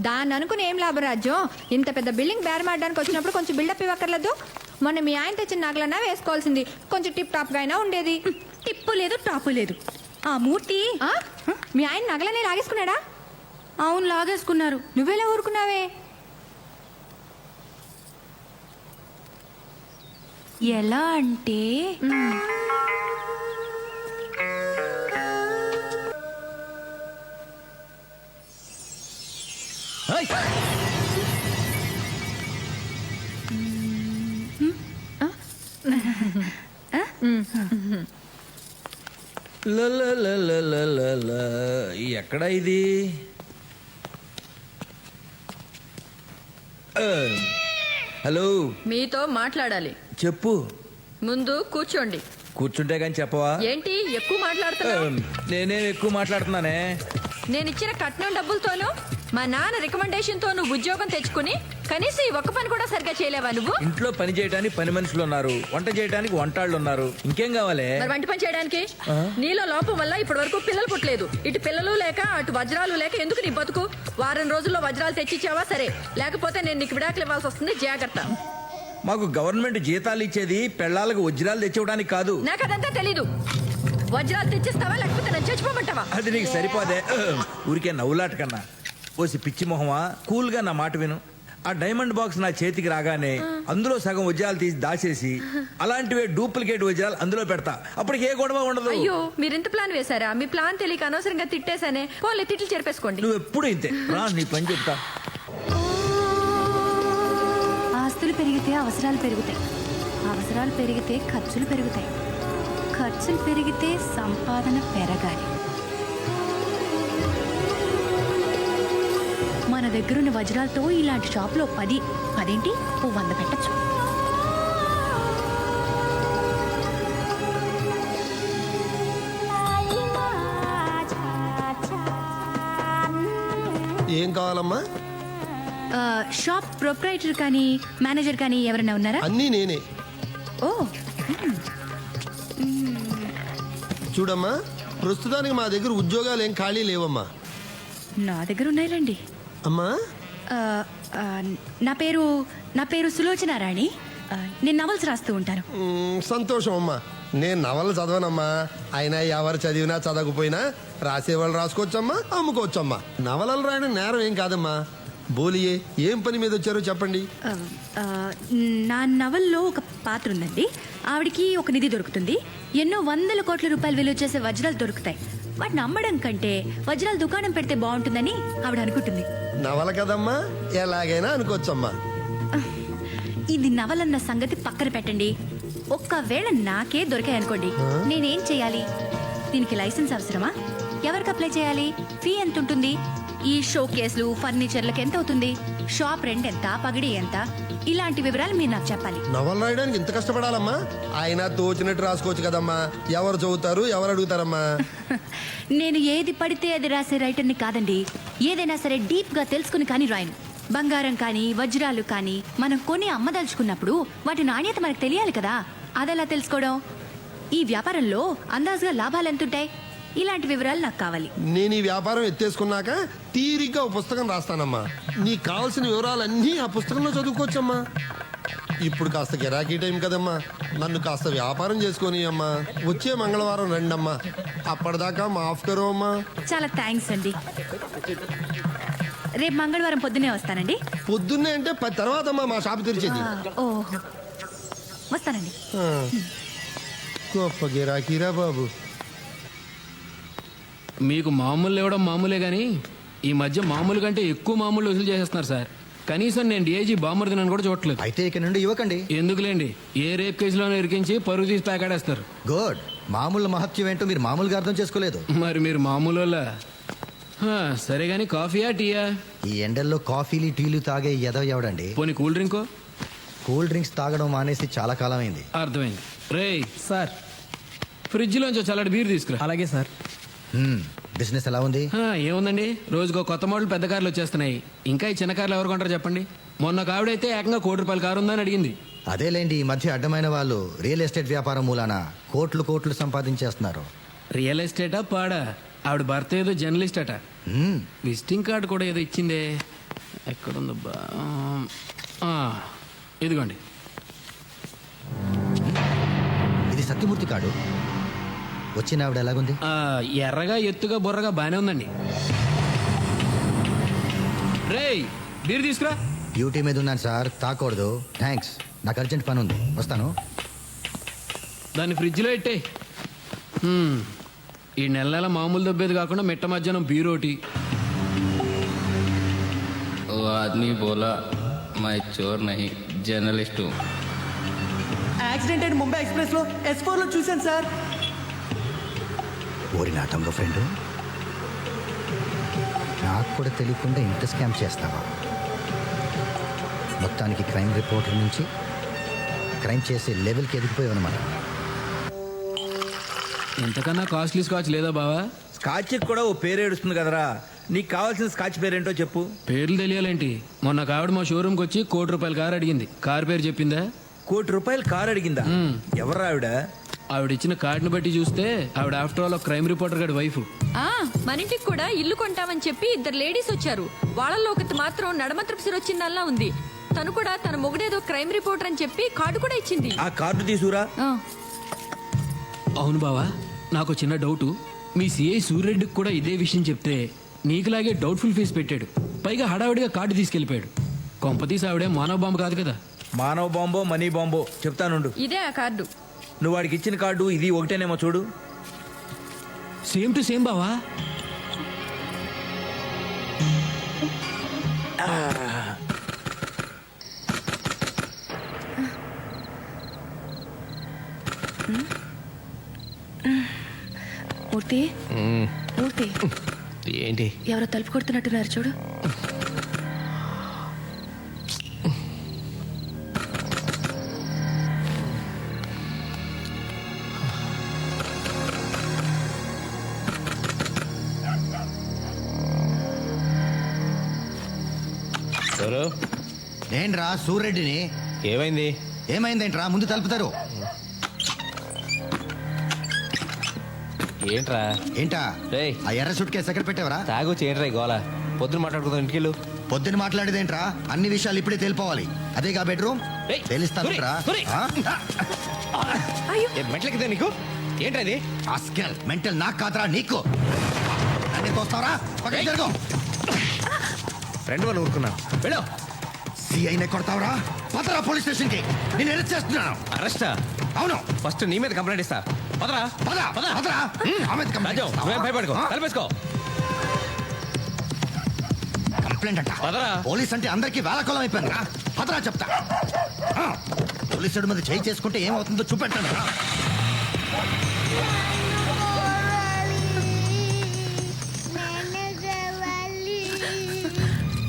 దాన్ని అనుకుని ఏం లాభం రాజ్యం? ఇంత పెద్ద బిల్డింగ్ బేరమాడడానికి వచ్చినప్పుడు కొంచెం బిల్డప్ ఇవ్వక్కర్లేదు. మొన్న మీ ఆయన తెచ్చిన నగలన్నా వేసుకోవాల్సింది. కొంచెం టిప్ టాప్ గా అయినా ఉండేది. టిప్పు లేదు, టాపు లేదు. ఆ మూర్తి మీ ఆయన నగలనే లాగేసుకున్నాడా? అవును, లాగేసుకున్నారు. నువ్వెలా ఊరుకున్నావే? ఎలా అంటే ఎక్కడ ఇది? హలో, మీతో మాట్లాడాలి. చెప్పు. ముందు కూర్చోండి. కూర్చుంటే కానీ చెప్పవా? ఏంటి ఎక్కువ మాట్లాడుతున్నావు? నేనేం ఎక్కువ మాట్లాడుతున్నానే? నేను ఇచ్చిన కట్నం డబ్బులతోనూ మా నాన్న రికమెండేషన్ తో నువ్వు ఉద్యోగం తెచ్చుకుని కనీసం ఈ ఒక్క పని కూడా సరిగ్గా చేయలేవా నువ్వు? ఇంట్లో పని చేయడానికి పని మనుషులు ఉన్నారు, వంట చేయడానికి వంటాళ్ళు ఉన్నారు. ఇంకేం కావాలి? మరి వంట పని చేయడానికి నీలో లోపం వల్ల ఇప్పటి వరకు పిల్లలు పుట్టలేదు. ఇటు పిల్లలు లేక అటు వజ్రాలు లేక ఎందుకు నీ బతుకు? వారం రోజుల్లో వజ్రాలు తెచ్చిచ్చావా? సరే, లేకపోతే నేను నీకు విడాకులు ఇవ్వాల్సి వస్తుంది. జాగ్రత్త. మాకు గవర్నమెంట్ జీతాలు ఇచ్చేది పెళ్ళాలకు వజ్రాలు తెచ్చివ్వడానికి కాదు. నాకు అదంతా తెలీదు. వజ్రాలు తెచ్చిస్తావా లేకపోతే నన్ను చచ్చిపోమంటావా? అది నీకు సరిపోదే. ఊరికే నవ్వులాట కన్నా ఓసి పిచ్చి మొహమా, కూల్గా నా మాట విను. ఆ డైమండ్ బాక్స్ నా చేతికి రాగానే అందులో సగం వజ్రాలు తీసి దాచేసి అలాంటివే డూప్లికేట్ వజ్రాలు అందులో పెడతా. అప్పటికి ఏ గొడవ ఉండదు. అయ్యో, మీరు ఇంత ప్లాన్ వేశారా? మీ ప్లాన్ తెలియక అనవసరంగా తిట్టేశానే. పోలే, తిట్లు చేర్పేసుకోండి. నువ్వు ఎప్పుడు ఇంతే రా, నీ పని చెప్తా. ఆస్తులు పెరిగితే అవసరాలు పెరుగుతాయి, అవసరాలు పెరిగితే ఖర్చులు పెరుగుతాయి, ఖర్చులు పెరిగితే సంపాదన పెరగాలి. మన దగ్గరున్న వజ్రాలతో ఇలాంటి షాప్లో 10 100 పెట్టచ్చు. ఏం కావాలమ్మా? షాప్ ప్రొప్రైటర్ కానీ మేనేజర్ కానీ ఎవరైనా ఉన్నారా? అన్నీ నేనే. ఓ, చూడమ్మా, ప్రస్తుతానికి మా దగ్గర ఉద్యోగాలు ఏం ఖాళీ లేవమ్మా. నా దగ్గర ఉన్నాయిలండి. అమ్మా, నా పేరు సులోచన రాణి. నేను నవల్స్ రాస్తూ ఉంటాను. సంతోషం అమ్మా. నేను నవలు చదవనమ్మా. అయినా ఎవరు చదివినా చదవకపోయినా రాసేవాళ్ళు రాసుకోవచ్చమ్మా, అమ్ముకోవచ్చమ్మా. నవలలు రాయడం నేరం ఏం కాదమ్మా. బోలియే, ఏం పని మీద వచ్చారో చెప్పండి. నా నవల్లో ఒక పాత్ర ఉందండి. ఆవిడికి ఒక నిధి దొరుకుతుంది. ఎన్నో 100 కోట్ల రూపాయలు విలువ చేసే వజ్రాలు దొరుకుతాయి. వాటిని అమ్మడం కంటే వజ్రాలు దుకాణం పెడితే బాగుంటుందని ఆవిడ అనుకుంటుంది. నవల కదమ్మా, ఎలాగైనా అనుకోవచ్చమ్మా. ఇది నవలన్న సంగతి పక్కన పెట్టండి. ఒక్కవేళ నాకే దొరికాయనుకోండి, నేనేం చేయాలి? దీనికి లైసెన్స్ అవసరమా? ఎవరికి అప్లై చేయాలి? ఫీ ఎంత ఉంటుంది? ఈ షో కేసులు ఫర్నిచర్లకు ఎంత అవుతుంది? షాప్ రెంట్ ఎంత? పగిడి ఎంత? ఇలాంటి వివరాలు మీరు నాకు చెప్పాలి. నవల రాయడానికి ఇంత కష్టపడాలమ్మా? ఆయన తోచినట్టు రాసుకోవచ్చు కదమ్మా. ఎవరు చదువుతారు, ఎవరు అడుగుతారమ్మా? నేను ఏది పడితే అది రాసే రైటర్ని కాదండి. ఏదైనా సరే డీప్ గా తెలుసుకుని కానీ రాయను. బంగారం కానీ వజ్రాలు కానీ మనం కొని అమ్మదలుచుకున్నప్పుడు వాటి నాణ్యత మనకు తెలియాలి కదా. అదెలా తెలుసుకోవడం? ఈ వ్యాపారంలో అందాజుగా లాభాలు ఎంతుంటాయి? ఇలాంటి వివరాలు నాకు కావాలి. నేను ఈ వ్యాపారం ఎత్తేసుకున్నాక తీరిగ్గా ఓ పుస్తకం రాస్తానమ్మా. నీకు కావాల్సిన వివరాలన్నీ ఆ పుస్తకంలో చదువుకోవచ్చమ్మా. ఇప్పుడు కాస్త గిరాకీ టైం కదమ్మా, నన్ను కాస్త వ్యాపారం చేసుకొని అమ్మా. వచ్చే మంగళవారం రండి అమ్మా. అప్పటిదాకా మాఫ్ కరో అమ్మా. చాలా థ్యాంక్స్ అండి. రేపు మంగళవారం పొద్దునే వస్తానండి. పొద్దున్నే అంటే 10 తర్వాత అమ్మా మా షాప్ తెరిచేది. ఓహో, వస్తానండి. గొప్ప గిరాకీరా బాబు. మీకు మామూలు ఇవ్వడం మామూలే కానీ ఈ మధ్య మామూలు కంటే ఎక్కువ మామూలు వసూలు చేసేస్తున్నారు సార్. కనీసం నేను డిఐజీ బామ్మర్దినని కూడా చూడట్లేదు. అయితే ఇక నుండి ఇవ్వకండి. ఎందుకులేండి, ఏ రేప్ కేసులోనే ఇరికించి పరుగు తీసి ప్యాకాడేస్తారు. గుడ్. మామూలు మహత్యం ఏంటో మీరు మామూలుగా అర్థం చేసుకోలేదు. మరి మీరు మామూలు వాళ్ళ? సరే కానీ కాఫీయా టీయా? ఈ ఎండల్లో కాఫీలు టీలు తాగే ఎదవ ఎవడండి? పోనీ కూల్ డ్రింకో? కూల్ డ్రింక్స్ తాగడం మానేసి చాలా కాలం అయింది. అర్థమైంది. రేయ్ సార్, ఫ్రిడ్జ్లోంచి చల్లటి బీర్ తీసుకురా. అలాగే సార్. బిజినెస్ ఎలా ఉంది? ఏముందండి, రోజుకో కొత్త మోడల్ పెద్ద కార్లు వచ్చేస్తున్నాయి. ఇంకా ఈ చిన్న కార్లు ఎవరు కొంటారు చెప్పండి? మొన్న ఒక ఆవిడైతే ఏకంగా ₹1,00,00,000 కారు ఉందని అడిగింది. అదేలేండి, ఈ మధ్య అడ్డమైన వాళ్ళు రియల్ ఎస్టేట్ వ్యాపారం మూలాన కోట్లు సంపాదించేస్తున్నారు. రియల్ ఎస్టేటా పాడా? ఆవిడ భర్త ఏదో జర్నలిస్ట్ అట. విజిటింగ్ కార్డు కూడా ఏదో ఇచ్చిందే. ఎక్కడుందబ్బా? ఇదిగోండి. ఇది సత్యమూర్తి కార్డు. వచ్చిన ఆవిడ ఎలాగుంది? ఎర్రగా ఎత్తుగా బుర్రగా బానే ఉందండి. రేయ్ బీర్ తీసుకురా. డ్యూటీ మీద ఉన్నాను సార్, తాకూడదు. థ్యాంక్స్, నాకు అర్జెంట్ పని ఉంది, వస్తాను. దాన్ని ఫ్రిడ్జ్లో పెట్టే. ఈ నెల మామూలు దబ్బేది కాకుండా మిట్ట మధ్యాహ్నం బీరోటి. ఓ ఆద్మీ బోలా my Chor Nahi journalist. Accident అయిన ముంబై ఎక్స్ప్రెస్ లో S4 లో చూశాను సార్. ఓరి నా తమ్ముడు ఫ్రెండ్, నాకు కూడా తెలియకుండా ఇంత స్కామ్ చేస్తావా? మొత్తానికి క్రైమ్ రిపోర్టర్ నుంచి క్రైమ్ చేసే లెవెల్కి ఎదిగిపోయావు అనమాట. ఎంతకన్నా కాస్ట్లీ స్కాచ్ లేదా బావా? స్కాచ్ కూడా ఓ పేరు ఏడుస్తుంది కదరా. నీకు కావాల్సిన స్కాచ్ పేరేంటో చెప్పు. పేర్లు తెలియాలేంటి? మొన్న కావిడ మా షోరూమ్కి వచ్చి ₹1,00,00,000 కారు అడిగింది. కారు పేరు చెప్పిందా? ₹1,00,00,000 కారు అడిగిందా? ఎవరు ఆవిడ? ఆవిడ ఇచ్చిన కార్డుని బట్టి చూస్తే ఆవిడ ఆఫ్టర్ ఆల్ క్రైమ్ రిపోర్టర్ గారి వైఫ్. మన ఇంటికి కూడా ఇల్లు కొంటామని చెప్పి 2 లేడీస్ వచ్చారు. వాళ్ళల్లో ఒకటి మాత్రం నడమత్రపు సిరొచ్చిందల్లా ఉంది. తను కూడా తన మొగుడేదో క్రైమ్ రిపోర్టర్ అని చెప్పి కార్డు కూడా ఇచ్చింది. ఆ కార్డు తీసుకురా. అవును బావా, నాకు చిన్న డౌటు. మీ సిఐ సూర్యరెడ్డికి కూడా ఇదే విషయం చెప్తే నీకులాగే డౌట్ఫుల్ ఫీజు పెట్టాడు. పైగా హడావిడిగా కార్డు తీసుకెళ్లిపోయాడు. కొంపతీసి ఆవిడే మానవ బాంబు కాదు కదా? మానవ బాంబో మనీ బాంబో చెప్తానుండు. ఇదే ఆ కార్డు. నువ్వు వాడికి ఇచ్చిన కార్డు ఇది ఒకటేనేమో చూడు. సేమ్ టు సేమ్ బావా. మూర్తి, మూర్తి, ఏంటి? ఎవరో తలుపు కొడుతున్నట్టున్నారు చూడు. ఏంట్రా సూర్యరెడ్డిని? ఏమైంది? ఏమైందేంట్రా? ముందు తలుపుతారు. ఏంట్రా? ఏంటా? ఆ ఎర్ర సూట్ కేసు ఎక్కడ పెట్టావరా? తాగొచ్చి ఏంట్రా గోలా? పొద్దున మాట్లాడుకుందాం, ఇంటికెళ్ళు. పొద్దున మాట్లాడేదేంట్రా? అన్ని విషయాలు ఇప్పుడే తెలిపోవాలి. అదేగా బెడ్రూమ్. తెలుస్తాను. మెట్లకితే నీకు ఏంట్రది? ఆస్కెల్ మెంటల్ నాకు కాదురా నీకు. అన్ని తోస్తావరా? పక్కకి జరుగు. ఫ్రెండ్ వాళ్ళు ఊరుకున్నా. వెళ్ళు. సిఐనే కొడతావరా? పదరా పోలీస్ స్టేషన్ కి. నేను అరెస్ట్ చేస్తున్నాను. అరెస్టా? అవును. ఫస్ట్ నీ మీద కంప్లైంట్ ఇస్తా. పదరా. పదరా. భయపడుకో, కలిపేసుకో. కంప్లైంట్ అంట. పోలీస్ అంటే అందరికి వేళకోళం అయిపోయిందిరా. పదరా చెప్తా. పోలీసుడి మీద చేయి చేసుకుంటే ఏమవుతుందో చూపెట్టాను.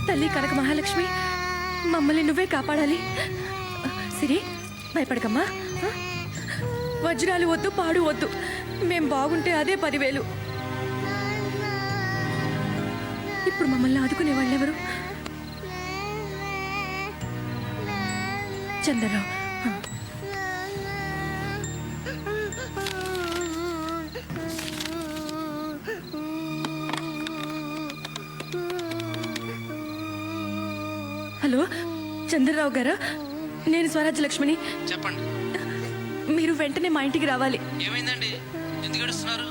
తల్లి కనక మహాలక్ష్మి, మమ్మల్ని నువ్వే కాపాడాలి. సిరి, భయపడకమ్మా. వజ్రాలు వద్దు, పాడు వద్దు. మేం బాగుంటే అదే 10,000. ఇప్పుడు మమ్మల్ని ఆదుకునే వాళ్ళెవరు? చంద్రరావు. హలో, చంద్రరావు గారా? నేను స్వరాజ్యలక్ష్మిని. చెప్పండి. మీరు వెంటనే మా ఇంటికి రావాలి. ఏమైందండి? ఎందుకు ఏడుస్తున్నారు?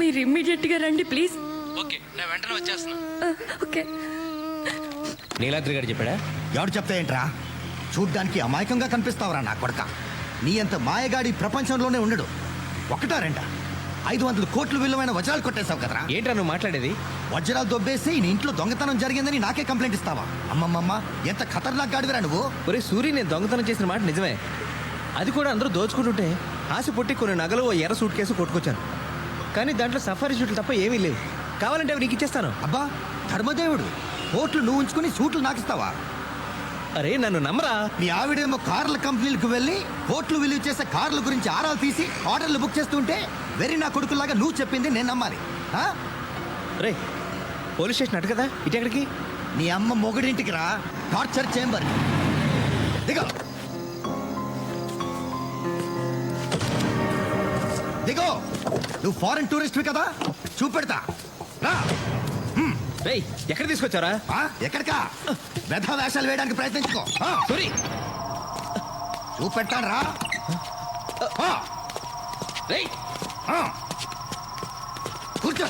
మీరు ఇమ్మీడియట్ గా రండి ప్లీజ్. ఓకే, నేను వెంటనే వచ్చేస్తున్నా. ఓకే. నీలాద్రి గారు చెప్పాడా? ఎవడు చెప్తా ఏంట్రా? చూడ్డానికి అమాయకంగా కనిపిస్తావురా నా కొడక. నీ అంత మాయగాడి ప్రపంచంలోనే ఉండడు. ఒకటా రెండా? 500 కోట్లు విలువైన వజ్రాలు కొట్టేశావు కదరా. ఏంట్రా నువ్వు మాట్లాడేది? వజ్రాలు దొబ్బేసి నీ ఇంట్లో దొంగతనం జరిగిందని నాకే కంప్లైంట్ ఇస్తావా? అమ్మమ్మమ్మ, ఎంత ఖతర్నాక్ గాడివిరా నువ్వు. ఒరే సూరి, నేను దొంగతనం చేసిన మాట నిజమే. అది కూడా అందరూ దోచుకుంటుంటే ఆశ పుట్టి కొన్ని నగలు ఓ ఎర్ర సూట్ కేసు కొట్టుకొచ్చాను. కానీ దాంట్లో సఫారీ సూట్లు తప్ప ఏమీ లేవు. కావాలంటే అవి నీకు ఇచ్చేస్తాను. అబ్బా ధర్మదేవుడు, కోట్లు నువ్వు ఉంచుకుని సూట్లు నాకిస్తావా? అరే నన్ను నమ్మరా. మీ ఆవిడేమో కార్ల కంపెనీలకు వెళ్ళి కోట్లు విలువ చేసే కార్ల గురించి ఆరాలు తీసి ఆర్డర్లు బుక్ చేస్తుంటే వెరీ నా కొడుకులాగా నువ్వు చెప్పింది నేను నమ్మాలి? రే పోలీస్ స్టేషన్ అటు కదా, ఇటు ఎక్కడికి? నీ అమ్మ మొగుడింటికి రా, టార్చర్ చేంబర్. దిగో దిగో, నువ్వు ఫారెన్ టూరిస్ట్వి కదా, చూపెడతా రా. రేయ్ ఎక్కడ తీసుకొచ్చారా? ఎక్కడికా? వ్యధ వేషాలు వేయడానికి ప్రయత్నించుకో. సూరి చూపెట్టాను రా. రేయ్ కూర్చో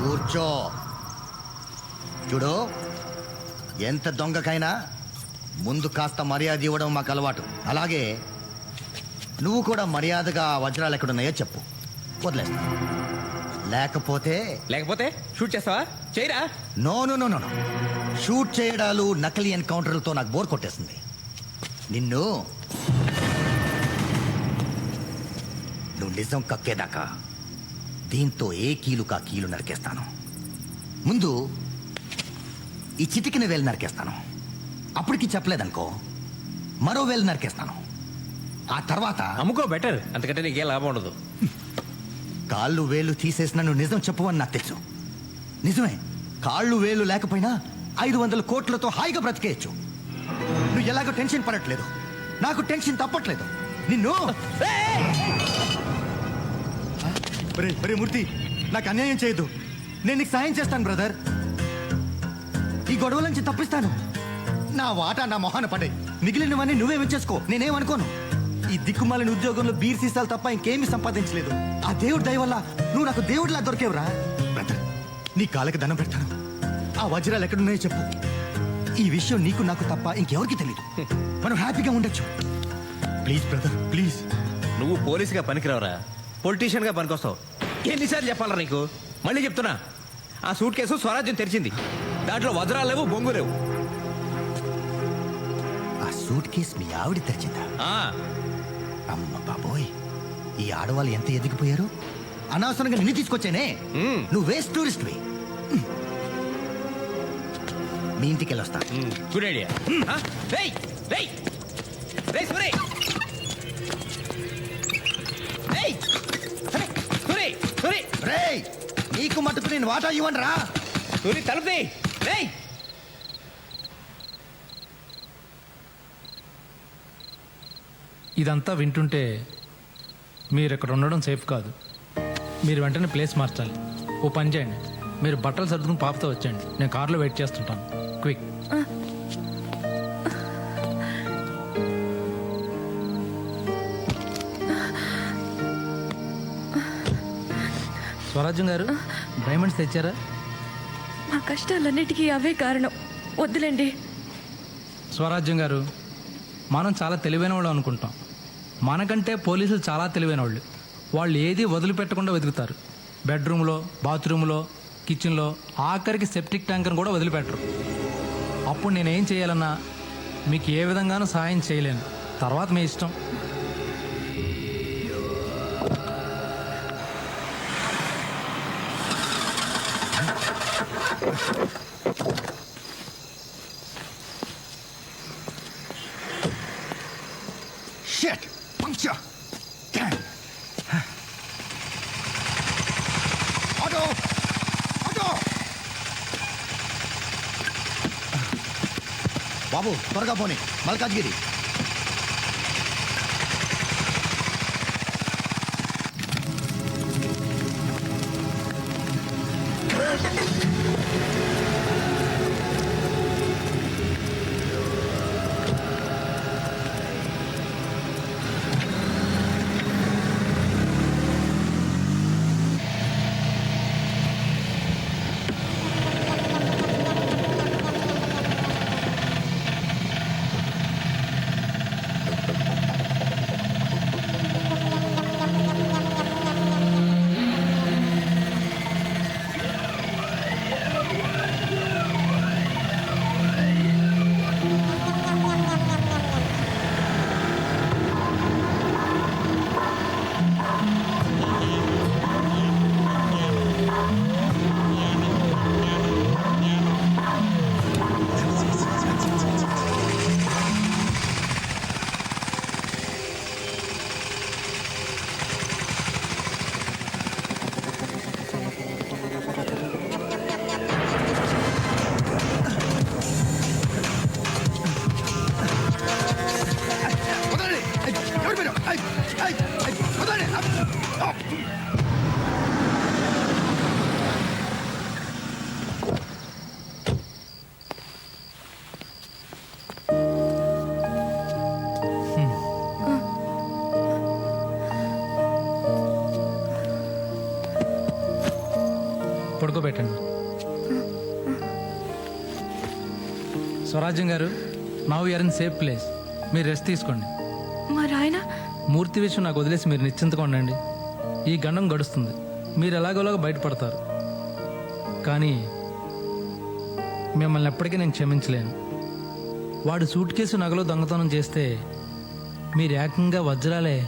కూర్చో. చూడు, ఎంత దొంగకైనా ముందు కాస్త మర్యాద ఇవ్వడం మాకు అలవాటు. అలాగే నువ్వు కూడా మర్యాదగా వజ్రాలు ఎక్కడున్నాయో చెప్పు, వదిలేస్తా. లేకపోతే షూట్ చేస్తావా? చేయరా? No no no no, shoot చేయడాలు నకిలీ ఎన్కౌంటర్లతో నాకు బోర్ కొట్టేసింది. నువ్వు నిజం కక్కేదాకా దీంతో ఏ కీలు కా కీలు నరికేస్తాను. ముందు ఈ చిటికిన వేలు నరికేస్తాను. అప్పటికి చెప్పలేదనుకో మరో వేలు నరికేస్తాను. ఆ తర్వాత అమ్ముకో, బెటర్. అంతకంటే నీకేం లాభం ఉండదు. కాళ్ళు వేలు తీసేసిన నువ్వు నిజం చెప్పవని నాకు తెలుసు. నిజమే, కాళ్ళు వేలు లేకపోయినా 500 కోట్లతో హాయిగా బ్రతికేయచ్చు. నువ్వు ఎలాగో టెన్షన్ పడట్లేదు, నాకు టెన్షన్ తప్పట్లేదు. నిన్ను మూర్తి, నాకు అన్యాయం చేయొద్దు. నేను నీకు సాయం చేస్తాను బ్రదర్. ఈ గొడవల నుంచి తప్పిస్తాను. నా వాటా నా మొహాన పడే, మిగిలినవన్నీ నువ్వే వచ్చేసుకో, నేనేమనుకోను. ఈ దిక్కుమాలిన ఉద్యోగంలో బీర్ సీసాలు తప్ప ఇంకేమీ సంపాదించలేదు. ఆ దేవుడి దయ వల్ల నువ్వు నాకు దేవుడిలా దొరికేవురా. బ్రదర్, నీ కాళ్ళకి దండం పెడతాను. ఆ వజ్రాలు ఎక్కడున్నాయో చెప్పు. ఈ విషయం నీకు నాకు తప్ప ఇంకెవరికి తెలీదు. మనం హ్యాపీగా ఉండొచ్చు. Please brother, please. నువ్వు పోలీసుగా పనికిరావురా, పొలిటీషియన్గా పనికొస్తావు. ఎన్నిసార్లు చెప్పాలరా నీకు? మళ్ళీ చెప్తున్నా, ఆ సూట్ కేసు స్వరాజ్యం తెరిచింది. దాంట్లో వజ్రాలు లేవు, బొంగు లేవు. ఆ సూట్ కేసు మీ ఆవిడ తెరిచిందా? అమ్మ బాబోయ్, ఈ ఆడవాళ్ళు ఎంత ఎదిగిపోయారు. అనవసరంగా నిన్ను తీసుకొచ్చానే. నువ్వు వేస్ట్ టూరిస్ట్వి. మీ ఇంటికి వెళ్ళొస్తా. Good idea. నీకు మటుకు నేను వాటా ఇవ్వండి రా. తలుపుది. ఇదంతా వింటుంటే మీరు ఇక్కడ ఉండడం సేఫ్ కాదు. మీరు వెంటనే ప్లేస్ మార్చాలి. ఓ పని చేయండి, మీరు బట్టలు సర్దుకుని పాపతో వచ్చేయండి. నేను కార్లో వెయిట్ చేస్తుంటాను. క్విక్. స్వరాజ్యం గారు, డైమండ్స్ తెచ్చారా? మా కష్టాలన్నిటికీ అవే కారణం. వద్దులేండి. స్వరాజ్యం గారు, మనం చాలా తెలివైన వాళ్ళు అనుకుంటాం. మనకంటే పోలీసులు చాలా తెలివైన వాళ్ళు. వాళ్ళు ఏది వదిలిపెట్టకుండా వెతుకుతారు. బెడ్రూమ్లో, బాత్రూంలో, కిచెన్లో, ఆఖరికి సెప్టిక్ ట్యాంకర్ని కూడా వదిలిపెట్టరు. అప్పుడు నేనేం చేయాలన్నా మీకు ఏ విధంగానూ సహాయం చేయలేను. తర్వాత మీ ఇష్టం. Shit! Puncture! Damn! Auto! Auto! బాబు త్వరగా పోనీ, మల్కాజ్గిరి. పెట్టండి. స్వరాజ్యం గారు, now you are in safe place. మీరు రెస్ట్ తీసుకోండి. మరి ఆయన మూర్తి విషయం నాకు వదిలేసి మీరు నిశ్చింతగా ఉండండి. ఈ గండం గడుస్తుంది, మీరు ఎలాగోలాగా బయటపడతారు. కానీ మిమ్మల్ని ఎప్పటికీ నేను క్షమించలేను. వాడు సూట్ కేసు నగలు దొంగతనం చేస్తే మీరు ఏకంగా వజ్రాలే.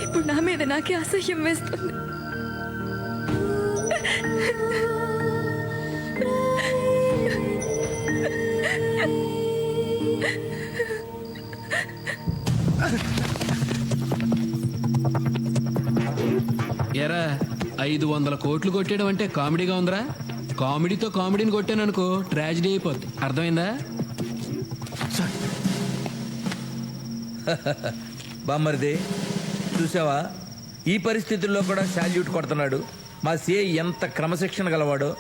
ఇప్పుడు నా మీద నాకే అసహ్యం వేస్తుంది. ఎరా 500 కోట్లు కొట్టేయడం అంటే కామెడీగా ఉందిరా. కామెడీతో కామెడీని కొట్టాను అనుకో, ట్రాజిడీ అయిపోద్ది. అర్థమైందా? బామ్మరిది చూసావా, ఈ పరిస్థితుల్లో కూడా శాల్యూట్ కొడుతున్నాడు. మా సిఐ ఎంత క్రమశిక్షణ గలవాడో.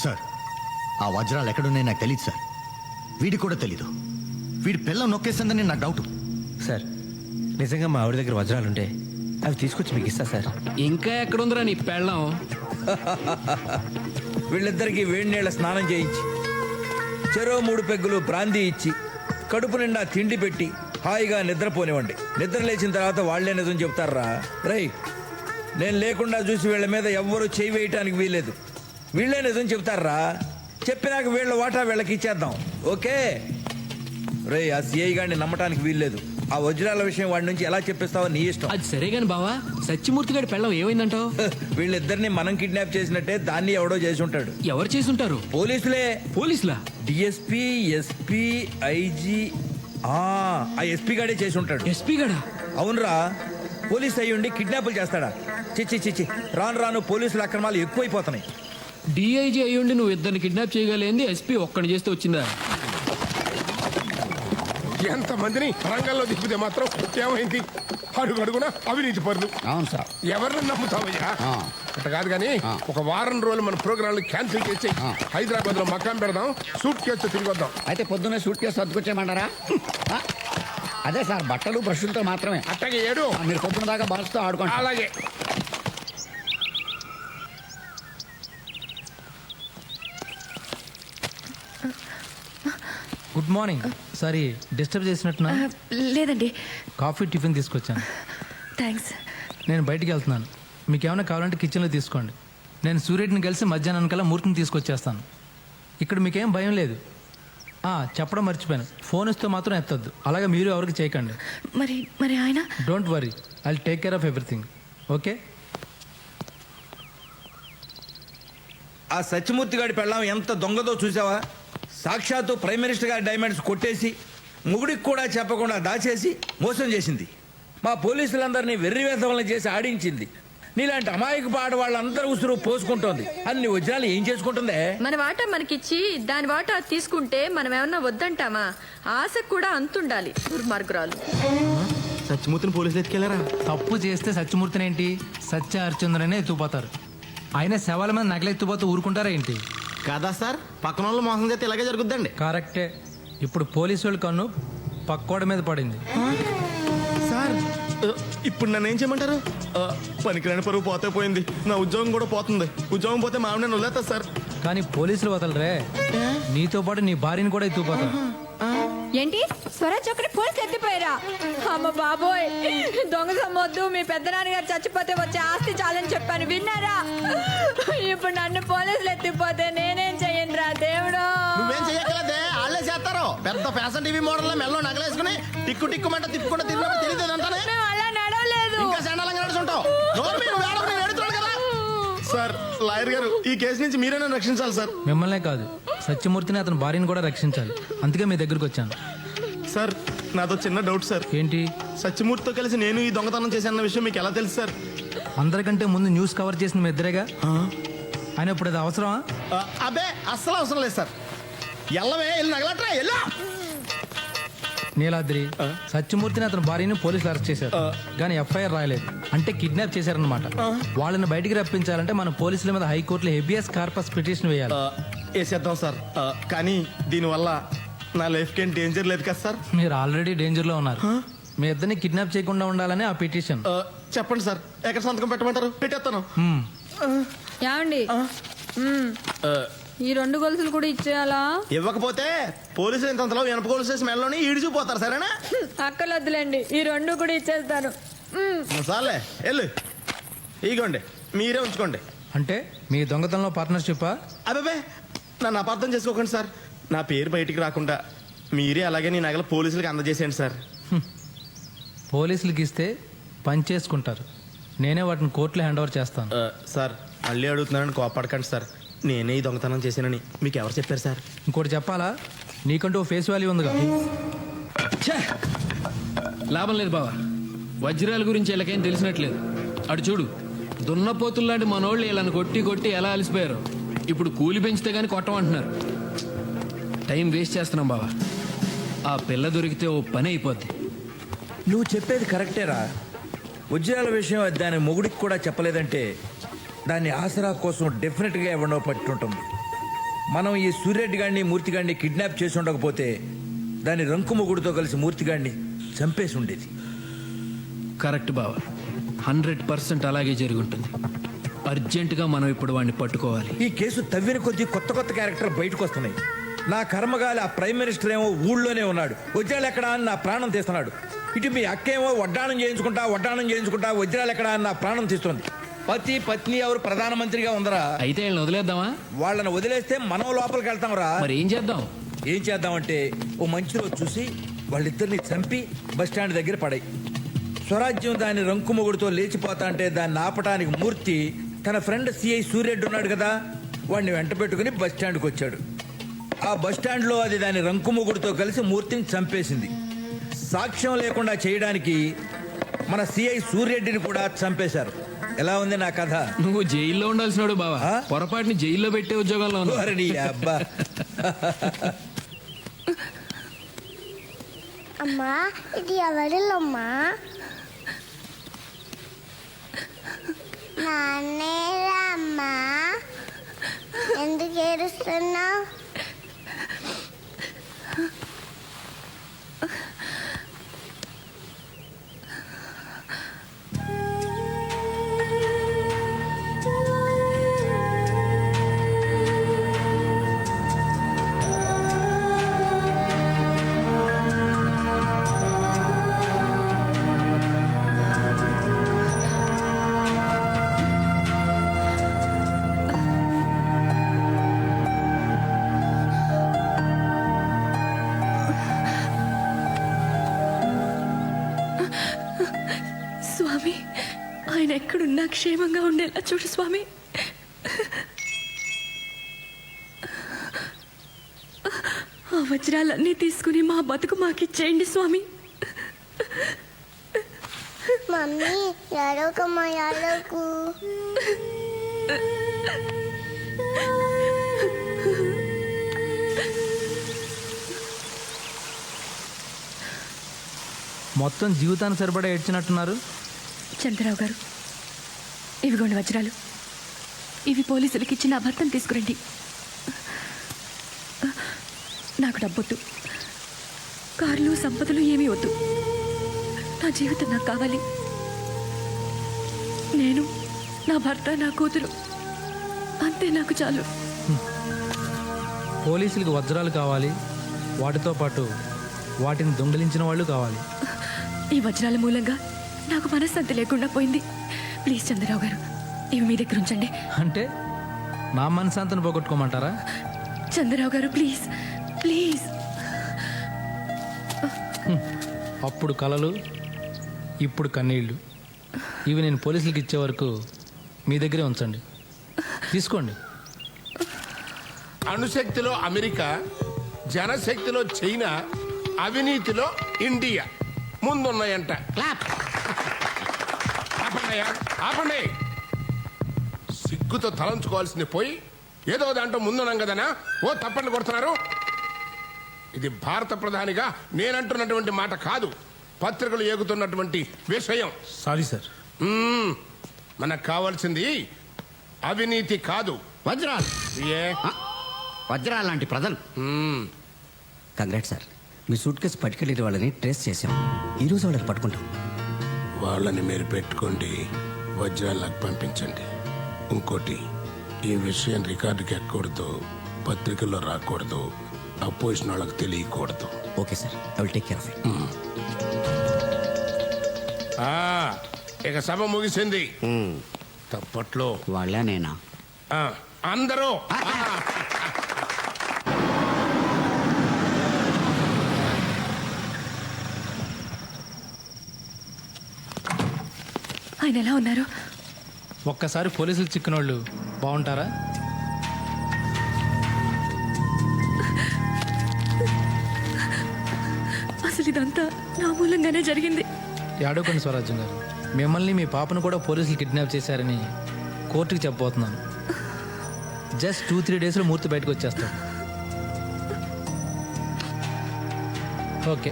సార్, ఆ వజ్రాలు ఎక్కడున్నాయి నాకు తెలియదు సార్. వీడికి కూడా తెలీదు. వీడి పిల్లం నొక్కేసిందని నాకు డౌట్. సార్, నిజంగా మా ఆవిడ దగ్గర వజ్రాలుంటే అవి తీసుకొచ్చి మీకు ఇస్తా సార్. ఇంకా ఎక్కడుందిరా నీ పెళ్ళం? వీళ్ళిద్దరికి వేడి నీళ్ళ స్నానం చేయించి, చెరో 3 పెగ్గులు బ్రాందీ ఇచ్చి, కడుపు నిండా తిండి పెట్టి హాయిగా నిద్రపోనివ్వండి. నిద్ర లేచిన తర్వాత వాళ్లే నిజం చెప్తారా. రై, నేను లేకుండా చూసి వీళ్ళ మీద ఎవ్వరూ చేయి వేయటానికి వీల్లేదు. వీళ్ళే నిజం చెప్తారా. చెప్పినాక వీళ్ళ వాటా వీళ్ళకి ఇచ్చేద్దాం. ఓకే రే, ఆ సిఐ గారిని నమ్మటానికి వీల్లేదు. ఆ వజ్రాల విషయం వాడి నుంచి ఎలా చెప్పిస్తావో నీ ఇష్టం. అది సరే గాని బావా, సత్యమూర్తి గారి పెళ్ళం ఏమైందంటావు? వీళ్ళిద్దరిని మనం కిడ్నాప్ చేసినట్టే దాన్ని ఎవడో చేసి ఉంటాడు. ఎవరు చేసి ఉంటారు? పోలీసులే. పోలీసులా? DSP, SP, IG. ఆ ఎస్పీ గాడే చేసి ఉంటాడు. ఎస్పీ గాడా? అవునరా. పోలీస్ అయ్యుండి కిడ్నాపులు చేస్తాడా? చిచ్చి చిచ్చి, రాను రాను పోలీసుల అక్రమాలు ఎక్కువైపోతున్నాయి. డిఐజీ అయ్యుండి నువ్వు ఇద్దరిని కిడ్నాప్ చేయగలిగింది ఎస్పీ ఒక్కడిని చేస్తే వచ్చిందా? ఎంతమందిని రంగంలో దిప్పితే మాత్రం ఏమైంది? అడుగునా అవినీతి పరులు. అవును సార్. ఎవరిని నమ్ముతావయ్యా? అట్లా కాదు కానీ ఒక వారం రోజులు మన ప్రోగ్రాంలు క్యాన్సిల్ చేసి హైదరాబాద్ లో మకాం పెడదాం, సూట్ కేసు తిరిగి వద్దాం. అయితే పొద్దున్నే సూట్ కేసు సర్దుకొచ్చేయమంటారా? అదే సార్, బట్టలు బ్రష్లతో మాత్రమే. అట్టగే ఏడు మీరు పొద్దున దాకా బాల్స్తో ఆడుకోండి. అలాగే. Good morning. సారీ డిస్టర్బ్ చేసినట్టున్నా? లేదండి. కాఫీ టిఫిన్ తీసుకొచ్చాను. థ్యాంక్స్. నేను బయటికి వెళ్తున్నాను. మీకు ఏమైనా కావాలంటే కిచెన్లో తీసుకోండి. నేను సూర్యుడిని కలిసి మధ్యాహ్నం కల్లా మూర్తిని తీసుకొచ్చేస్తాను. ఇక్కడ మీకేం భయం లేదు. చెప్పడం మర్చిపోయాను, ఫోన్ ఇస్తే మాత్రం ఎత్తద్దు. అలాగే మీరు ఎవరికి చేయకండి. మరి ఆయన? Don't worry, I will take care of everything. Okay? ఆ సత్యమూర్తి గారి పెళ్ళాం ఎంత దొంగదో చూసావా? సాక్షాత్తు ప్రైమ్ మినిస్టర్ గారి డైమండ్స్ కొట్టేసి ముగుడికి కూడా చెప్పకుండా దాచేసి మోసం చేసింది. మా పోలీసులందరినీ వెర్రివేధవలను చేసి ఆడించింది. నీలాంటి అమాయక ఆడవాళ్ళందరూ ఉసురు పోసుకుంటోంది. అన్ని వజ్రాలు ఏం చేసుకుంటుందే? మన వాటా మనకిచ్చి దాని వాటా తీసుకుంటే మనం ఏమన్నా వద్దంటామా? ఆశ కూడా అంతుండాలి. దుర్మార్గురాలు. సత్యమూర్తిని పోలీసులు ఎత్తుకెళ్లారా? తప్పు చేస్తే సత్యమూర్తిని ఏంటి, సత్య హరిచంద్రనే ఎత్తుకుపోతారు. ఆయన శవాల మీద నగలెత్తుపోతూ ఊరుకుంటారా ఏంటి? కాదా సార్, పక్కన వాళ్ళు మోసం చేస్తే ఇలాగే జరుగుద్దండి. కరెక్టే. ఇప్పుడు పోలీసు వాళ్ళ కన్ను పక్కోడ మీద పడింది. సార్, ఇప్పుడు నన్ను ఏం చేయమంటారు? పనికిరాని పరువు పోతే పోయింది, నా ఉద్యోగం కూడా పోతుంది. ఉద్యోగం పోతే మా ఆవిడ వదిలేస్తా సార్. కానీ పోలీసులు వదలరే, నీతో పాటు నీ భార్యని కూడా ఎత్తుకుపోతారు. ఏంటి స్వరాజ్ ఒకటి పోలీసులు ఎత్తిపోయారా? అమ్మ బాబోయ్, దొంగ సమ్మొద్దు. మీ పెద్దనాన్నగారు చచ్చిపోతే వచ్చే ఆస్తి చాలని చెప్పాను, విన్నారా? ఇప్పుడు నన్ను పోలీసులు ఎత్తిపోతే నేనేం చెయ్యనురా దేవుడు? నువ్వేం చెయ్యగలదే, వాళ్ళే చేస్తారు. పెద్ద ఫ్యాషన్ టీవీ మోడల్ మెల్లో నగలేసుకుని టిక్కు టిక్కుమంట తిప్పుకుంటూ తిరిగినప్పుడు తెలియదు అంటానే. మేము అలా నడవలేదు. ఇంకా శాండలంగా నడుచుంటావు. సార్, లాయర్ గారు, ఈ కేసు నుంచి మీరే నన్ను రక్షించాలి సార్. మిమ్మల్నే కాదు, సత్యమూర్తిని అతని భార్యను కూడా రక్షించాలి. అందుకే మీ దగ్గరకు వచ్చాను. సార్, నాతో చిన్న డౌట్ సార్. ఏంటి? సత్యమూర్తితో కలిసి నేను ఈ దొంగతనం చేశాన్న విషయం మీకు ఎలా తెలుసు సార్? అందరికంటే ముందు న్యూస్ కవర్ చేసిన మీ ఇద్దరేగా. ఆయన ఇప్పుడు అది అవసరమా? అబ్బే, అస్సలు అవసరం లేదు సార్. ఎల్లవే, వెళ్ళి నగలట్రా, ఎల్లా. నీలాద్రి సత్యమూర్తిని అతని భార్యని పోలీసులు అరెస్ట్ చేశారు కానీ ఎఫ్ఐఆర్ రాయలేదు. అంటే కిడ్నాప్ చేశారన్నమాట. వాళ్ళని బయటికి రప్పించాలంటే మన పోలీసుల మీద హైకోర్టులో హెబియస్ కార్పస్ పిటిషన్ వేయాలి. వేసేద్దాం సార్. కానీ దీనివల్ల నా లైఫ్కి ఏం డేంజర్ లేదు కదా సార్? మీరు ఆల్రెడీ డేంజర్ లో ఉన్నారు. మీ ఇద్దరిని కిడ్నాప్ చేయకుండా ఉండాలని ఆ పిటిషన్. చెప్పండి సార్, ఎక్కడ సంతకం పెట్టమంటారు? పెట్టేస్తాను. ఏమండి ఈ 2 గొలుసులు కూడా ఇచ్చేయాలా? ఇవ్వకపోతే పోలీసులు ఇంతలో వెనప గొలుసు స్మెల్లోని ఈడ్చిపోతారు. సరేనా? అక్కలొద్దులేండి, ఈ 2 కూడా ఇచ్చేస్తాను. సార్లే వెళ్ళు. ఇగోండి, మీరే ఉంచుకోండి. అంటే మీ దొంగతనంలో పార్ట్నర్షిప్పా? అబ్బాబే, నన్ను అపార్థం చేసుకోకండి సార్. నా పేరు బయటికి రాకుండా మీరే అలాగే నీ నగలు పోలీసులకు అందజేసేయండి సార్. పోలీసులకి ఇస్తే పని చేసుకుంటారు. నేనే వాటిని కోర్టులో హ్యాండ్ ఓవర్ చేస్తాను. సార్ మళ్ళీ అడుగుతున్నానని కోపడకండి సార్. నేనే ఈ దొంగతనం చేశానని మీకు ఎవరు చెప్పారు సార్? ఇంకోటి చెప్పాలా? నీకంటూ ఫేస్ వాల్యూ ఉందిగా. లాభం లేదు బావా, వజ్రాల గురించి వీళ్ళకేం తెలిసినట్లేదు. అటు చూడు, దున్నపోతుల్లాంటి మనోళ్ళు వీళ్ళని కొట్టి కొట్టి ఎలా అలసిపోయారు. ఇప్పుడు కూలి పెంచితే గానీ కొట్టమంటున్నారు. టైం వేస్ట్ చేస్తున్నాం బావా. ఆ పిల్ల దొరికితే ఓ పని అయిపోద్ది. నువ్వు చెప్పేది కరెక్టేరా. వజ్రాల విషయం దాని మొగుడికి కూడా చెప్పలేదంటే దాన్ని ఆసరా కోసం డెఫినెట్గా ఎవడో పట్టుంటుంది. మనం ఈ సూర్యరెడ్డి గారిని మూర్తిగాడిని కిడ్నాప్ చేసి ఉండకపోతే దాని రంకు మొగుడితో కలిసి మూర్తిగాడిని చంపేసి ఉండేది. కరెక్ట్ బావా, 100% అలాగే జరుగుంటుంది. అర్జెంటుగా మనం ఇప్పుడు వాడిని పట్టుకోవాలి. ఈ కేసు తవ్విన కొద్దీ కొత్త కొత్త క్యారెక్టర్ బయటకు వస్తున్నాయి. నా కర్మగాలి ఆ ప్రైమ్ మినిస్టర్ ఏమో ఊళ్ళోనే ఉన్నాడు, వజ్రాలు ఎక్కడా అని నా ప్రాణం తీస్తున్నాడు. ఇటు మీ అక్కేమో వడ్డాణం చేయించుకుంటా వజ్రాలు ఎక్కడా అని నా ప్రాణం తీస్తుంది. పతి పత్ని ఎవరు ప్రధానమంత్రిగా ఉందరా? అయితే వీళ్ళని వదిలేద్దామా? వాళ్ళని వదిలేస్తే మనం లోపలికి వెళ్తాం రా. మరి ఏం చేద్దామంటే ఓ మంచి రోజు చూసి వాళ్ళిద్దరిని చంపి బస్టాండ్ దగ్గర పడాయి. స్వరాజ్యం దాని రంకు మొగుడుతో లేచిపోతా అంటే దాన్ని ఆపటానికి మూర్తి తన ఫ్రెండ్ సిఐ సూర్యరెడ్డి ఉన్నాడు కదా, వాడిని వెంట పెట్టుకుని బస్టాండ్కి వచ్చాడు. ఆ బస్టాండ్లో అది దాని రంకు మొగుడుతో కలిసి మూర్తిని చంపేసింది. సాక్ష్యం లేకుండా చేయడానికి మన సిఐ సూర్యరెడ్డిని కూడా చంపేశారు. ఎలా ఉంది నా కథ? నువ్వు జైల్లో ఉండాల్సినాడు బావా, పొరపాటుని జైల్లో పెట్టే ఉద్యోగంలో అబ్బా. అమ్మా, ఇది ఎవరిల్లమ్మా? నాన్నేరా అమ్మా, ఎందుకు ఏడుస్తున్నావు? స్వామి, ఆయన ఎక్కడున్నా క్షేమంగా ఉండేలా చూడు స్వామి. ఆ వజ్రాలన్నీ తీసుకుని మా బతుకు మాకిచ్చేయండి స్వామి. మమ్మీ ఎడవకమ్మా, ఎడవకు. మొత్తం జీవితానికి సరిపడా ఏడ్చినట్టున్నారు. చంద్రరావు గారు, ఇవిగోండి వజ్రాలు. ఇవి పోలీసులకి ఇచ్చి నా భర్తను తీసుకురండి. నాకు డబ్బొద్దు, కార్లు సంపదలు ఏమీ వద్దు. నా జీవితం నాకు కావాలి. నేను, నా భర్త, నా కూతురు, అంతే నాకు చాలు. పోలీసులకు వజ్రాలు కావాలి, వాటితో పాటు వాటిని దొంగిలించిన వాళ్ళు కావాలి. ఈ వజ్రాల మూలంగా నాకు మనశ్శాంతి లేకుండా పోయింది. ప్లీజ్ చంద్రరావు గారు, ఇవి మీ దగ్గర ఉంచండి. అంటే నా మనశ్శాంతిని పోగొట్టుకోమంటారా? చంద్రరావు గారు ప్లీజ్ ప్లీజ్. అప్పుడు కలలు, ఇప్పుడు కన్నీళ్ళు. ఇవి నేను పోలీసులకు ఇచ్చే వరకు మీ దగ్గరే ఉంచండి. తీసుకోండి. అణుశక్తిలో అమెరికా, జనశక్తిలో చైనా, అవినీతిలో ఇండియా ముందున్నాయంట. ఆపండి. సిగ్గుతో తలంచుకోవాల్సింది పోయి ఏదో దాంట్లో ముందున్నాం కదనా ఓ తప్పండి కొడుతున్నారు. ఇది భారత ప్రధానిగా నేనంటున్నటువంటి మాట కాదు, పత్రికలు ఏగుతున్నటువంటి విషయం. Sorry sir. మనకు కావాల్సింది అవినీతి కాదు, వజ్రాలు. ఏ వజ్రాలు లాంటి ప్రజలు. కంగ్రాట్ సార్, మీ సూట్ కేసు పట్టుకెళ్ళిన వాళ్ళని ట్రేస్ చేశాం. ఈరోజు వాళ్ళని పట్టుకుంటాం. వాళ్ళని మీరు పెట్టుకోండి, వజ్రాలకు పంపించండి. ఇంకోటి, ఈ విషయం రికార్డుకి ఎక్కకూడదు, పత్రికల్లో రాకూడదు, అపోజిషన్ వాళ్ళకి తెలియకూడదు. Okay sir, I will take care of it. ఇక సభ ముగిసింది. తప్పట్లో వాళ్ళే నేనా? అందరూ ఆయన ఎలా ఉన్నారు? ఒక్కసారి పోలీసులు చిక్కిన వాళ్ళు బాగుంటారా? అసలు ఇదంతా నా మూలంగానే జరిగింది. ఏడవకండి స్వరాజ్యం గారు, మిమ్మల్ని మీ పాపను కూడా పోలీసులు కిడ్నాప్ చేశారని కోర్టుకి చెప్పబోతున్నాను. జస్ట్ 2-3 డేస్లో మూర్తి బయటకు వచ్చేస్తాం. ఓకే,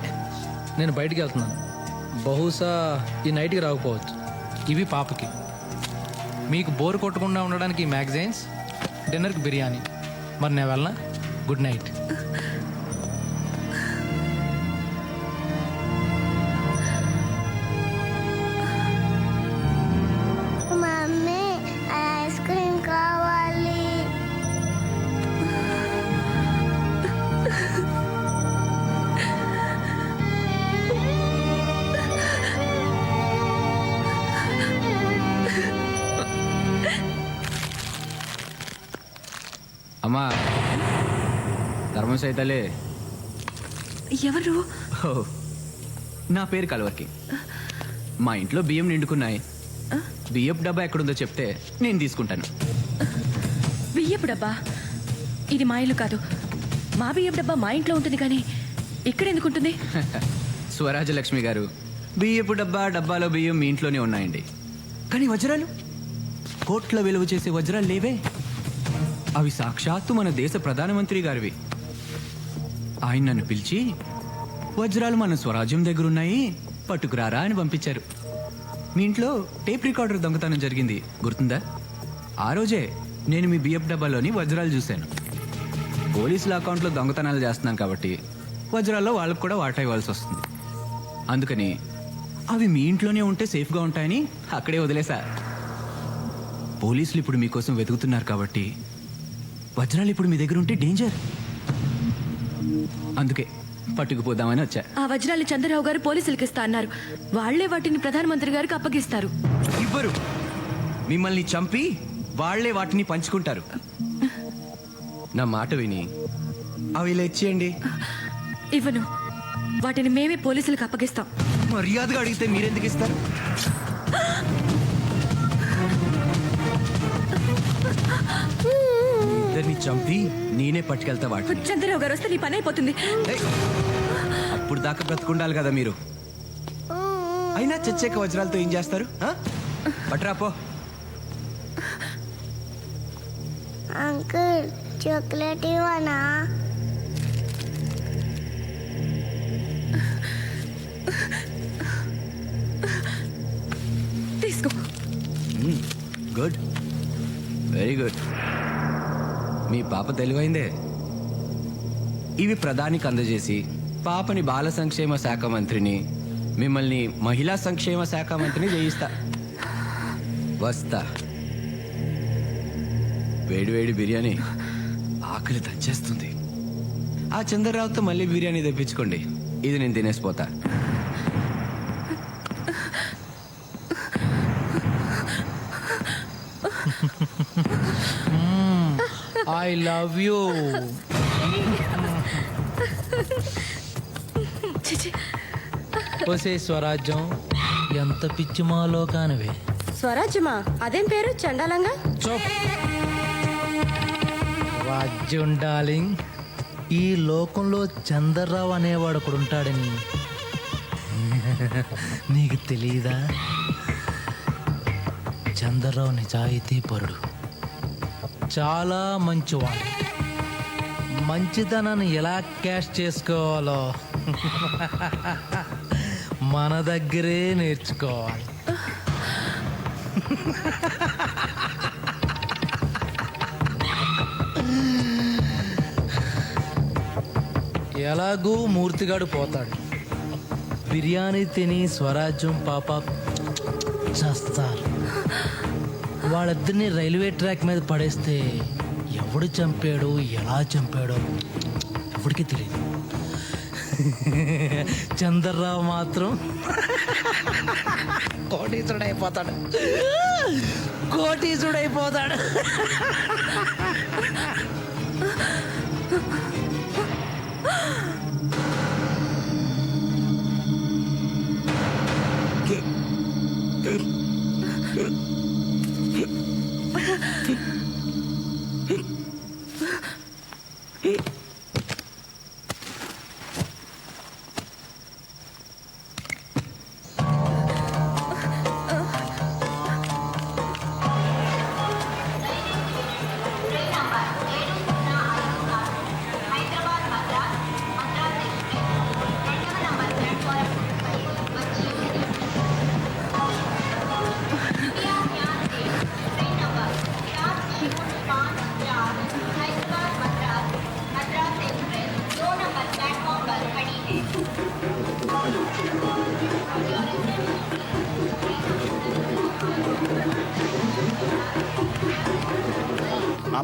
నేను బయటికి వెళ్తున్నాను. బహుశా ఈ నైట్కి రాకపోవచ్చు. ఇవి పాపకి. మీకు బోర్ కొట్టకుండా ఉండడానికి మ్యాగజైన్స్, డిన్నర్కి బిర్యానీ. మరి నేను వెళ్ళనా? Good night. Mummy ice cream కావాలి. అమ్మా, ధర్మం సైతలే. ఎవరు? నా పేరు కలవర్కి. మా ఇంట్లో బియ్యం నిండుకున్నాయి. బియ్యపు డబ్బా ఎక్కడుందో చెప్తే నేను తీసుకుంటాను. బియ్యపు డబ్బా? ఇది మా ఇల్లు కాదు. మా బియ్యపు డబ్బా మా ఇంట్లో ఉంటుంది, కానీ ఇక్కడ ఎందుకు ఉంటుంది? స్వరాజలక్ష్మి గారు, బియ్యపు డబ్బాలో బియ్యం మీ ఇంట్లోనే ఉన్నాయండి. కానీ వజ్రాలు, కోట్ల విలువ చేసే వజ్రాలు లేవే. అవి సాక్షాత్తు మన దేశ ప్రధానమంత్రి గారివి. ఆయన నన్ను పిలిచి వజ్రాలు మన స్వరాజ్యం దగ్గర ఉన్నాయి, పట్టుకురారా అని పంపించారు. మీ ఇంట్లో టేప్ రికార్డర్ దొంగతనం జరిగింది, గుర్తుందా? ఆ రోజే నేను మీ బియ్యపు డబ్బాలోని వజ్రాలు చూశాను. పోలీసుల అకౌంట్లో దొంగతనాలు చేస్తున్నాను కాబట్టి వజ్రాల్లో వాళ్ళకు కూడా వాటా ఇవ్వాల్సి వస్తుంది. అందుకని అవి మీ ఇంట్లోనే ఉంటే సేఫ్గా ఉంటాయని అక్కడే వదిలేసా. పోలీసులు ఇప్పుడు మీకోసం వెతుకుతున్నారు కాబట్టి వజ్రాలు ఇప్పుడు మీ దగ్గర ఉంటే డేంజర్. అందుకే పట్టుకుపోదామని వచ్చా. ఆ వజ్రాలు చంద్రరావు గారు పోలీసులకు ఇస్తా అన్నారు. వాళ్లే వాటిని ప్రధానమంత్రి గారికి అప్పగిస్తారు. ఇవ్వరు, మిమ్మల్ని చంపి వాళ్లే వాటిని పంచుకుంటారు. నా మాట విని అవి ఇలా ఇచ్చేయండి. ఇవ్వను, వాటిని మేమే పోలీసులకు అప్పగిస్తాం. మర్యాదగా అడిగితే మీరెందుకు ఇస్తారు? ఇద్దరిని చంపి నేనే పట్టుకెళ్తా వాటిని. చంద్రరావు గారు వస్తే నీ పని అయిపోతుంది. అప్పుడు దాకా బ్రతుకుండాలి కదా మీరు. అయినా చచ్చాక వజ్రాలతో ఏం చేస్తారు? పట్రాపో. అంకుల్, చాక్లెట్ ఇవ్వనా? తీసుకో. Good, very good. మీ పాప తెలివైందే. ఇవి ప్రధానికి అందజేసి పాపని బాల సంక్షేమ శాఖ మంత్రిని, మిమ్మల్ని మహిళా సంక్షేమ శాఖ మంత్రిని చేయిస్తా. వస్తా. వేడివేడి బిర్యానీ ఆకలి దంచేస్తుంది. ఆ చంద్రరావుతో మళ్ళీ బిర్యానీ తెప్పించుకోండి, ఇది నేను తినేసిపోతా. I love you. ఒసే స్వరాజ్యం, ఎంత పిచ్చి మాలో కానివే. స్వరాజ్యమా? అదేం పేరు చండాలంగా? రాజ్యం డార్లింగ్, ఈ లోకంలో చంద్రరావు అనేవాడు ఒకడు ఉంటాడని నీకు తెలీదా? చంద్రరావు నిజాయితీ పరుడు, చాలా మంచివాడు. మంచితనాన్ని ఎలా క్యాష్ చేసుకోవాలో మన దగ్గరే నేర్చుకోవాలి. ఎలాగూ మూర్తిగాడు పోతాడు. బిర్యానీ తిని స్వరాజ్యం పాప చేస్తారు. వాళ్ళిద్దరిని రైల్వే ట్రాక్ మీద పడేస్తే ఎవడు చంపాడో ఎలా చంపాడో ఎవడికి తెలియదు. చంద్రరావు మాత్రం కోటీసుడైపోతాడు. కోటీసుడైపోతాడు.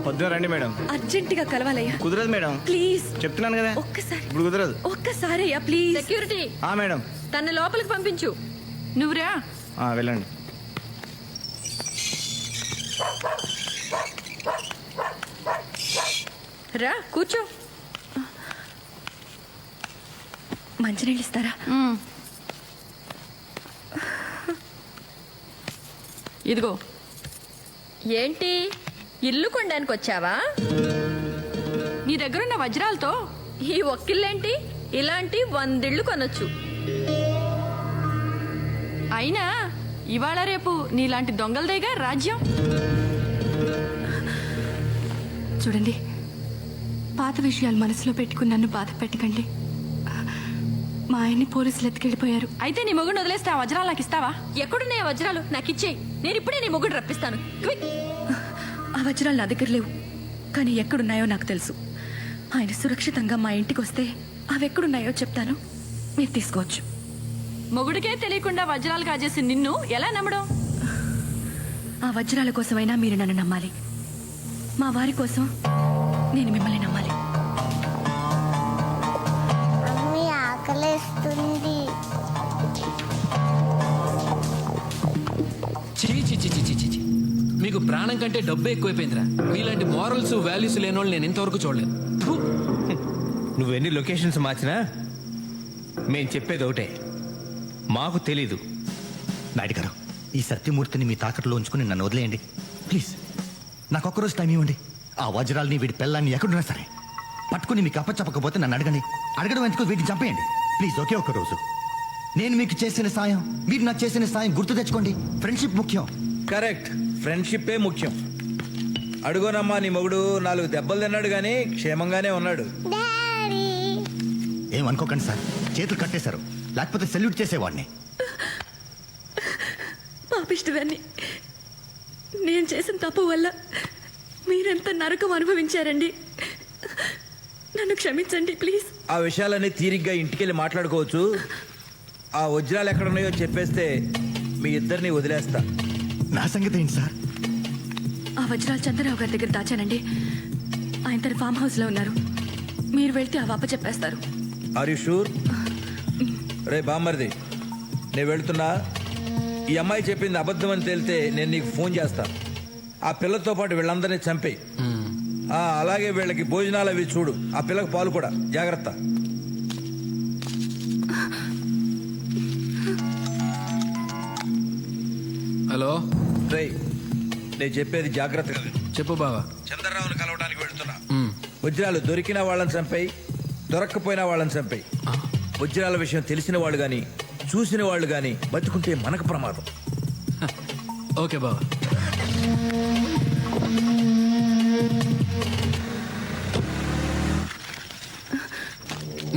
పొద్దున రండి మేడం. అర్జెంటుగా కలవాలయ్యా. కుదరదు మేడం. ప్లీజ్ చెప్తున్నాను కదా, ఒక్కసారి. ఇప్పుడు కుదరదు. ఒక్కసారి అయ్యా ప్లీజ్. సెక్యూరిటీ మేడం తన లోపలికి పంపించు. నువ్వురా. వెళ్ళండి. రా కూర్చో. మంచినీళ్ళు ఇస్తారా? ఇదిగో. ఏంటి ఇల్లు కొనడానికి వచ్చావా? నీ దగ్గరున్న వజ్రాలతో ఈ ఒక్కిళ్ళేంటి? ఇలాంటి 100 ఇళ్ళు కొనొచ్చు. అయినా ఇవాళ రేపు నీలాంటి దొంగలదేగా రాజ్యం. చూడండి, పాత విషయాలు మనసులో పెట్టుకుని నన్ను బాధ పెట్టకండి. మా ఆయన్ని పోలీసులు ఎత్తుకెళ్ళిపోయారు. అయితే నీ మొగుడు వదిలేస్తే ఆ వజ్రాలు నాకు ఇస్తావా? ఎక్కడున్నాయి వజ్రాలు? నాకు ఇచ్చేయి. నేను ఇప్పుడే నీ మొగుడు రప్పిస్తాను. క్విక్. ఆ వజ్రాలు నా దగ్గర లేవు, కానీ ఎక్కడున్నాయో నాకు తెలుసు. ఆయన సురక్షితంగా మా ఇంటికి వస్తే అవి ఎక్కడున్నాయో చెప్తాను, మీరు తీసుకోవచ్చు. మొగుడికే తెలియకుండా వజ్రాలు కాజేసి నిన్ను ఎలా నమ్మడం? ఆ వజ్రాల కోసమైనా మీరు నన్ను నమ్మాలి. మా వారి కోసం నేను మిమ్మల్ని నమ్మాలి. మమ్మీ ఆకలేస్తుంది. మీకు ప్రాణం కంటే డబ్బు ఎక్కువైపోయిందిరా. మీలాంటి మారల్స్ వాల్యూస్ లేని వాళ్ళు నేను ఇంతవరకు చూడలేదు. నువ్వెన్ని లొకేషన్స్ మార్చినా మేం చెప్పేది ఒకటే, మాకు తెలీదు. నాయుడు గారు, ఈ సత్యమూర్తిని మీ తాకట్లో ఉంచుకుని నన్ను వదిలేయండి ప్లీజ్. నాకు ఒక్కరోజు టైం ఇవ్వండి. ఆ వజ్రాల్ని వీడి పిల్లల్ని ఎక్కడున్నా సరే పట్టుకుని మీకు అప్పచెప్పకపోతే నన్ను అడగండి. అడగడం ఎందుకు, వీటిని చంపేయండి ప్లీజ్. ఒకే ఒక్క రోజు నేను మీకు చేసిన సాయం, మీరు నాకు చేసిన సాయం గుర్తు తెచ్చుకోండి. ఫ్రెండ్షిప్ ముఖ్యం. కరెక్ట్, ఫ్రెండ్షిప్పే ముఖ్యం. అడుగోనమ్మా, నీ మొగుడు 4 దెబ్బలు తిన్నాడు కానీ క్షేమంగానే ఉన్నాడు. ఏమనుకోకండి సార్, చేతులు కట్టేశారు, లేకపోతే సెల్యూట్ చేసేవాడిని. పాపిష్టిదాన్ని. నేను చేసిన తప్పు వల్ల మీరెంత నరకం అనుభవించారండి. నన్ను క్షమించండి ప్లీజ్. ఆ విషయాలన్నీ తీరిగ్గా ఇంటికెళ్ళి మాట్లాడుకోవచ్చు. ఆ వజ్రాలు ఎక్కడున్నాయో చెప్పేస్తే మీ ఇద్దరిని వదిలేస్తా. నా సంగతి ఏంటి సార్? ఆ వజ్రాలు చంద్రరావు గారి దగ్గర దాచానండి. ఆయన తన ఫామ్ హౌస్లో ఉన్నారు. మీరు వెళ్తే ఆ వాప చెప్పేస్తారు. Are you sure? రే బామ్మర్ది, నేను వెళ్తున్నా. ఈ అమ్మాయి చెప్పింది అబద్ధం అని తేలితే నేను నీకు ఫోన్ చేస్తా. ఆ పిల్లతో పాటు వీళ్ళందరినీ చంపేయి. అలాగే వీళ్ళకి భోజనాలు అవి చూడు. ఆ పిల్లకి పాలు కూడా. జాగ్రత్త. హలో రే, నేను చెప్పేది జాగ్రత్తగా చెప్పు బావా. చంద్రరావుని కలవడానికి వెళ్తున్నా. వజ్రాలు దొరికిన వాళ్ళని చంపాయి, దొరక్కపోయినా వాళ్ళని చంపాయి. వజ్రాల విషయం తెలిసిన వాళ్ళు గాని చూసిన వాళ్ళు గాని బతుకుంటే మనకు ప్రమాదం. ఓకే బావా.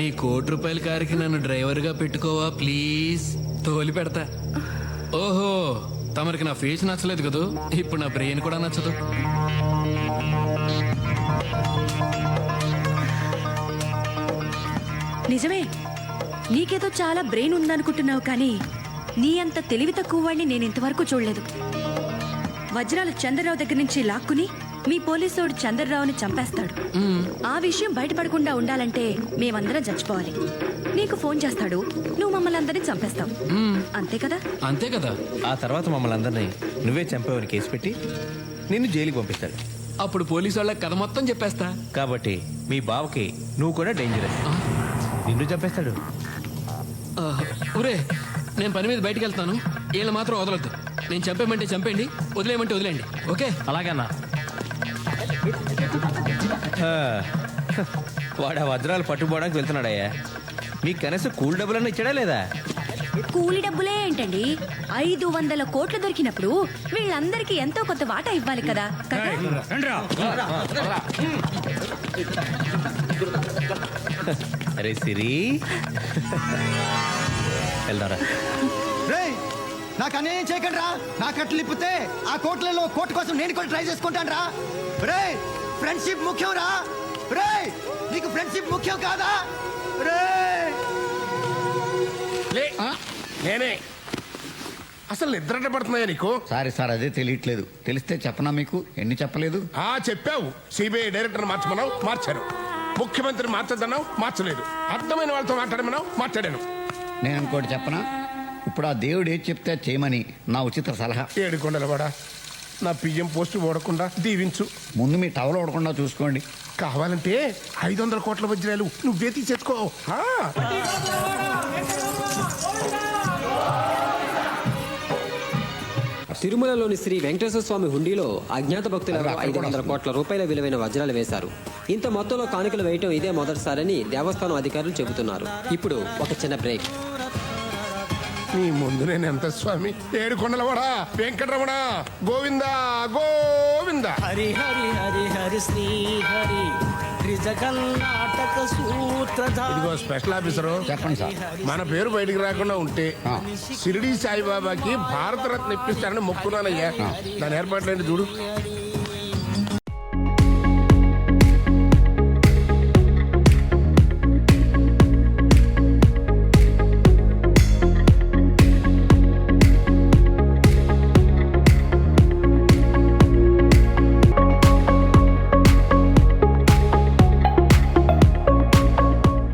నీ ₹1,00,00,000 కారుకి నన్ను డ్రైవర్గా పెట్టుకోవా ప్లీజ్? తోలి పెడతా. ఓహో, తమరికి నా ఫేస్ నచ్చలేదు కదూ, ఇప్పుడు నా బ్రెయిన్ కూడా నచ్చదు. నిజమే, నీకేదో చాలా బ్రెయిన్ ఉందనుకుంటున్నావు కానీ నీ అంత తెలివి తక్కువ వాడిని నేను ఇంతవరకు చూడలేదు. వజ్రాలు చంద్రరావు దగ్గర నుంచి లాక్కుని మీ పోలీసోడు చంద్రరావుని చంపేస్తాడు. ఆ విషయం బయటపడకుండా ఉండాలంటే మేమందరం చచ్చిపోవాలి. నీకు ఫోన్ చేస్తాడు, నువ్వు మమ్మల్ని అందరినీ చంపేస్తావు. అంతే కదా? అంతే కదా. ఆ తర్వాత మమ్మల్ని అందరినీ నువ్వే చంపావని కేసు పెట్టి నిన్ను జైలుకి పంపిస్తాడు. అప్పుడు పోలీసు వాళ్ళకి కథ మొత్తం చెప్పేస్తా. కాబట్టి మీ బావకి నువ్వు కూడా డేంజరస్. నిన్ను చంపేస్తాడు. ఒరే, నేను పని మీద బయటికి వెళ్తాను, వీళ్ళు మాత్రం వదలొద్దు. నేను చంపేయమంటే చంపేయండి, వదిలేయమంటే వదిలేయండి. ఓకే? అలాగన్నా. వాడు ఆ వజ్రాలు పట్టుకోవడానికి వెళ్తున్నాడయ్యా. మీకు కనీసం కూల్ డబ్బులన్నా ఇచ్చాడా లేదా? కూలి డబ్బులే ఏంటండి, 500 కోట్లు దొరికినప్పుడు వీళ్ళందరికీ ఎంతో కొంత వాటా ఇవ్వాలి కదా. అరే సిరి, వెళ్దారా? నాకు అన్యాయం చేయకండి రా. నా కట్లు ఇప్పితే ఆ కోట్లలో కోర్టు కోసం నేను కూడా ట్రై చేసుకుంటాను రా. రే, ఫ్రెండ్షిప్ ముఖ్యం రా. రే, నీకు ఫ్రెండ్షిప్ ముఖ్యం కాదా? రే, నేనే అసలు నిద్ర పడుతున్నాయా నీకు? సారీ సార్, అదే తెలియట్లేదు. తెలిస్తే చెప్పనా మీకు? ఎన్ని చెప్పలేదు? చెప్పావు. సిబిఐ డైరెక్టర్ మార్చమన్నావు, మార్చారు. ముఖ్యమంత్రి మార్చదన్నావు, మార్చలేదు. అర్థమైన వాళ్ళతో మాట్లాడమన్నావు, మాట్లాడాను. నేను ఇంకోటి చెప్పనా? ఇప్పుడు ఆ దేవుడు ఏది చెప్తే చేయమని నా ఉచిత సలహా. ఏడుకొండలవాడా, నా పిఎం పోస్టు ఓడకుండా దీవించు. ముందు మీ టవల్ ఓడకుండా చూసుకోండి. కావాలంటే 500 కోట్ల వజ్రాలు నువ్వే తీసేసుకో. తిరుమలలోని శ్రీ వెంకటేశ్వర స్వామి హుండీలో అజ్ఞాత భక్తులకు 500 కోట్ల రూపాయల విలువైన వజ్రాలు వేశారు. ఇంత మొత్తంలో కానుకలు వేయటం ఇదే మొదటిసారని దేవస్థానం అధికారులు చెబుతున్నారు. ఇప్పుడు ఒక చిన్న బ్రేక్. నీ ముందు నేను ఎంత స్వామి? ఏడుకొండలవాడా, వెంకటరమణ, గోవింద గోవింద. హరి హరి హరి హరి శ్రీ హరి ఇదిగో స్పెషల్ ఆఫీసరు, చెప్పండి సార్. మన పేరు బయటికి రాకుండా ఉంటే షిరిడి సాయిబాబాకి భారతరత్న ఇప్పిస్తారని మొక్కున్నానయ్యా. దాని ఏర్పాట్లేంటి చూడు.